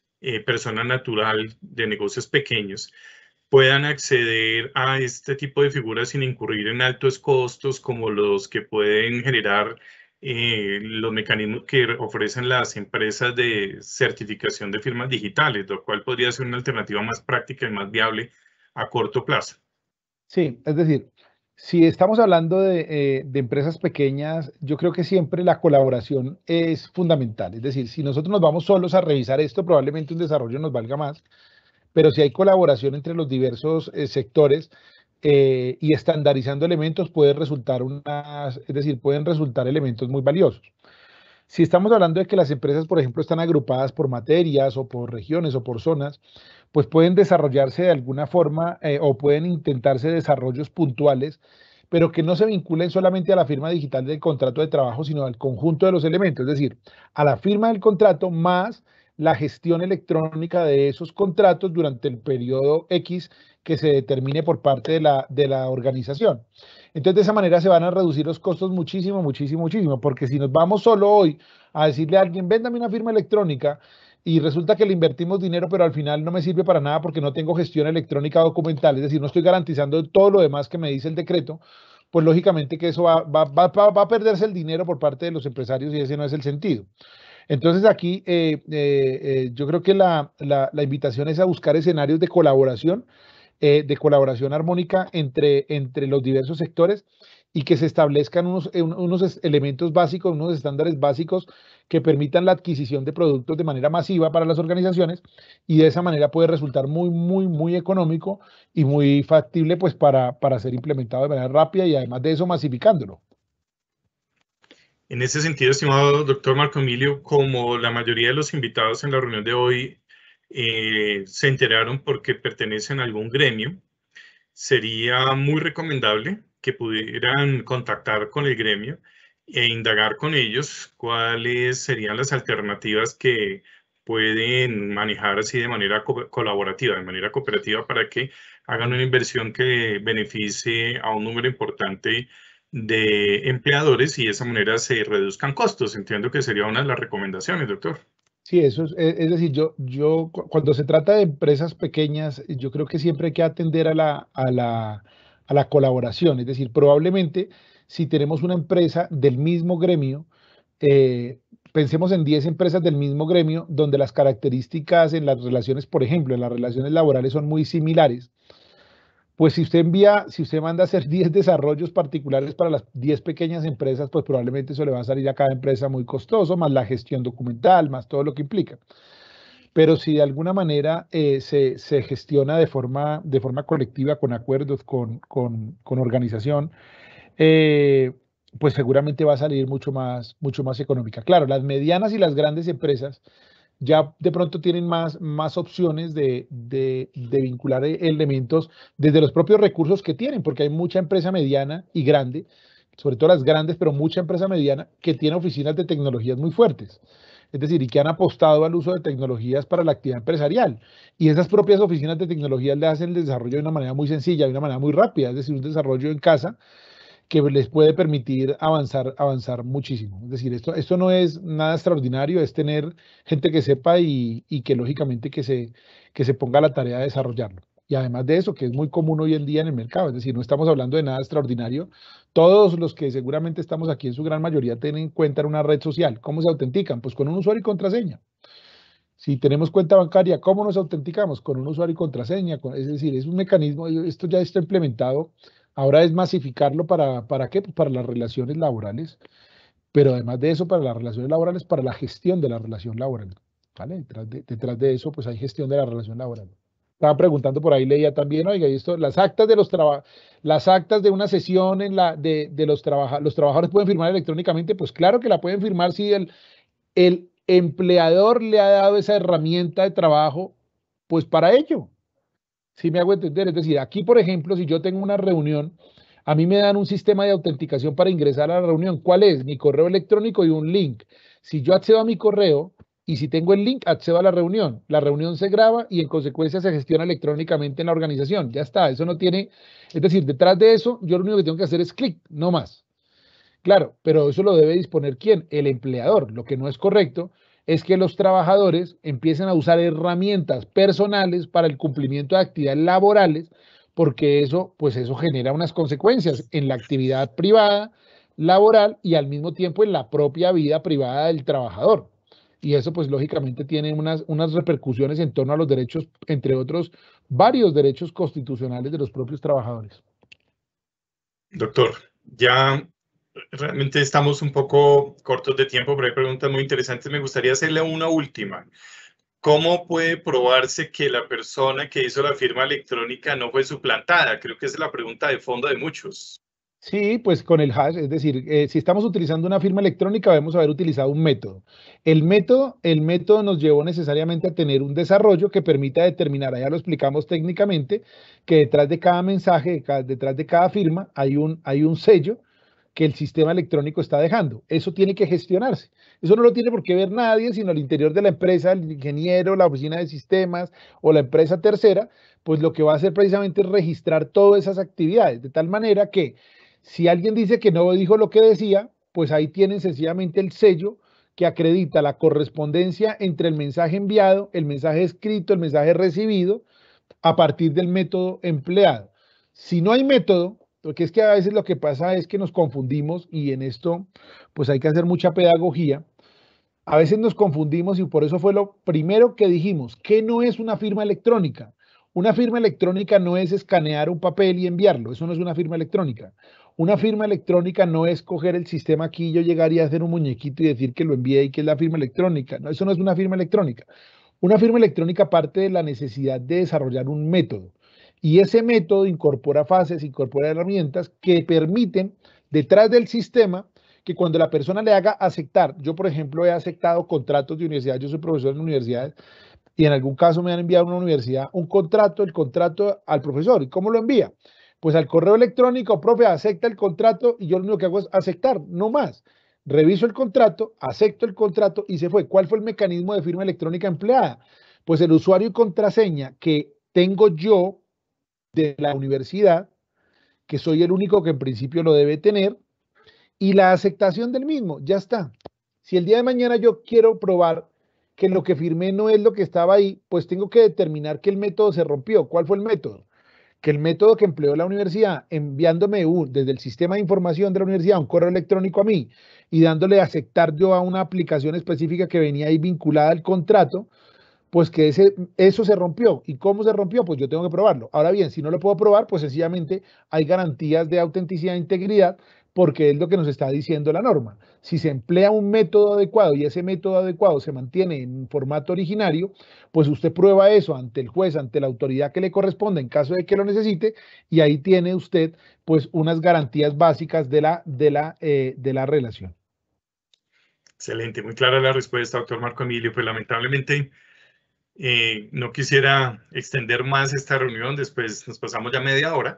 persona natural de negocios pequeños, puedan acceder a este tipo de figuras sin incurrir en altos costos como los que pueden generar los mecanismos que ofrecen las empresas de certificación de firmas digitales, lo cual podría ser una alternativa más práctica y más viable a corto plazo? Sí, es decir, si estamos hablando de empresas pequeñas, yo creo que siempre la colaboración es fundamental. Es decir, si nosotros nos vamos solos a revisar esto, probablemente un desarrollo nos valga más, pero si hay colaboración entre los diversos sectores y estandarizando elementos, pueden resultar elementos muy valiosos. Si estamos hablando de que las empresas, por ejemplo, están agrupadas por materias o por regiones o por zonas, pues pueden desarrollarse de alguna forma o pueden intentarse desarrollos puntuales, pero que no se vinculen solamente a la firma digital del contrato de trabajo, sino al conjunto de los elementos, es decir, a la firma del contrato más la gestión electrónica de esos contratos durante el periodo X que se determine por parte de la organización. Entonces, de esa manera se van a reducir los costos muchísimo, porque si nos vamos solo hoy a decirle a alguien, véndame una firma electrónica, y resulta que le invertimos dinero, pero al final no me sirve para nada porque no tengo gestión electrónica documental, es decir, no estoy garantizando todo lo demás que me dice el decreto, pues lógicamente que eso va a perderse el dinero por parte de los empresarios y ese no es el sentido. Entonces aquí yo creo que la invitación es a buscar escenarios de colaboración armónica entre los diversos sectores y que se establezcan unos elementos básicos, unos estándares básicos que permitan la adquisición de productos de manera masiva para las organizaciones y de esa manera puede resultar muy económico y muy factible pues para ser implementado de manera rápida y además de eso masificándolo. En ese sentido, estimado doctor Marco Emilio, como la mayoría de los invitados en la reunión de hoy se enteraron porque pertenecen a algún gremio, sería muy recomendable que pudieran contactar con el gremio e indagar con ellos cuáles serían las alternativas que pueden manejar así de manera colaborativa, de manera cooperativa, para que hagan una inversión que beneficie a un número importante de empleadores y de esa manera se reduzcan costos. Entiendo que sería una de las recomendaciones, doctor. Sí, eso es decir, cuando se trata de empresas pequeñas, yo creo que siempre hay que atender a la colaboración. Es decir, probablemente si tenemos una empresa del mismo gremio, pensemos en 10 empresas del mismo gremio donde las características en las relaciones, por ejemplo, en las relaciones laborales son muy similares. Pues si usted manda a hacer 10 desarrollos particulares para las 10 pequeñas empresas, pues probablemente eso le va a salir a cada empresa muy costoso, más la gestión documental, más todo lo que implica. Pero si de alguna manera se gestiona de forma colectiva, con acuerdos, con organización, pues seguramente va a salir mucho más económica. Claro, las medianas y las grandes empresas ya de pronto tienen más opciones de vincular elementos desde los propios recursos que tienen, porque hay mucha empresa mediana y grande, sobre todo las grandes, pero mucha empresa mediana que tiene oficinas de tecnologías muy fuertes. Es decir, y que han apostado al uso de tecnologías para la actividad empresarial. Y esas propias oficinas de tecnologías le hacen el desarrollo de una manera muy sencilla, de una manera muy rápida, es decir, un desarrollo en casa que les puede permitir avanzar muchísimo. Es decir, esto no es nada extraordinario, es tener gente que sepa y que lógicamente que se ponga a la tarea de desarrollarlo. Y además de eso, que es muy común hoy en día en el mercado, es decir, no estamos hablando de nada extraordinario. Todos los que seguramente estamos aquí en su gran mayoría tienen en cuenta una red social. ¿Cómo se autentican? Pues con un usuario y contraseña. Si tenemos cuenta bancaria, ¿cómo nos autenticamos? Con un usuario y contraseña. Es decir, es un mecanismo, esto ya está implementado. Ahora es masificarlo ¿para qué? Pues para las relaciones laborales, pero además de eso, para las relaciones laborales, para la gestión de la relación laboral. ¿Vale? Detrás de eso, pues hay gestión de la relación laboral. Estaba preguntando por ahí, leía también, oiga, y esto, las actas de una sesión de los trabajadores pueden firmar electrónicamente, pues claro que la pueden firmar si el empleador le ha dado esa herramienta de trabajo, pues para ello. ¿Sí me hago entender? Es decir, aquí, por ejemplo, si yo tengo una reunión, a mí me dan un sistema de autenticación para ingresar a la reunión. ¿Cuál es? Mi correo electrónico y un link. Si yo accedo a mi correo y si tengo el link, accedo a la reunión. La reunión se graba y en consecuencia se gestiona electrónicamente en la organización. Ya está, eso no tiene... Es decir, detrás de eso, yo lo único que tengo que hacer es clic, no más. Claro, pero eso lo debe disponer ¿quién? El empleador. Lo que no es correcto es que los trabajadores empiecen a usar herramientas personales para el cumplimiento de actividades laborales, porque eso, pues eso genera unas consecuencias en la actividad privada, laboral y al mismo tiempo en la propia vida privada del trabajador. Y eso, pues lógicamente tiene unas repercusiones en torno a los derechos, entre otros, varios derechos constitucionales de los propios trabajadores. Doctor, ya realmente estamos un poco cortos de tiempo, pero hay preguntas muy interesantes. Me gustaría hacerle una última. ¿Cómo puede probarse que la persona que hizo la firma electrónica no fue suplantada? Creo que esa es la pregunta de fondo de muchos. Sí, pues con el hash, es decir, si estamos utilizando una firma electrónica, debemos haber utilizado un método. El método nos llevó necesariamente a tener un desarrollo que permita determinar, ya lo explicamos técnicamente, que detrás de cada mensaje, detrás de cada firma, hay un sello que el sistema electrónico está dejando. Eso tiene que gestionarse. Eso no lo tiene por qué ver nadie, sino al interior de la empresa, el ingeniero, la oficina de sistemas o la empresa tercera, pues lo que va a hacer precisamente es registrar todas esas actividades, de tal manera que si alguien dice que no dijo lo que decía, pues ahí tienen sencillamente el sello que acredita la correspondencia entre el mensaje enviado, el mensaje escrito, el mensaje recibido, a partir del método empleado. Si no hay método, porque es que a veces lo que pasa es que nos confundimos y en esto pues hay que hacer mucha pedagogía. A veces nos confundimos y por eso fue lo primero que dijimos, que no es una firma electrónica. Una firma electrónica no es escanear un papel y enviarlo, eso no es una firma electrónica. Una firma electrónica no es coger el sistema aquí y yo llegar y hacer un muñequito y decir que lo envié y que es la firma electrónica. No, eso no es una firma electrónica. Una firma electrónica parte de la necesidad de desarrollar un método y ese método incorpora fases, incorpora herramientas que permiten detrás del sistema que cuando la persona le haga aceptar, yo por ejemplo he aceptado contratos de universidad, yo soy profesor en universidades y en algún caso me han enviado a una universidad un contrato, el contrato al profesor. ¿Y cómo lo envía? Pues al correo electrónico, profe, acepta el contrato y yo lo único que hago es aceptar, no más. Reviso el contrato, acepto el contrato y se fue. ¿Cuál fue el mecanismo de firma electrónica empleada? Pues el usuario y contraseña que tengo yo de la universidad, que soy el único que en principio lo debe tener, y la aceptación del mismo, ya está. Si el día de mañana yo quiero probar que lo que firmé no es lo que estaba ahí, pues tengo que determinar que el método se rompió. ¿Cuál fue el método? Que el método que empleó la universidad enviándome desde el sistema de información de la universidad un correo electrónico a mí y dándole a aceptar yo a una aplicación específica que venía ahí vinculada al contrato, pues que eso se rompió. ¿Y cómo se rompió? Pues yo tengo que probarlo. Ahora bien, si no lo puedo probar, pues sencillamente hay garantías de autenticidad e integridad porque es lo que nos está diciendo la norma. Si se emplea un método adecuado y ese método adecuado se mantiene en formato originario, pues usted prueba eso ante el juez, ante la autoridad que le corresponda en caso de que lo necesite y ahí tiene usted pues unas garantías básicas de la relación. Excelente, muy clara la respuesta, doctor Marco Emilio. Pues lamentablemente no quisiera extender más esta reunión, después nos pasamos ya media hora,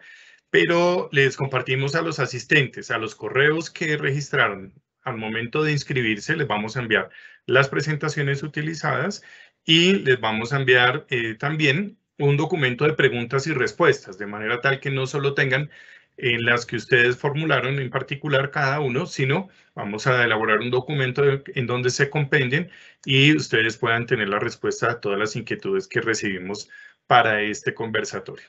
pero les compartimos a los asistentes, a los correos que registraron al momento de inscribirse, les vamos a enviar las presentaciones utilizadas y les vamos a enviar también un documento de preguntas y respuestas, de manera tal que no solo tengan en las que ustedes formularon en particular cada uno, sino vamos a elaborar un documento en donde se compendien y ustedes puedan tener la respuesta a todas las inquietudes que recibimos para este conversatorio.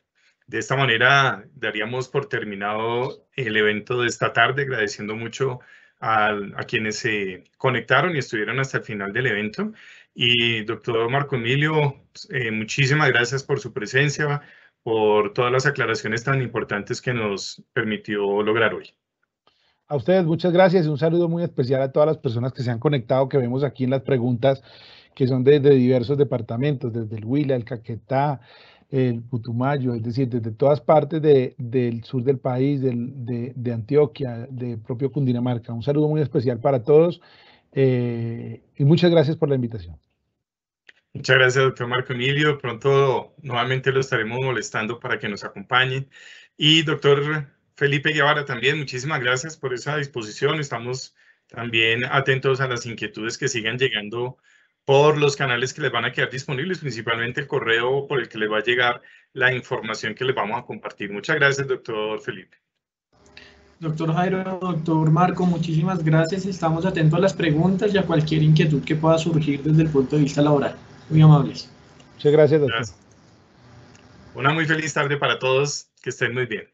De esta manera daríamos por terminado el evento de esta tarde, agradeciendo mucho a quienes se conectaron y estuvieron hasta el final del evento. Y doctor Marco Emilio, muchísimas gracias por su presencia, por todas las aclaraciones tan importantes que nos permitió lograr hoy. A ustedes muchas gracias y un saludo muy especial a todas las personas que se han conectado, que vemos aquí en las preguntas, que son desde diversos departamentos, desde el Huila, el Caquetá, el Putumayo, es decir, desde todas partes del sur del país, de Antioquia, de propio Cundinamarca. Un saludo muy especial para todos y muchas gracias por la invitación. Muchas gracias, doctor Marco Emilio. Pronto nuevamente lo estaremos molestando para que nos acompañe. Y doctor Felipe Guevara también, muchísimas gracias por esa disposición. Estamos también atentos a las inquietudes que sigan llegando por los canales que les van a quedar disponibles, principalmente el correo por el que les va a llegar la información que les vamos a compartir. Muchas gracias, doctor Felipe. Doctor Jairo, doctor Marco, muchísimas gracias. Estamos atentos a las preguntas y a cualquier inquietud que pueda surgir desde el punto de vista laboral. Muy amables. Muchas gracias, doctor. Gracias. Una muy feliz tarde para todos. Que estén muy bien.